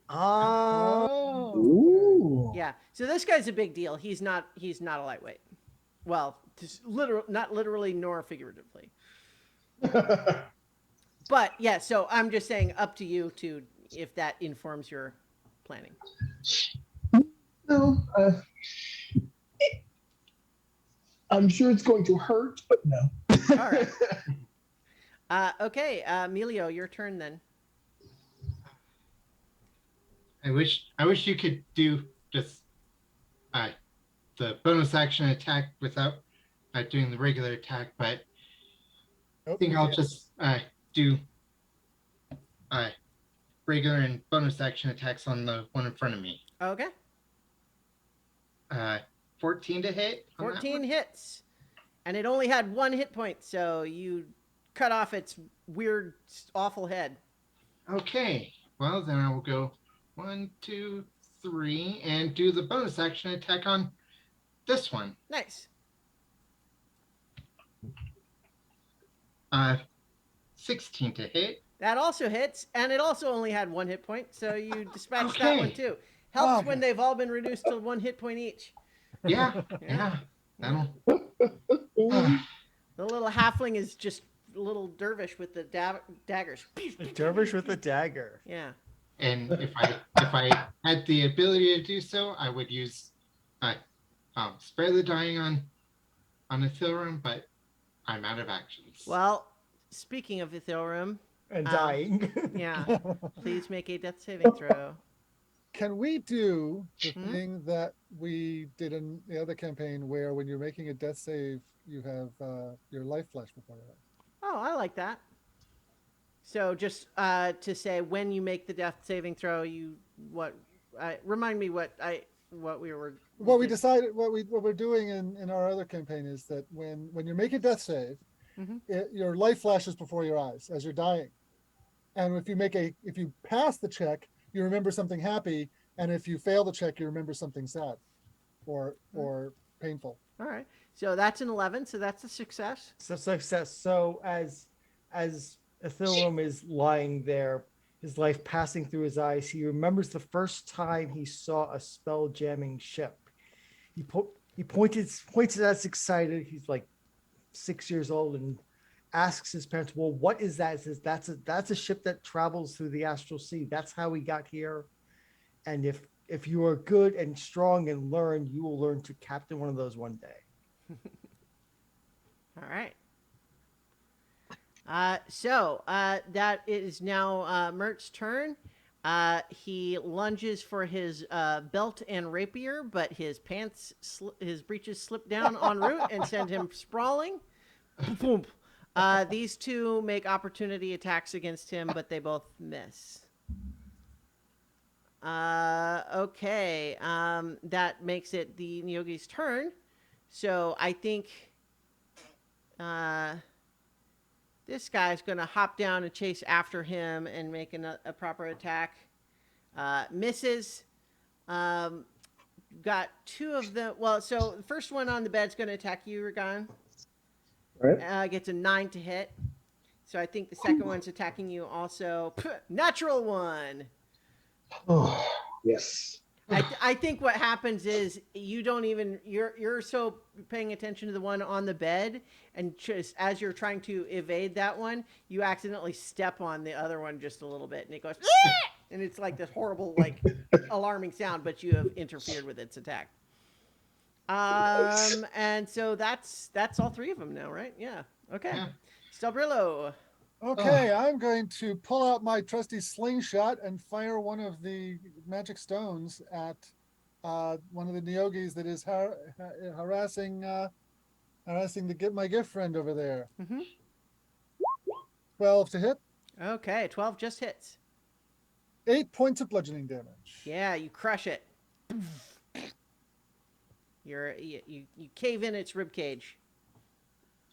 Oh. Ooh. Yeah, so this guy's a big deal. He's not a lightweight. Well, not literally nor figuratively. But yeah, so I'm just saying, up to you to if that informs your planning. No, I'm sure it's going to hurt, but no. All right. Okay, Emilio, your turn then. I wish you could do just the bonus action attack without doing the regular attack, but I think I'll just do regular and bonus action attacks on the one in front of me. Okay. 14 to hit. 14 hits, and it only had 1 hit point, so you cut off its weird, awful head. Okay. Well, then I will go 1, 2, 3, and do the bonus action attack on this one. Nice. Uh, 16 to hit. That also hits, and it also only had 1 hit point, so you dispatch that one Okay. too. Helps Okay. when they've all been reduced to 1 hit point each. Yeah. Yeah. That'll. The little halfling is just a little dervish with the daggers. A dervish with a dagger. Yeah. And if I had the ability to do so, I would use spare the dying on Ethereum, but I'm out of actions. Well, speaking of Ethereum, And dying. yeah, please make a death saving throw. Can we do the Hmm? thing that we did in the other campaign where when you're making a death save, you have your life flash before your eyes? Oh, I like that. So just to say, when you make the death saving throw, you what? Remind me what we were. What we did- decided, what we're doing in our other campaign is that when you make a death save, Mhm. your life flashes before your eyes as you're dying, and if you pass the check, you remember something happy, and if you fail the check, you remember something sad, or painful. All right. So that's an 11. So that's a success. So success. So as Ethereum is lying there, his life passing through his eyes, he remembers the first time he saw a spell jamming ship. He pointed as excited. He's like 6 years old and asks his parents, "Well, what is that?" He says, "That's a ship that travels through the astral sea. That's how we got here. And if you are good and strong and learn, you will learn to captain one of those one day." All right. So that is now Mert's turn. He lunges for his belt and rapier, but his his breeches slip down en route and send him sprawling. Boom. These two make opportunity attacks against him, but they both miss. Okay. That makes it the Nyogi's turn. So I think this guy's going to hop down and chase after him and make a proper attack. Misses. Got two of them. Well, so the first one on the bed's going to attack you, Ragan. Right. Gets a 9 to hit. So I think the second one's attacking you also. Natural one. Oh, yes. I think what happens is you don't even you're so paying attention to the one on the bed, and just as you're trying to evade that one, you accidentally step on the other one just a little bit, and it goes and it's like this horrible like alarming sound, but you have interfered with its attack. Nice. And so that's all three of them now, right? Yeah. Okay. Yeah. Stelbrillo. Okay, I'm going to pull out my trusty slingshot and fire one of the magic stones at one of the Neogis that is harassing my gift friend over there. Mm-hmm. 12 to hit, Okay, 12 just hits. 8 points of bludgeoning damage. Yeah, you crush it. You cave in its rib cage,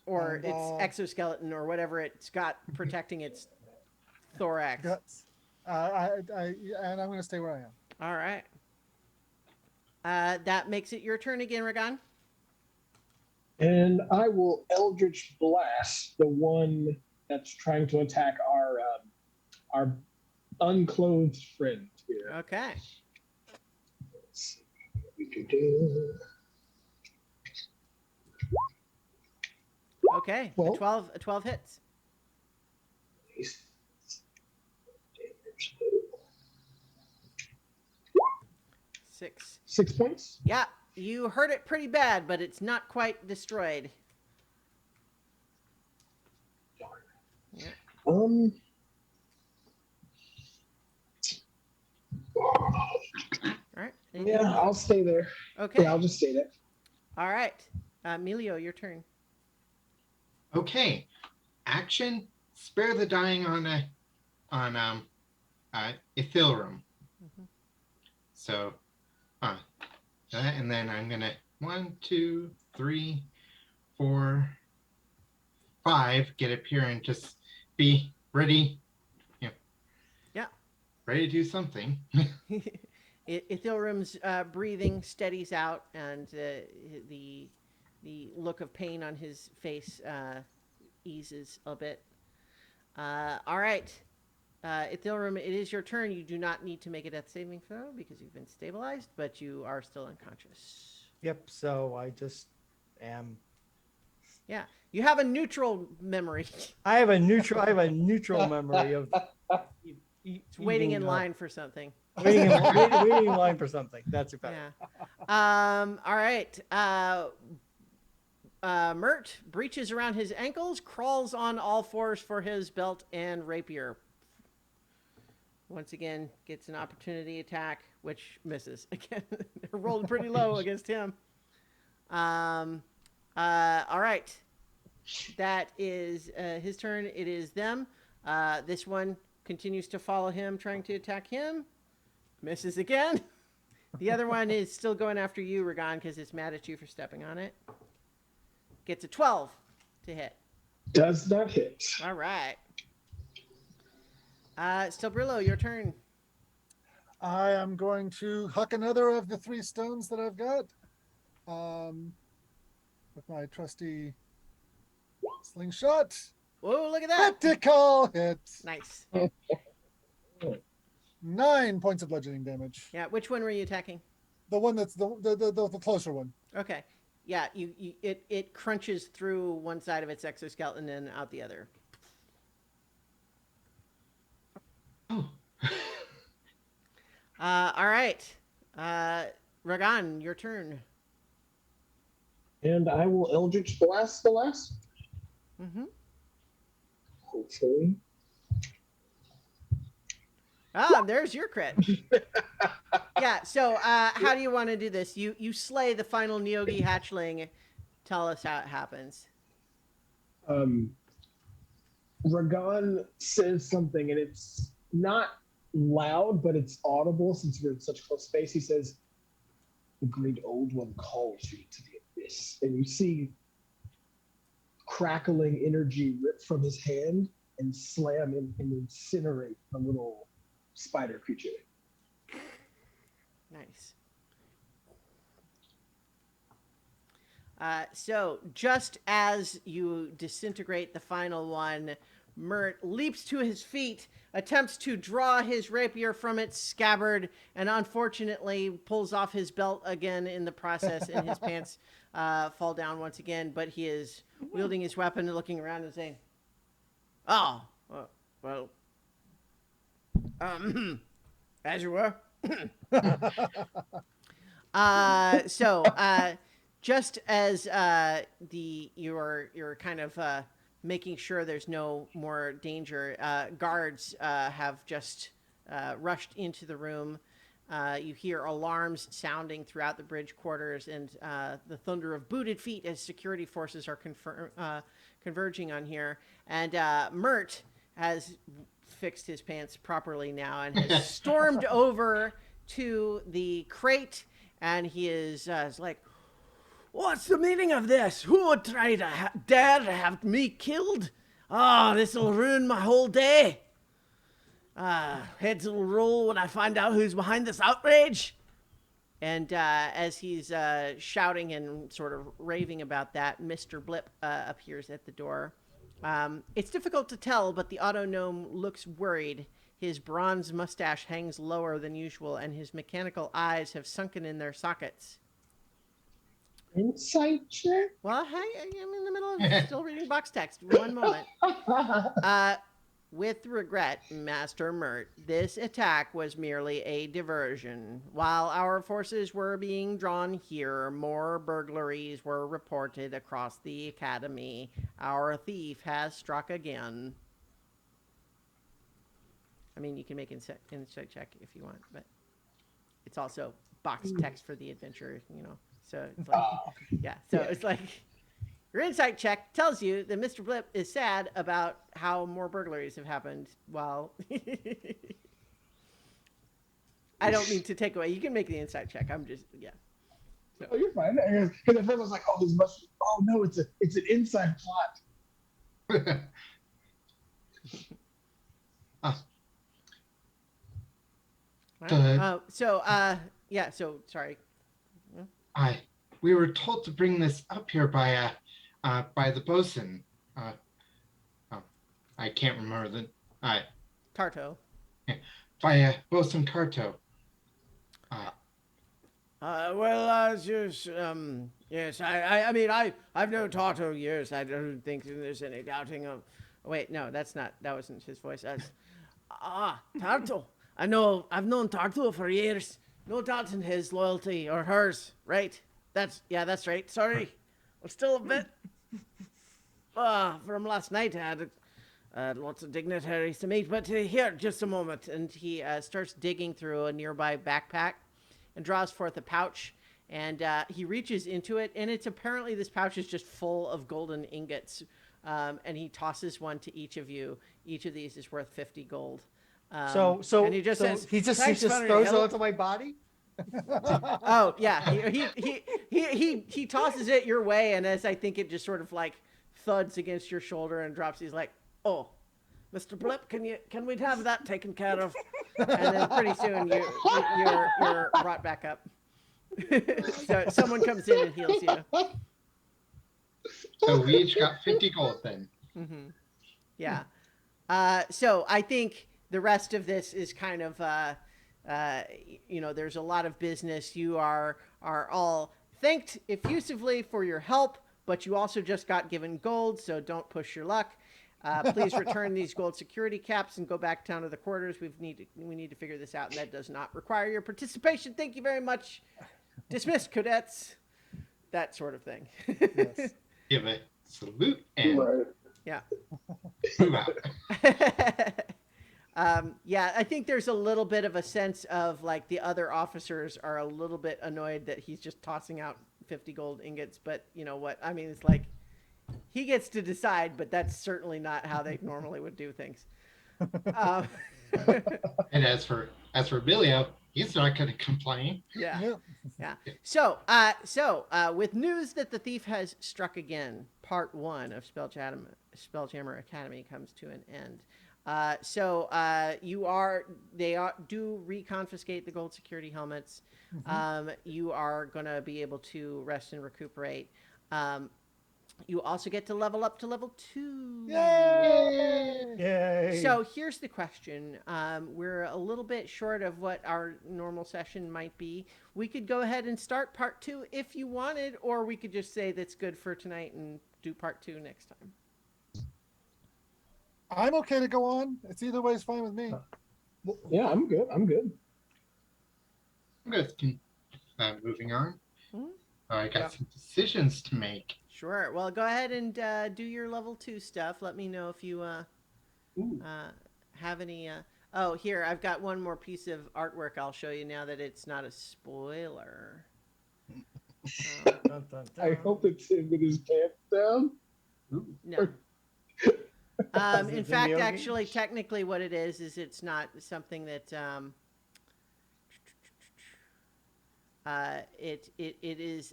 or And, its exoskeleton, or whatever it's got protecting its thorax. Guts. And I'm going to stay where I am. All right. That makes it your turn again, Ragan. And I will Eldritch Blast the one that's trying to attack our unclothed friend here. Okay. Let's see what we can do. Okay. Well- A 12 hits. Damage. 6. 6 points. Yeah, you hurt it pretty bad, but it's not quite destroyed. Darn. Yeah. Um. All right. Anything Yeah, else? I'll stay there. Okay. Yeah, I'll just stay there. All right. Emilio, your turn. Okay. Action. Spare the dying on Ethereum. Mhm. So, and then I'm gonna 1, 2, 3, 4, 5 get up here and just be ready. Yeah. Ready to do something. Ithilrum's breathing steadies out, and the look of pain on his face eases a bit. All right. Ithilrum, it is your turn. You do not need to make a death saving throw because you've been stabilized, but you are still unconscious. Yep. So I just am. Yeah, you have a neutral memory. I have a neutral memory of It's waiting in line for something. waiting in line for something. That's about it. Yeah. All right. Mert breaches around his ankles, crawls on all fours for his belt and rapier. Once again, gets an opportunity attack, which misses. Again, they're rolled pretty low against him. All right. That is his turn. It is them. This one continues to follow him, trying to attack him. Misses again. The other one is still going after you, Ragan, because it's mad at you for stepping on it. Gets a 12 to hit. Does not hit. All right. Stelbrillo, your turn. I am going to huck another of the 3 stones that I've got. With my trusty slingshot. Whoa, look at that. Critical hit. Nice. 9 points of bludgeoning damage. Yeah, which one were you attacking? The one that's the closer one. Okay. Yeah, it crunches through one side of its exoskeleton and out the other. Oh. All right. Ragan, your turn. And I will Eldritch Blast the last. Mm-hmm. Hopefully. There's your crit. Yeah, so how do you want to do this? You slay the final Neogi hatchling. Tell us how it happens. Ragan says something, and it's not loud, but it's audible since we're in such close space. He says, "The great old one calls you to the abyss." And you see crackling energy rip from his hand and slam and incinerate a little spider creature. Nice. So just as you disintegrate the final one, Mert leaps to his feet, attempts to draw his rapier from its scabbard, and unfortunately pulls off his belt again in the process, and his pants fall down once again. But he is wielding his weapon and looking around and saying, "Oh, well, as you were." Just as you're kind of making sure there's no more danger, guards have just rushed into the room. You hear alarms sounding throughout the bridge quarters and the thunder of booted feet as security forces are converging on here. And Mert has fixed his pants properly now and has stormed over to the crate, and he is like, "What's the meaning of this? Who would try to dare to have me killed? This'll ruin my whole day. Heads will roll when I find out who's behind this outrage." And as he's shouting and sort of raving about that, Mr. Blip appears at the door. It's difficult to tell, but the auto gnome looks worried. His bronze mustache hangs lower than usual, and his mechanical eyes have sunken in their sockets. Insight check? Well, hey, I'm in the middle of still reading box text. One moment. With regret, Master Mert, this attack was merely a diversion. While our forces were being drawn here, more burglaries were reported across the academy. Our thief has struck again. I mean, you can make insight check if you want, but it's also box text for the adventure, you know. So it's like, it's like your insight check tells you that Mr. Blip is sad about how more burglaries have happened. While I don't mean to take away. You can make the insight check. I'm just So. Oh, you're fine. Because at first I was like, "Oh, this must." Oh no, it's an inside plot. Right. So sorry. We were told to bring this up here by the bosun. I can't remember the. Uh, Tarto. via Bosun Tarto. Just, yes, I mean, I've known Tarto years. I don't think there's any doubting of. Wait, no, that wasn't his voice. That's, Tarto. I've known Tarto for years. No doubt in his loyalty or hers, right? That's right. Sorry. I'm still a bit, from last night. I had lots of dignitaries to meet, but here, just a moment. And he starts digging through a nearby backpack and draws forth a pouch. And he reaches into it, and it's apparently this pouch is just full of golden ingots. And he tosses one to each of you. Each of these is worth 50 gold. And he just says, he just "Thanks for throws it your onto my body. Oh yeah, he tosses it your way, and as I think it just sort of like thuds against your shoulder and drops. He's like, "Oh, Mr. Blip, can we have that taken care of?" And then pretty soon you're brought back up. So someone comes in and heals you. So we each got 50 gold then. Mm-hmm. Yeah. So I think the rest of this is kind of, there's a lot of business. You are all thanked effusively for your help, but you also just got given gold, so don't push your luck. Please return these gold security caps and go back down to the quarters. We need to figure this out, and that does not require your participation. Thank you very much. Dismissed, cadets. That sort of thing. Yes. Give a salute and Right. Yeah. move out. Yeah, I think there's a little bit of a sense of like the other officers are a little bit annoyed that he's just tossing out 50 gold ingots, but you know what? I mean, it's like he gets to decide, but that's certainly not how they normally would do things. And as for Bilio, he's not going to complain. Yeah. Yeah. Yeah. So, with news that the thief has struck again, part 1 of Spelljammer Academy comes to an end. They do reconfiscate the gold security helmets. You are going to be able to rest and recuperate. You also get to level up to level 2. Yay! Yay! So here's the question. We're a little bit short of what our normal session might be. We could go ahead and start part 2 if you wanted, or we could just say that's good for tonight and do part 2 next time. I'm okay to go on. It's either way is fine with me. Yeah, I'm good. I'm good. I'm good. Moving on. Mhm. I got some decisions to make. Sure. Well, go ahead and do your level 2 stuff. Let me know if you have any. Oh, here, I've got one more piece of artwork I'll show you now that it's not a spoiler. Dun, dun, dun. I hope it's him with his pants down. No. Is In it fact, Vimeo actually, games? technically, what it is it's not something that it is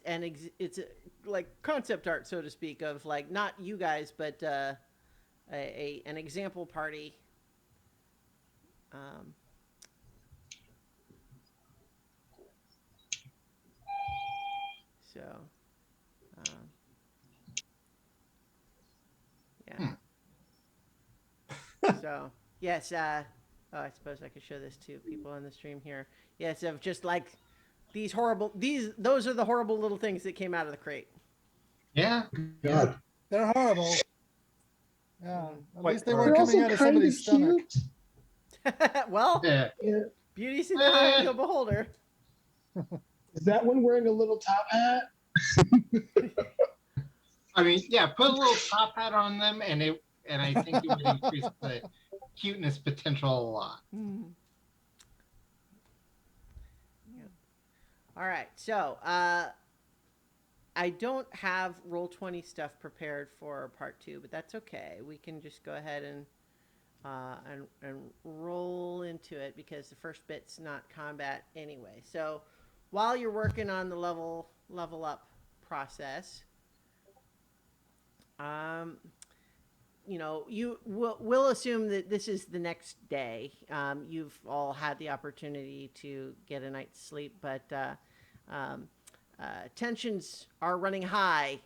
it's like concept art, so to speak, of like not you guys, but an example party. So, yeah. So, yes, I suppose I could show this to people on the stream here. Yes, of just like those are the horrible little things that came out of the crate. Yeah. God. They're horrible. Yeah. At Wait, least they they're weren't They're coming also out of kind of somebody's stomach. cute. Well, Yeah. Yeah. beauty's in the eye of the beholder. Is that one wearing a little top hat? I mean, yeah. Put a little top hat on them, and I think it would increase the cuteness potential a lot. Mm. Yeah. All right, so I don't have Roll20 stuff prepared for part 2, but that's okay. We can just go ahead and roll into it because the first bit's not combat anyway. So while you're working on the level up process, we'll assume that this is the next day. You've all had the opportunity to get a night's sleep, but tensions are running high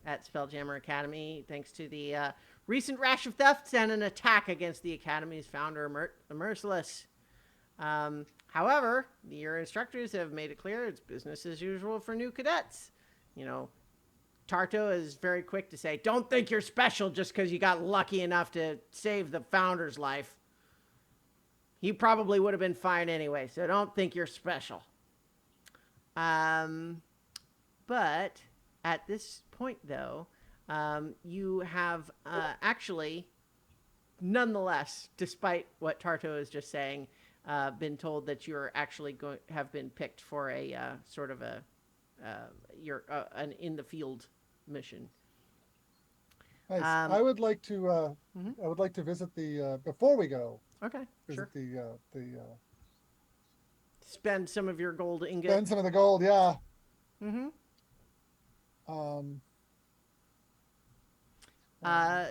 at Spelljammer Academy thanks to the recent rash of thefts and an attack against the Academy's founder, Merciless. However, your instructors have made it clear it's business as usual for new cadets. You know, Tarto is very quick to say, don't think you're special just because you got lucky enough to save the founder's life. He probably would have been fine anyway, so don't think you're special. But at this point, though, you have actually, nonetheless, despite what Tarto is just saying, been told that you're actually have been picked for a sort of an in the field mission. Nice. I would like to visit the before we go. Okay, Visit sure. the Spend some of your gold ingots. spend some of the gold. Yeah. Mm-hmm. Um,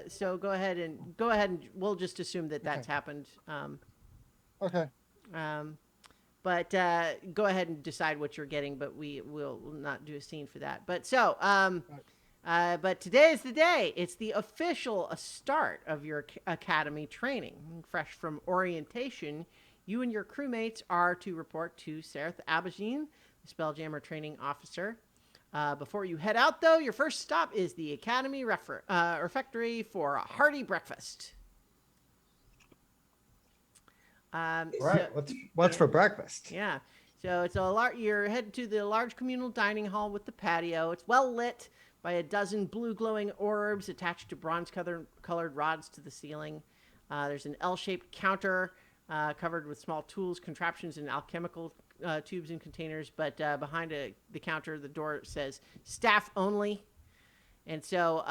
So go ahead and we'll just assume that that's happened. okay. But go ahead and decide what you're getting, but we will not do a scene for that. But so, but today is the day. It's the official start of your academy training. Fresh from orientation, you and your crewmates are to report to Sereth Abajin, the Spelljammer training officer. Before you head out, though, your first stop is the Academy refectory for a hearty breakfast. Right. So, What's for breakfast? yeah. So it's you're headed to the large communal dining hall with the patio. It's well lit by a dozen blue glowing orbs attached to bronze colored rods to the ceiling. There's an L-shaped counter covered with small tools, contraptions, and alchemical tubes and containers. But behind the counter, the door says staff only. And so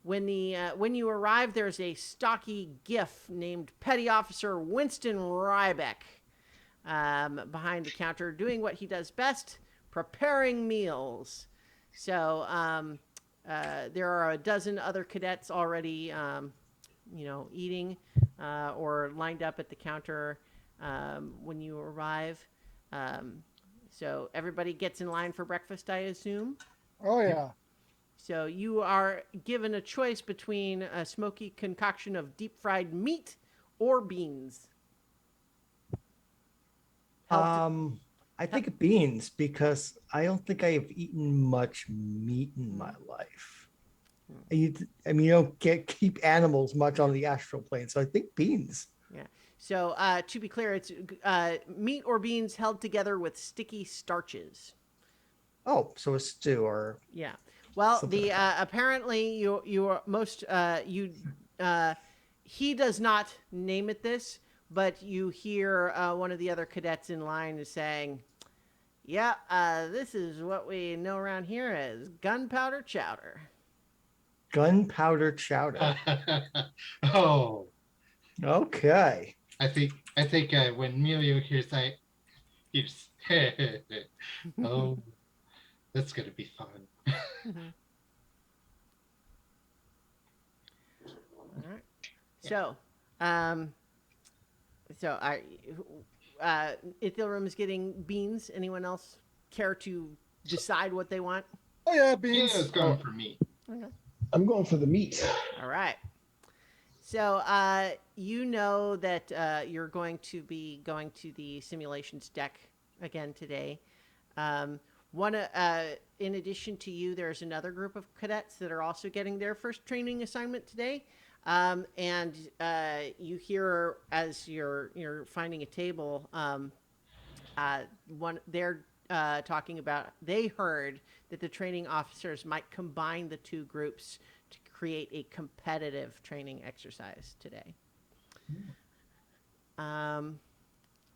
when you arrive, there's a stocky gif named Petty Officer Winston Rybeck behind the counter doing what he does best, preparing meals. So there are a dozen other cadets already, eating or lined up at the counter when you arrive. So everybody gets in line for breakfast, I assume. Oh yeah. So you are given a choice between a smoky concoction of deep fried meat or beans. I think beans, because I don't think I have eaten much meat in my life. You don't keep animals much on the astral plane, so I think beans. Yeah. So to be clear, it's meat or beans held together with sticky starches. Oh, so a stew or Yeah. Well, something the like that. apparently you are most he does not name it this, but you hear one of the other cadets in line is saying, "Yeah, this is what we know around here as gunpowder chowder." Gunpowder chowder. Oh, Okay. I think when Emilio hears that, he's oh, that's gonna be fun. All right. So, Ithilrum is getting beans. Anyone else care to decide what they want? Oh yeah, Emilio's beans. going for me. Okay. I'm going for the meat. All right. So, you know that you're going to be going to the simulations deck again today. In addition to you, there's another group of cadets that are also getting their first training assignment today. And you hear as you're finding a table, they're talking about, they heard that the training officers might combine the two groups to create a competitive training exercise today.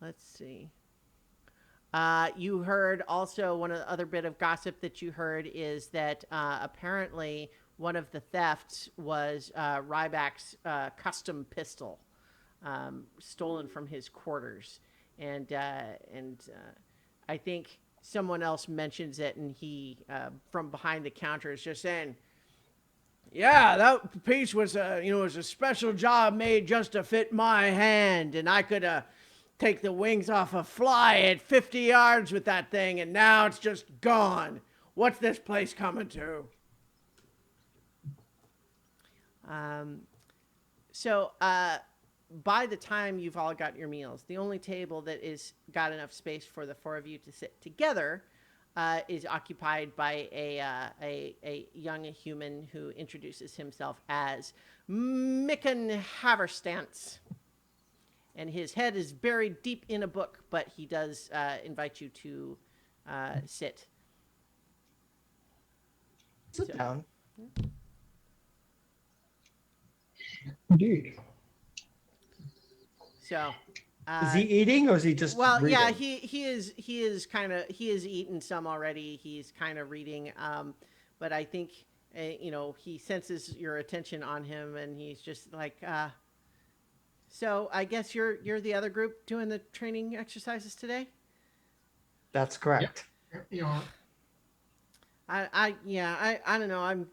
Let's see. You heard also, one of the other bit of gossip that you heard is that apparently one of the thefts was Ryback's custom pistol, stolen from his quarters. And I think someone else mentions it, and he, from behind the counter, is just saying, "Yeah, that piece was was a special job made just to fit my hand, and I could take the wings off a fly at 50 yards with that thing, and now it's just gone. What's this place coming to?" So, by the time you've all got your meals, the only table that is got enough space for the four of you to sit together is occupied by a young human who introduces himself as Micken Haverstance. And his head is buried deep in a book, but he does invite you to sit. Sit down. Indeed. So, Is he eating or is he just well, reading? yeah, he is kind of he has eaten some already. He's kind of reading, but I think he senses your attention on him, and he's just like, so I guess you're the other group doing the training exercises today. That's correct. You know, I don't know. I'm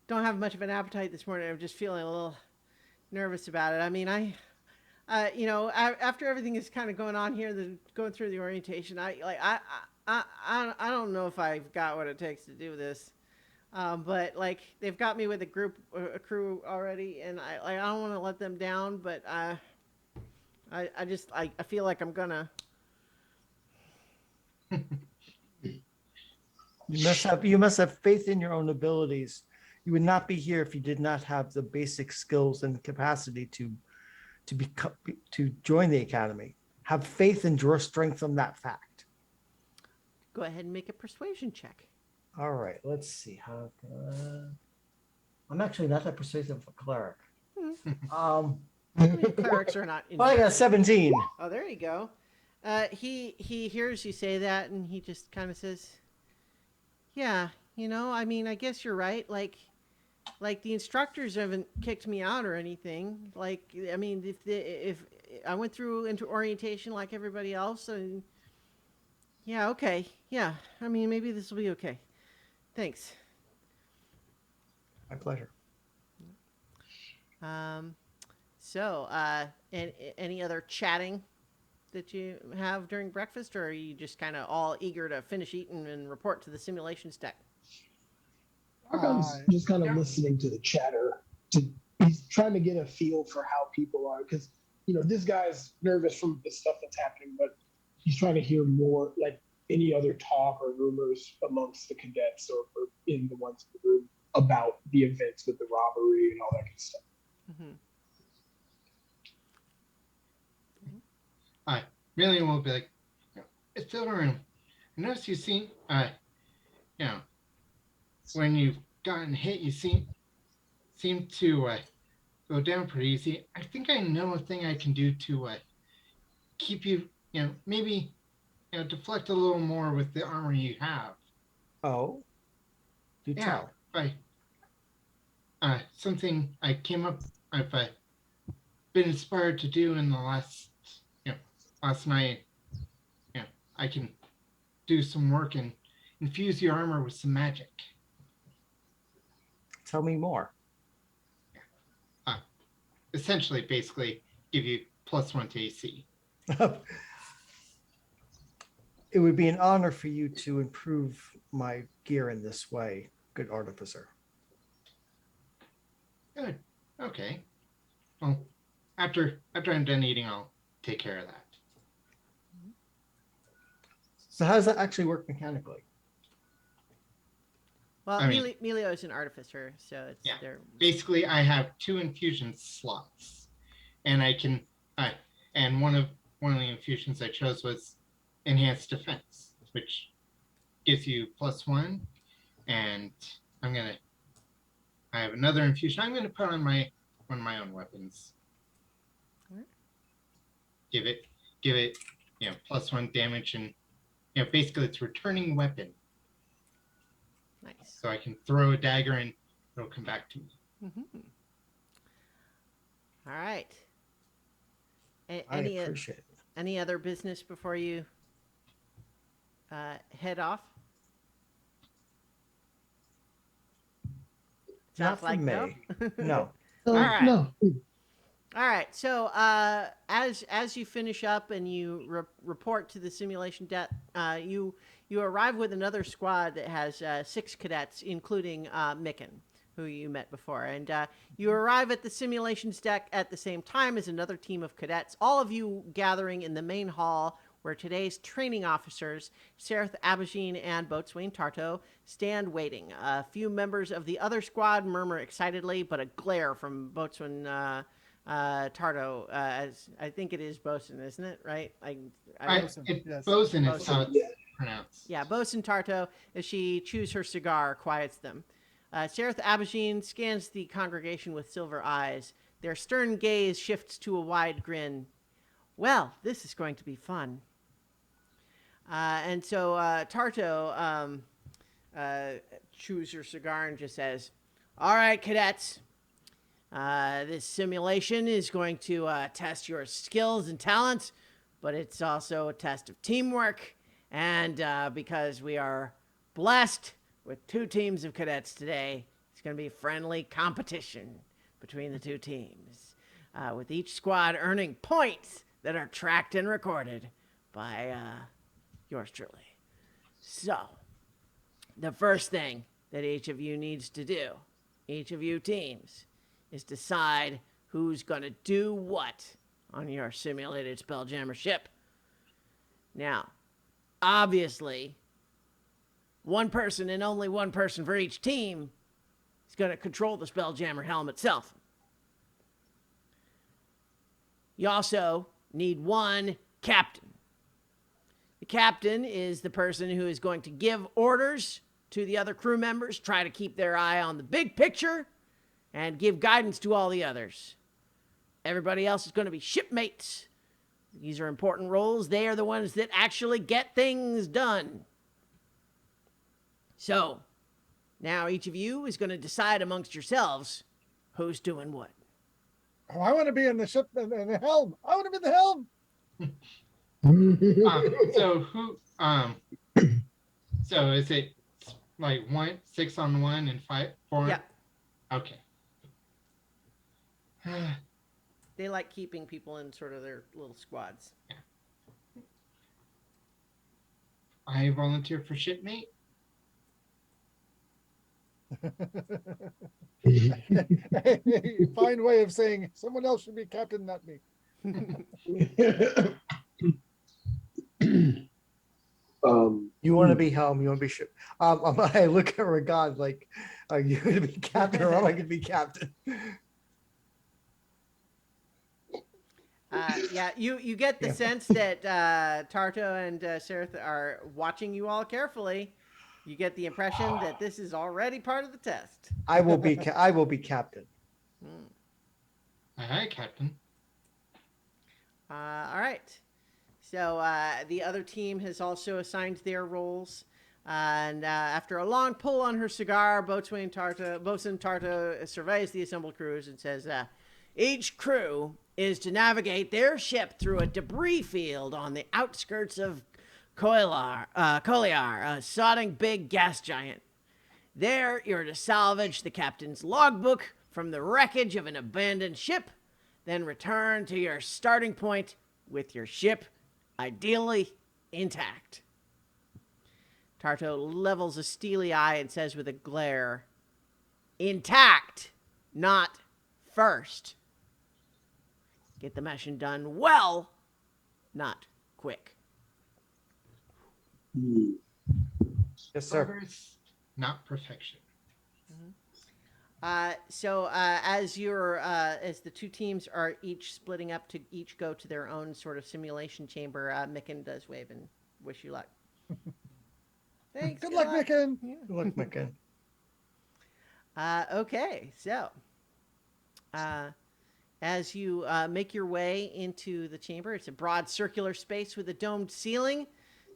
don't have much of an appetite this morning. I'm just feeling a little nervous about it. I mean, after everything is kind of going on here, going through the orientation, I don't know if I've got what it takes to do this. But like they've got me with a crew already, and I don't want to let them down. But I feel like I'm gonna. You must have faith in your own abilities. You would not be here if you did not have the basic skills and capacity to join the academy. Have faith and draw strength from that fact. Go ahead and make a persuasion check. All right, let's see. I'm actually not that persuasive of a cleric. I mean, clerics are not. Well, I got a 17. Oh, there you go. He hears you say that, and he just kind of says, "Yeah, I mean, I guess you're right. Like the instructors haven't kicked me out or anything. Like, I mean, if I went through into orientation like everybody else, and yeah, okay, yeah. I mean, maybe this will be okay. Thanks." My pleasure. So, any other chatting that you have during breakfast, or are you just kind of all eager to finish eating and report to the simulations deck? Archon's just kind of listening to the chatter. He's trying to get a feel for how people are, because this guy's nervous from the stuff that's happening, but he's trying to hear more, like any other talk or rumors amongst the cadets or in the ones in the room about the events with the robbery and all that kind of stuff. Mm-hmm. Million will be like, it's the room. I noticed you seem, when you've gotten hit, you seem to go down pretty easy. I think I know a thing I can do to keep you, maybe, deflect a little more with the armor you have. Oh, do tell. Something I came up, I've been inspired to do in the last night. I can do some work and infuse your armor with some magic. Tell me more. Essentially, basically, give you +1 to AC. It would be an honor for you to improve my gear in this way, good artificer. Good. Okay. Well, after I'm done eating, I'll take care of that. So how does that actually work mechanically? Well, I mean- Melio is an artificer, so it's their. Basically, I have 2 infusion slots, and I can. And one of the infusions I chose was enhanced defense, which gives you +1. And I have another infusion. I'm gonna put on one of my own weapons. Alright. Give it, +1 damage, and basically it's returning weapon. Nice. So I can throw a dagger and it'll come back to me. Mm-hmm. All right. I Any appreciate it. any other business before you head off? Not Sounds for like me. no. No. All right. No. All right. So as you finish up and you report to the simulation deck, you arrive with another squad that has 6 cadets, including Micken, who you met before. And you arrive at the simulations deck at the same time as another team of cadets, all of you gathering in the main hall where today's training officers, Sereth Abagine and Boatswain Tarto, stand waiting. A few members of the other squad murmur excitedly, but a glare from Boatswain Tarto, as I think it is Bosun, isn't it? Right? Yes. Bosun is how Bosun. it's pronounced. Yeah, Bosun Tarto, as she chews her cigar, quiets them. Sereth Abagine scans the congregation with silver eyes. Their stern gaze shifts to a wide grin. Well, this is going to be fun. And so Tarto chews her cigar and just says, all right, cadets. This simulation is going to test your skills and talents, but it's also a test of teamwork. And because we are blessed with 2 teams of cadets today, it's going to be friendly competition between the 2 teams, with each squad earning points that are tracked and recorded by yours truly. So, the first thing that each of you needs to do, each of you teams, is decide who's going to do what on your simulated Spelljammer ship. Now, obviously, one person and only one person for each team is going to control the Spelljammer helm itself. You also need one captain. The captain is the person who is going to give orders to the other crew members, try to keep their eye on the big picture, and give guidance to all the others. Everybody else is going to be shipmates. These are important roles. They are the ones that actually get things done. So, now each of you is going to decide amongst yourselves who's doing what. Oh, I want to be in the ship in the helm. I want to be in the helm. So who? So is it like 6 on 1 and 4? Yeah, Okay. they like keeping people in sort of their little squads. I volunteer for shipmate. A fine way of saying someone else should be captain, not me. You want to be helm, you want to be ship. I look at Ragan like, are you going to be captain or am I going to be captain? Yeah, you get the sense that Tarto and Sereth are watching you all carefully. You get the impression that this is already part of the test. I will be captain. Aye, Captain. All right. So the other team has also assigned their roles. And after a long pull on her cigar, Boatswain Tarto surveys the assembled crews and says, each crew is to navigate their ship through a debris field on the outskirts of Koliar, a sodding big gas giant. There, you're to salvage the captain's logbook from the wreckage of an abandoned ship, then return to your starting point with your ship ideally intact. Tarto levels a steely eye and says with a glare, intact, not first. Get the mission done well, not quick. Yes, sir. Progress, not perfection. So as the 2 teams are each splitting up to each go to their own sort of simulation chamber, Micken does wave and wish you luck. Thanks. Good luck, Micken. Good luck, Micken. Okay, so as you make your way into the chamber, it's a broad circular space with a domed ceiling.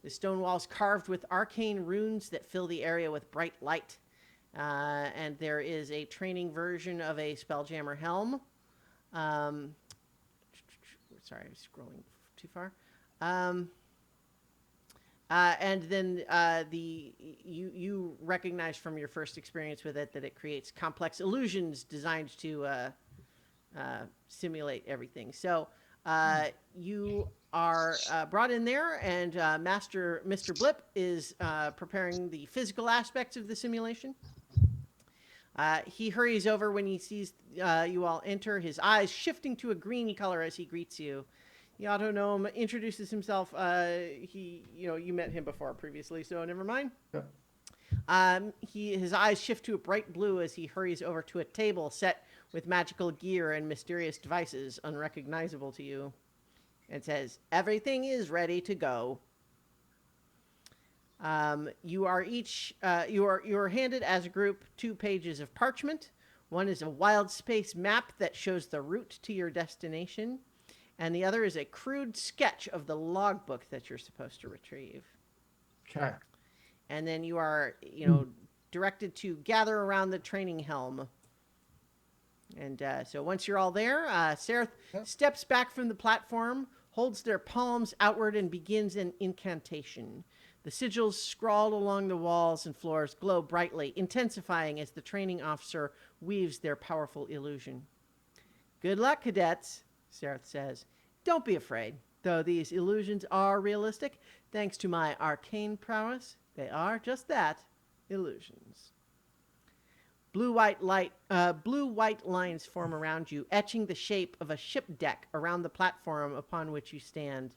The stone walls carved with arcane runes that fill the area with bright light. And there is a training version of a Spelljammer helm. Sorry, I'm scrolling too far. And then you recognize from your first experience with it that it creates complex illusions designed to simulate everything. So you are brought in there, and Mr. Blip is preparing the physical aspects of the simulation. He hurries over when he sees you all enter, his eyes shifting to a green color as he greets you. The autonome introduces himself. You met him before previously, so never mind. Yeah. His eyes shift to a bright blue as he hurries over to a table set with magical gear and mysterious devices unrecognizable to you, and says, "Everything is ready to go." You are handed as a group 2 pages of parchment. One is a wild space map that shows the route to your destination, and the other is a crude sketch of the logbook that you're supposed to retrieve. Okay. And then you are, directed to gather around the training helm. And so once you're all there, Sereth steps back from the platform, holds their palms outward, and begins an incantation. The sigils scrawled along the walls and floors glow brightly, intensifying as the training officer weaves their powerful illusion. "Good luck, cadets," Sereth says. "Don't be afraid. Though these illusions are realistic, thanks to my arcane prowess, they are just that, illusions." Blue-white lines form around you, etching the shape of a ship deck around the platform upon which you stand.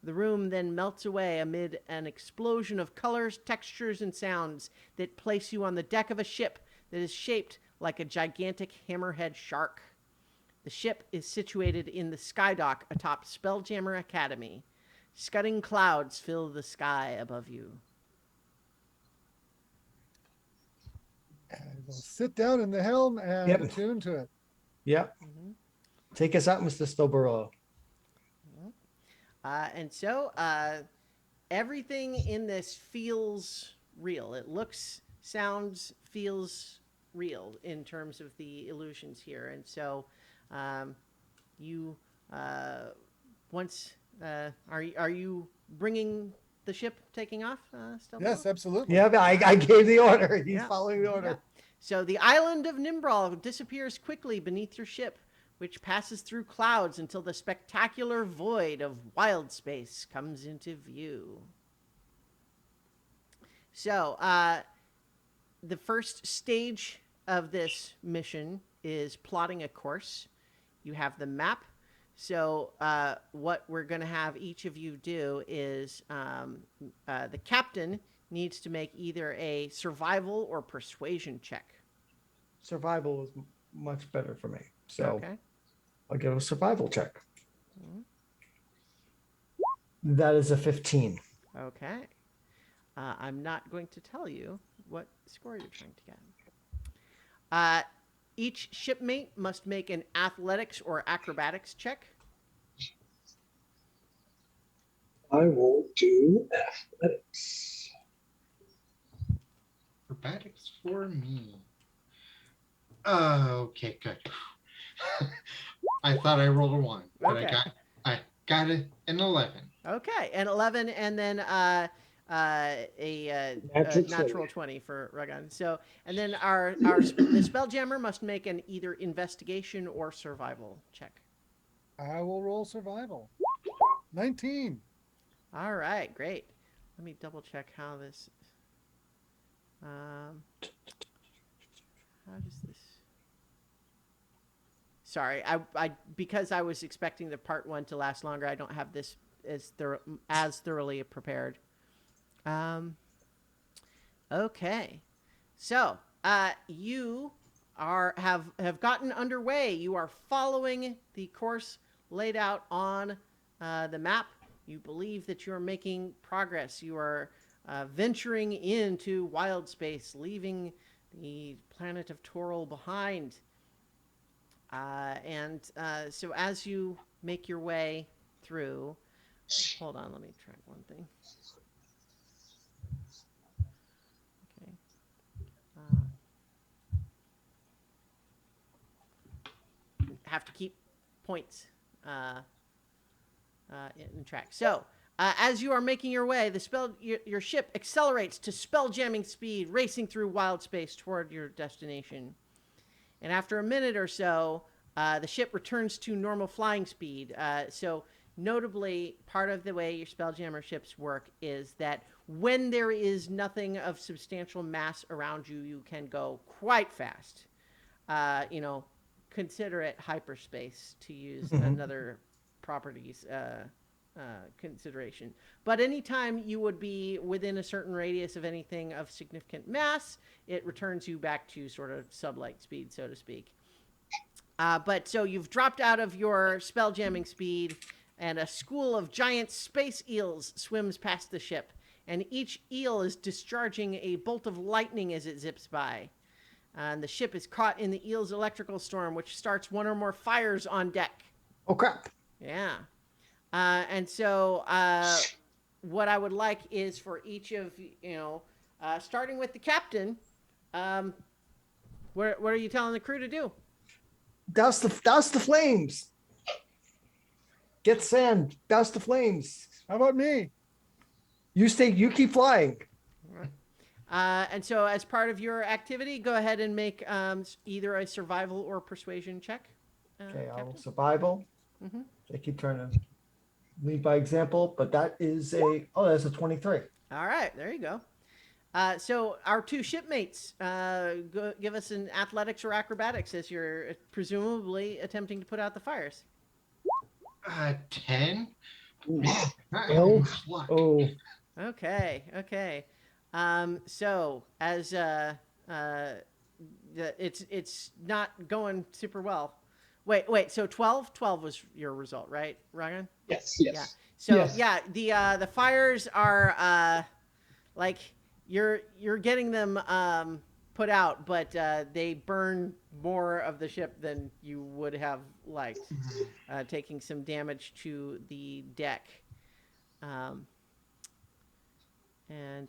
The room then melts away amid an explosion of colors, textures, and sounds that place you on the deck of a ship that is shaped like a gigantic hammerhead shark. The ship is situated in the skydock atop Spelljammer Academy. Scudding clouds fill the sky above you. And we'll sit down in the helm and Yep. attune to it. Yep. Take us out, Mr. Stoboro. And so everything in this feels real. It looks, sounds, feels real in terms of the illusions here. And so you once are you bringing the ship taking off? Stelvaro? Yes, absolutely. Yeah, I gave the order. He's Yeah. following the order. Yeah. So the island of Nimbral disappears quickly beneath your ship, which passes through clouds until the spectacular void of wild space comes into view. So, the first stage of this mission is plotting a course. You have the map. So, what we're going to have each of you do is the captain needs to make either a survival or persuasion check. Survival is much better for me. So Okay. I'll give a survival check. That is a 15. Okay. I'm not going to tell you what score you're trying to get. Each shipmate must make an athletics or acrobatics check. I will do athletics. Acrobatics for me. Okay, good. I thought I rolled a 1, but Okay. I got it an 11. Okay, and 11, and then a natural 20 for Ragan. So, and then the Spelljammer must make an either investigation or survival check. I will roll survival. 19. All right, great. Let me double check how this. How does this? Sorry, I because I was expecting the part 1 to last longer. I don't have this as thoroughly prepared. Okay, so you have gotten underway. You are following the course laid out on the map. You believe that you are making progress. You are venturing into wild space, leaving the planet of Toril behind. So as you make your way through, hold on, let me try one thing. Okay. Have to keep points in track. So, as you are making your way, your ship accelerates to spell-jamming speed, racing through wild space toward your destination. And after a minute or so, the ship returns to normal flying speed. So notably, part of the way your Spelljammer ships work is that when there is nothing of substantial mass around you, you can go quite fast. You know, consider it hyperspace to use another properties consideration. But anytime you would be within a certain radius of anything of significant mass, it returns you back to sort of sublight speed, so to speak. But so you've dropped out of your spell jamming speed, and a school of giant space eels swims past the ship, and each eel is discharging a bolt of lightning as it zips by. And the ship is caught in the eel's electrical storm, which starts one or more fires on deck. Oh crap! Yeah. And so what I would like is for each of, starting with the captain, what are you telling the crew to do? Douse the flames. Get sand. Douse the flames. How about me? You keep flying. And so as part of your activity, go ahead and make either a survival or persuasion check. Okay, I'll Captain. survival. Mhm. I keep trying to lead by example, but that is that's a 23. All right, there you go. So our two shipmates, give us an athletics or acrobatics as you're presumably attempting to put out the fires. 10. Ooh. Man, not Well, much luck. Oh, Okay. So as it's not going super well. Wait. So 12 was your result, right, Ryan? yes. Yeah. So Yes. yeah, the fires are like you're getting them put out, but they burn more of the ship than you would have liked, taking some damage to the deck. And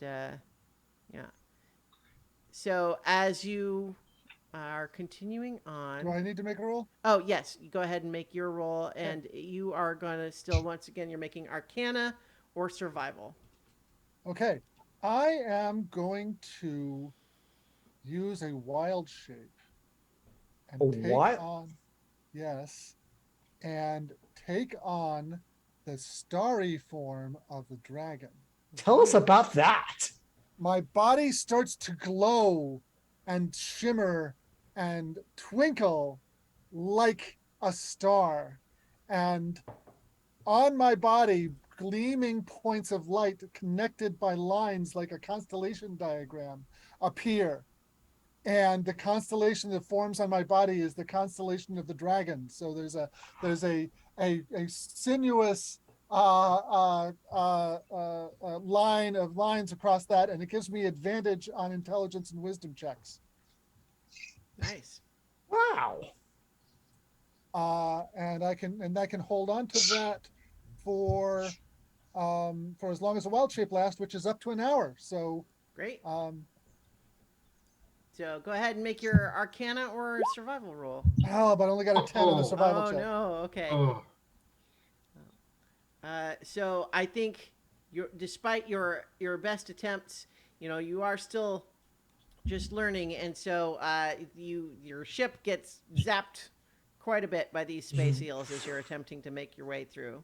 yeah. So as you are continuing on. Do I need to make a roll? Oh, yes. You go ahead and make your roll. And you are going to still, once again, you're making Arcana or Survival. Okay. I am going to use a wild shape and A take what? on, yes, and take on the starry form of the dragon. tell us about that. My body starts to glow and shimmer and twinkle like a star. And on my body, gleaming points of light connected by lines like a constellation diagram appear. And the constellation that forms on my body is the constellation of the dragon. So there's a sinuous line of lines across that, and it gives me advantage on intelligence and wisdom checks. Nice. Wow. And I can hold on to that for as long as the wild shape lasts, which is up to an hour. So Great. So go ahead and make your Arcana or Survival roll. but I only got a 10 on the survival Oh, check. no. Okay. Oh, So I think despite your best attempts, you are still just learning, and so your ship gets zapped quite a bit by these space eels as you're attempting to make your way through.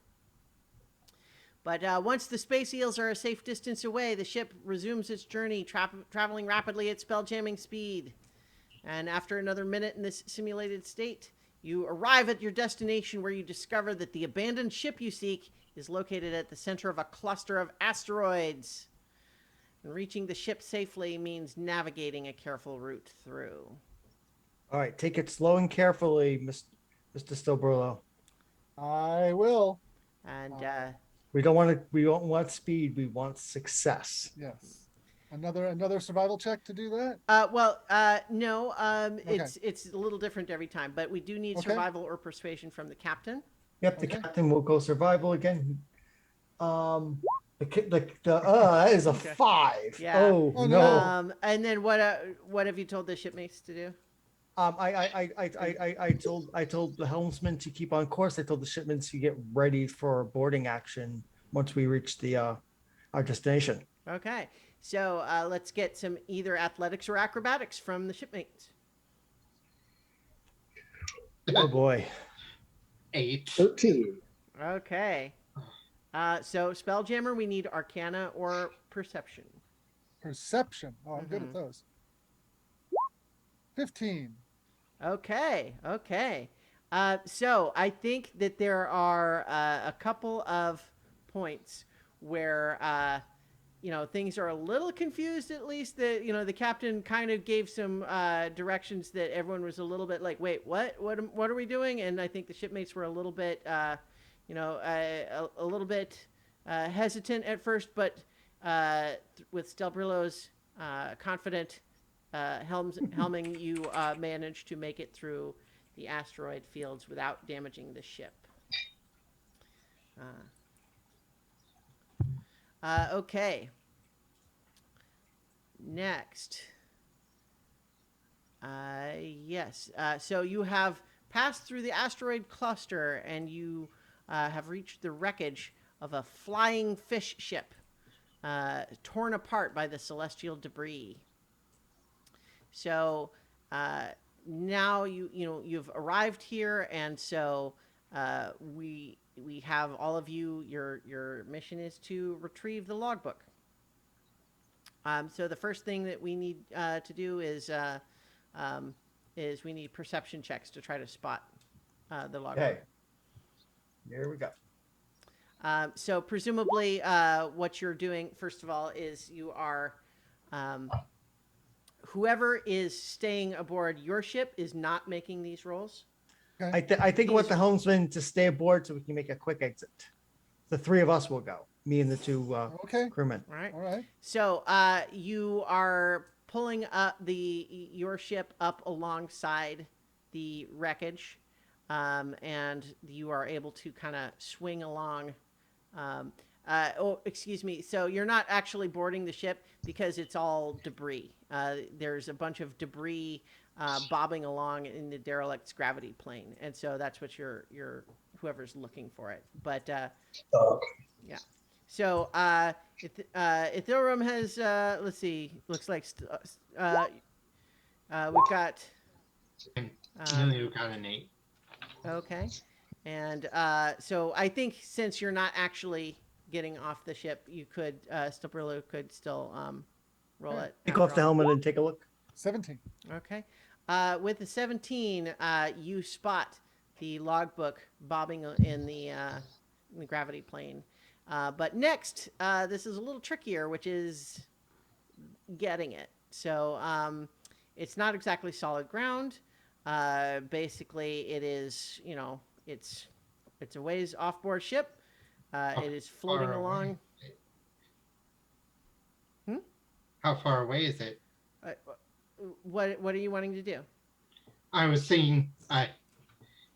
But once the space eels are a safe distance away, the ship resumes its journey, traveling rapidly at spell-jamming speed. And after another minute in this simulated state, you arrive at your destination, where you discover that the abandoned ship you seek is located at the center of a cluster of asteroids. And reaching the ship safely means navigating a careful route through. All right, take it slow and carefully, Mr. Stilburlo. I will. And We don't want speed. We want success. Yes. Another survival check to do that? no, Okay. it's a little different every time, but we do need Okay. survival or persuasion from the captain. Yep, the Okay. captain will go survival again. That is a Okay. 5. Yeah. Oh, Oh, no. no. And then what have you told the shipmates to do? I told the helmsman to keep on course. I told the shipmen to get ready for boarding action once we reach our destination. Okay, so let's get some either athletics or acrobatics from the shipmates. Oh boy. 8. 13. Okay. So Spelljammer, we need Arcana or Perception. Perception. Oh, I'm good at those. 15. Okay, okay. So I think that there are a couple of points where things are a little confused. At least the captain kind of gave some directions that everyone was a little bit like, wait, what are we doing? And I think the shipmates were a little bit a little bit hesitant at first, but with Stelbrillo's confident helming, you managed to make it through the asteroid fields without damaging the ship. Okay. Next. Yes. So you have passed through the asteroid cluster and you have reached the wreckage of a flying fish ship torn apart by the celestial debris. So now you've arrived here, and so we have all of you. Your mission is to retrieve the logbook. So the first thing that we need to do is we need perception checks to try to spot the logbook. Okay. Here we go. So presumably, what you're doing, first of all, is you are whoever is staying aboard your ship is not making these rolls. Okay. I think I want the helmsman to stay aboard so we can make a quick exit. The three of us will go. Me and the two Okay. crewmen. All right. All right. So you are pulling up your ship up alongside the wreckage, and you are able to kind of swing along. Excuse me. So you're not actually boarding the ship because it's all debris. There's a bunch of debris bobbing along in the derelict's gravity plane, and so that's what you're whoever's looking for it. But yeah. So Ethereum has let's see. Looks like we've got. And Emilio got an 8. Okay. And so I think since you're not actually getting off the ship, you could, Stoprillo could still roll it. Take off the helmet and take a look. 17. Okay. With the 17, you spot the logbook bobbing in the gravity plane. But next, this is a little trickier, which is getting it. So it's not exactly solid ground. Basically, it is, it's a ways off-board ship. It is floating along. How far away is it? What are you wanting to do? I was thinking if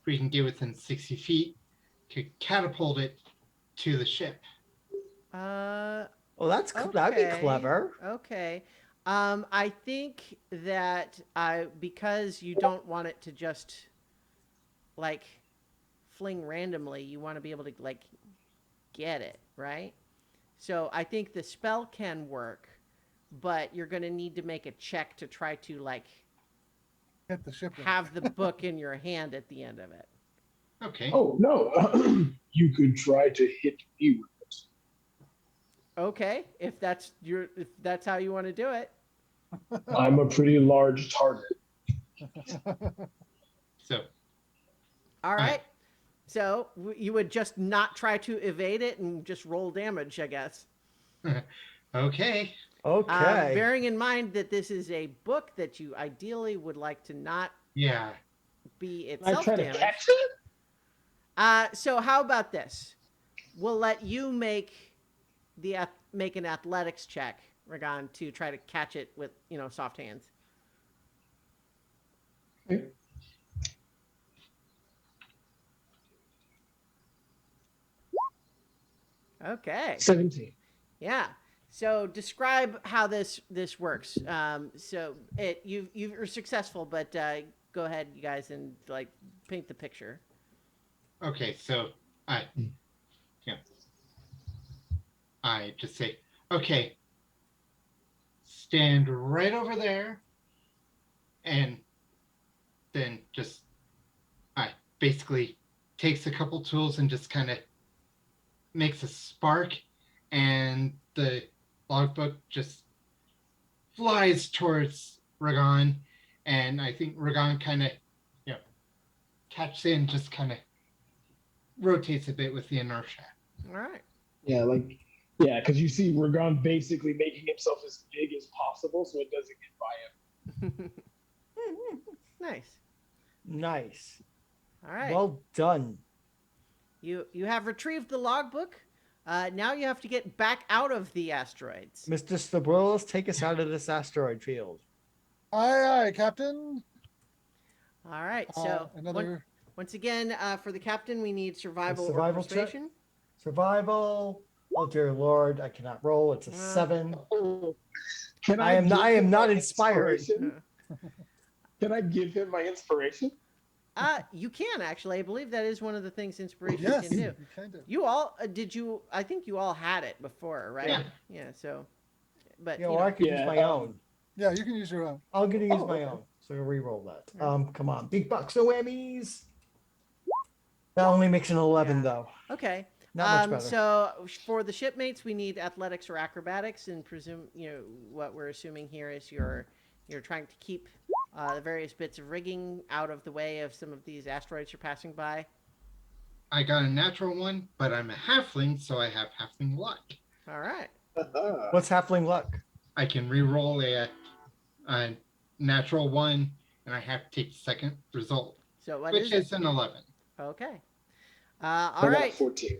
we can get within 60 feet, could catapult it to the ship. Oh, that'd be Okay. clever. Okay. I think that because you don't want it to just like fling randomly, you want to be able to like get it, right? So I think the spell can work, but you're going to need to make a check to try to like Hit the ship. have the book in your hand at the end of it. Okay. Oh no, you could try to hit me with it. Okay, if that's how you want to do it. I'm a pretty large target. So All right. So you would just not try to evade it and just roll damage, I guess. okay. Okay. Bearing in mind that this is a book that you ideally would like to not Yeah. be Can I itself try to damaged. catch it? So how about this? We'll let you make an athletics check, Ragan, to try to catch it with soft hands. Okay. Okay. 17. Yeah. So describe how this works. So you're successful, but go ahead, you guys, and like paint the picture. Okay. So I just say, okay, stand right over there, and then just basically takes a couple tools and just kind of makes a spark, and the logbook just flies towards Ragon, and I think Ragon kind of, you know, catches in, just kind of rotates a bit with the inertia. All right. Yeah, like yeah, because you see Ragon basically making himself as big as possible so it doesn't get by him. Nice. Nice. All right. Well done. You have retrieved the logbook. Now you have to get back out of the asteroids. Mr. Stabrolis, take us out of this asteroid field. Aye, aye, Captain. All right. So Another. once again, for the captain, we need survival, survival or persuasion. Survival. Oh dear Lord, I cannot roll. It's a 7. Can I am not- give I am him not my inspired. inspiration? Can I give him my inspiration? You can actually. I believe that is one of the things inspiration Yes, can do. you kind of. You all did you? I think you all had it before, right? Yeah. Yeah. So, but You know, I could use Yeah, my own. Yeah, you can use your own. I'm gonna use my okay. own. So re-roll that. Yeah. Come on, big bucks, no whammies. That only makes an 11 Yeah. though. okay. Not much better. So for the shipmates, we need athletics or acrobatics, and presume what we're assuming here is you're trying to keep the various bits of rigging out of the way of some of these asteroids you're passing by. I got a natural one, but I'm a halfling, so I have halfling luck. All right. What's halfling luck? I can re-roll a natural one, and I have to take the second result, So what which is is an 11. it? Okay. I All got a right. 14.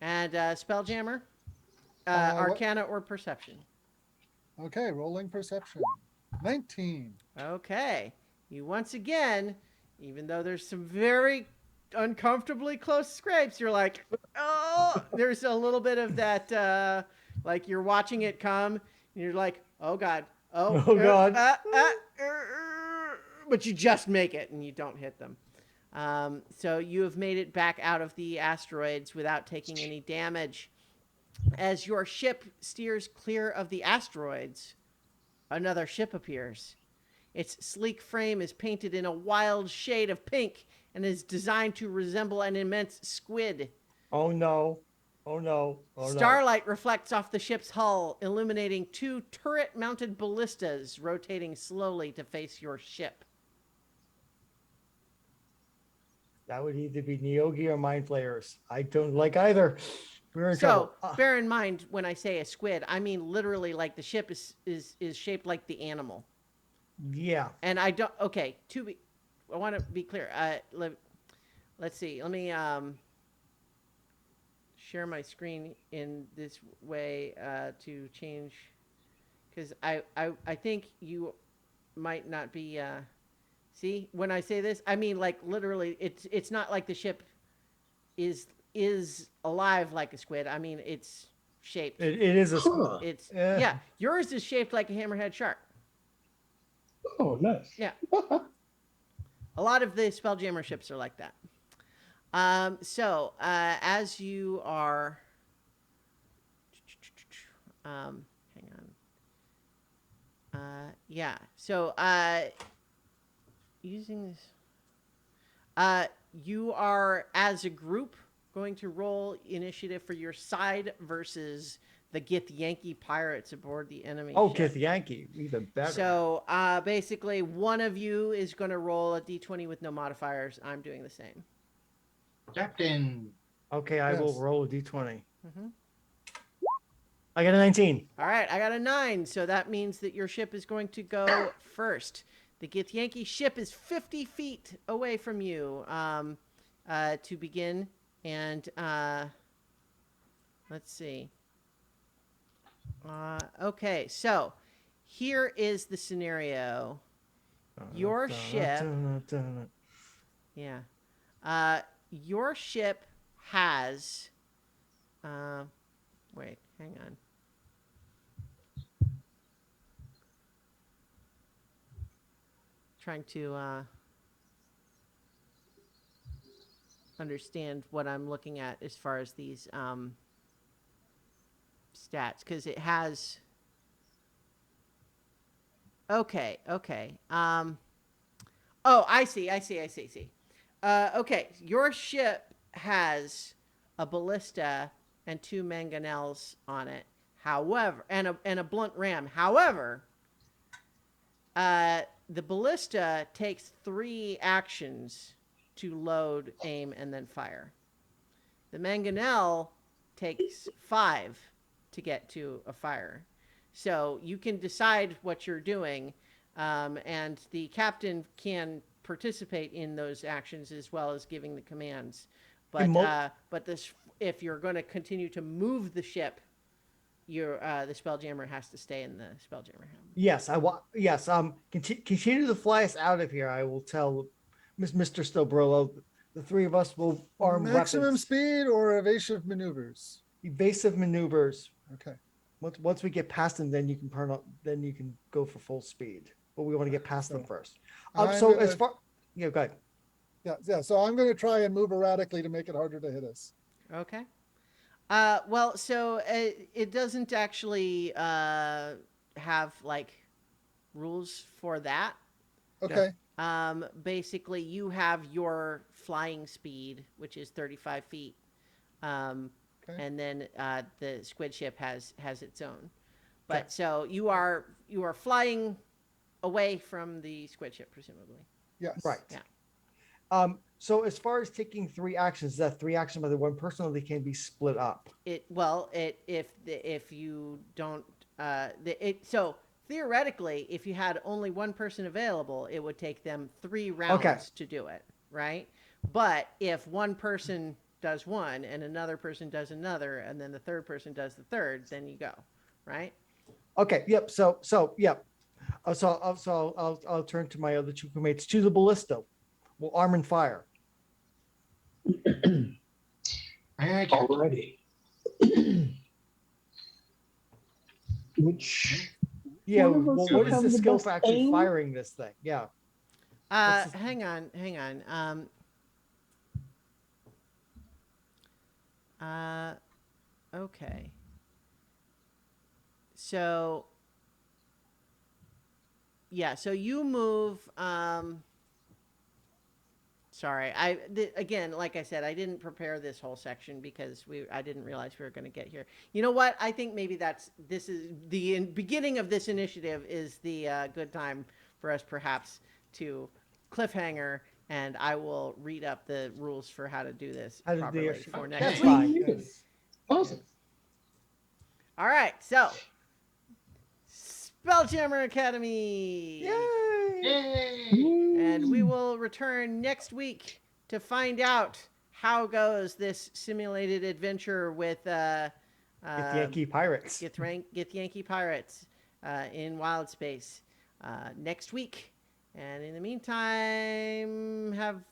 And Spelljammer, what- Arcana or Perception. Okay, rolling perception. 19. Okay. You once again, even though there's some very uncomfortably close scrapes, you're like, oh, there's a little bit of that, like you're watching it come, and you're like, oh God, Oh, God. but you just make it and you don't hit them. So you have made it back out of the asteroids without taking any damage. As your ship steers clear of the asteroids, another ship appears. Its sleek frame is painted in a wild shade of pink and is designed to resemble an immense squid. Oh no. Oh no. Oh no. Starlight reflects off the ship's hull, illuminating 2 turret-mounted ballistas rotating slowly to face your ship. That would either be Neogi or Mind Flayers. I don't like either. We're in So trouble. bear in mind when I say a squid, I mean literally like the ship is shaped like the animal. Yeah. And I don't. Okay, I want to be clear. Let's see. Let me share my screen in this way to change, because I think you might not be. See, when I say this, I mean like literally. It's not like the ship is alive like a squid. I mean it's shaped. It is a Huh. It's Eh. yeah. Yours is shaped like a hammerhead shark. Oh, nice. Yeah. A lot of the Spelljammer ships are like that. So as you are, hang on. Yeah. So using this, you are as a group going to roll initiative for your side versus the Githyanki pirates aboard the enemy Oh, ship. Githyanki, even better. So basically, one of you is going to roll a d20 with no modifiers. I'm doing the same. Captain. Okay, I will Yes. roll a d20. Mm-hmm. I got a 19. All right, I got a 9, so that means that your ship is going to go first. The Githyanki ship is 50 feet away from you to begin, and let's see. Okay, so here is the scenario. Your ship, yeah, your ship has. Wait, hang on. Trying to understand what I'm looking at as far as these stats, because it has. Okay. Oh, I see. Okay, your ship has a ballista and 2 mangonels on it. However, and a blunt ram. However, the ballista takes 3 actions to load, aim, and then fire. The mangonel takes 5 to get to a fire. So you can decide what you're doing, and the captain can participate in those actions as well as giving the commands. But this, if you're going to continue to move the ship, the Spelljammer has to stay in the Spelljammer helmet. Yes, I want. Yes, continue to fly us out of here. I will tell Mr. Stobrillo. The 3 of us will arm Maximum weapons. speed or evasive maneuvers? Evasive maneuvers. Okay. Once we get past them, then you can then you can go for full speed. But we want to get past them So, first. I'm So gonna- as far, yeah, go ahead. Yeah. So I'm going to try and move erratically to make it harder to hit us. Okay. Well, so it doesn't actually have like rules for that. Okay. Basically, you have your flying speed, which is 35 feet, Okay. and then the squid ship has its own. But Okay. so you are flying away from the squid ship, presumably. Yes. Right. Yeah. So as far as taking 3 actions, is that 3 actions by the one person, or they can be split up? If you don't so theoretically, if you had only one person available, it would take them 3 rounds to do it, right? But if one person does one and another person does another, and then the third person does the third, then you go, right? Okay. Yep. So yep. I'll turn to my other 2 crewmates to the ballista. We'll arm and fire. Aye, aye, Captain. Alrighty. Which Yeah. one of us Well, would what is have the the skill best for actually aim? firing this thing? Yeah. What's this- Hang on. Okay. So, yeah, so you move. Sorry, again, like I said, I didn't prepare this whole section because I didn't realize we were going to get here. You know what? I think maybe this is the beginning of this initiative is the good time for us perhaps to cliffhanger, and I will read up the rules for how to do this How to do properly it. for Okay. next That's week. fine. Yes. Awesome. All right, so Spelljammer Academy. Yay! Yay! And we will return next week to find out how goes this simulated adventure with Get the Yankee Pirates. Get Yankee Pirates in Wild Space next week. And in the meantime, have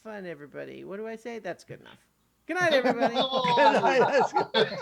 fun, everybody. What do I say? That's good enough. Good night, everybody. Oh. Good night. That's good.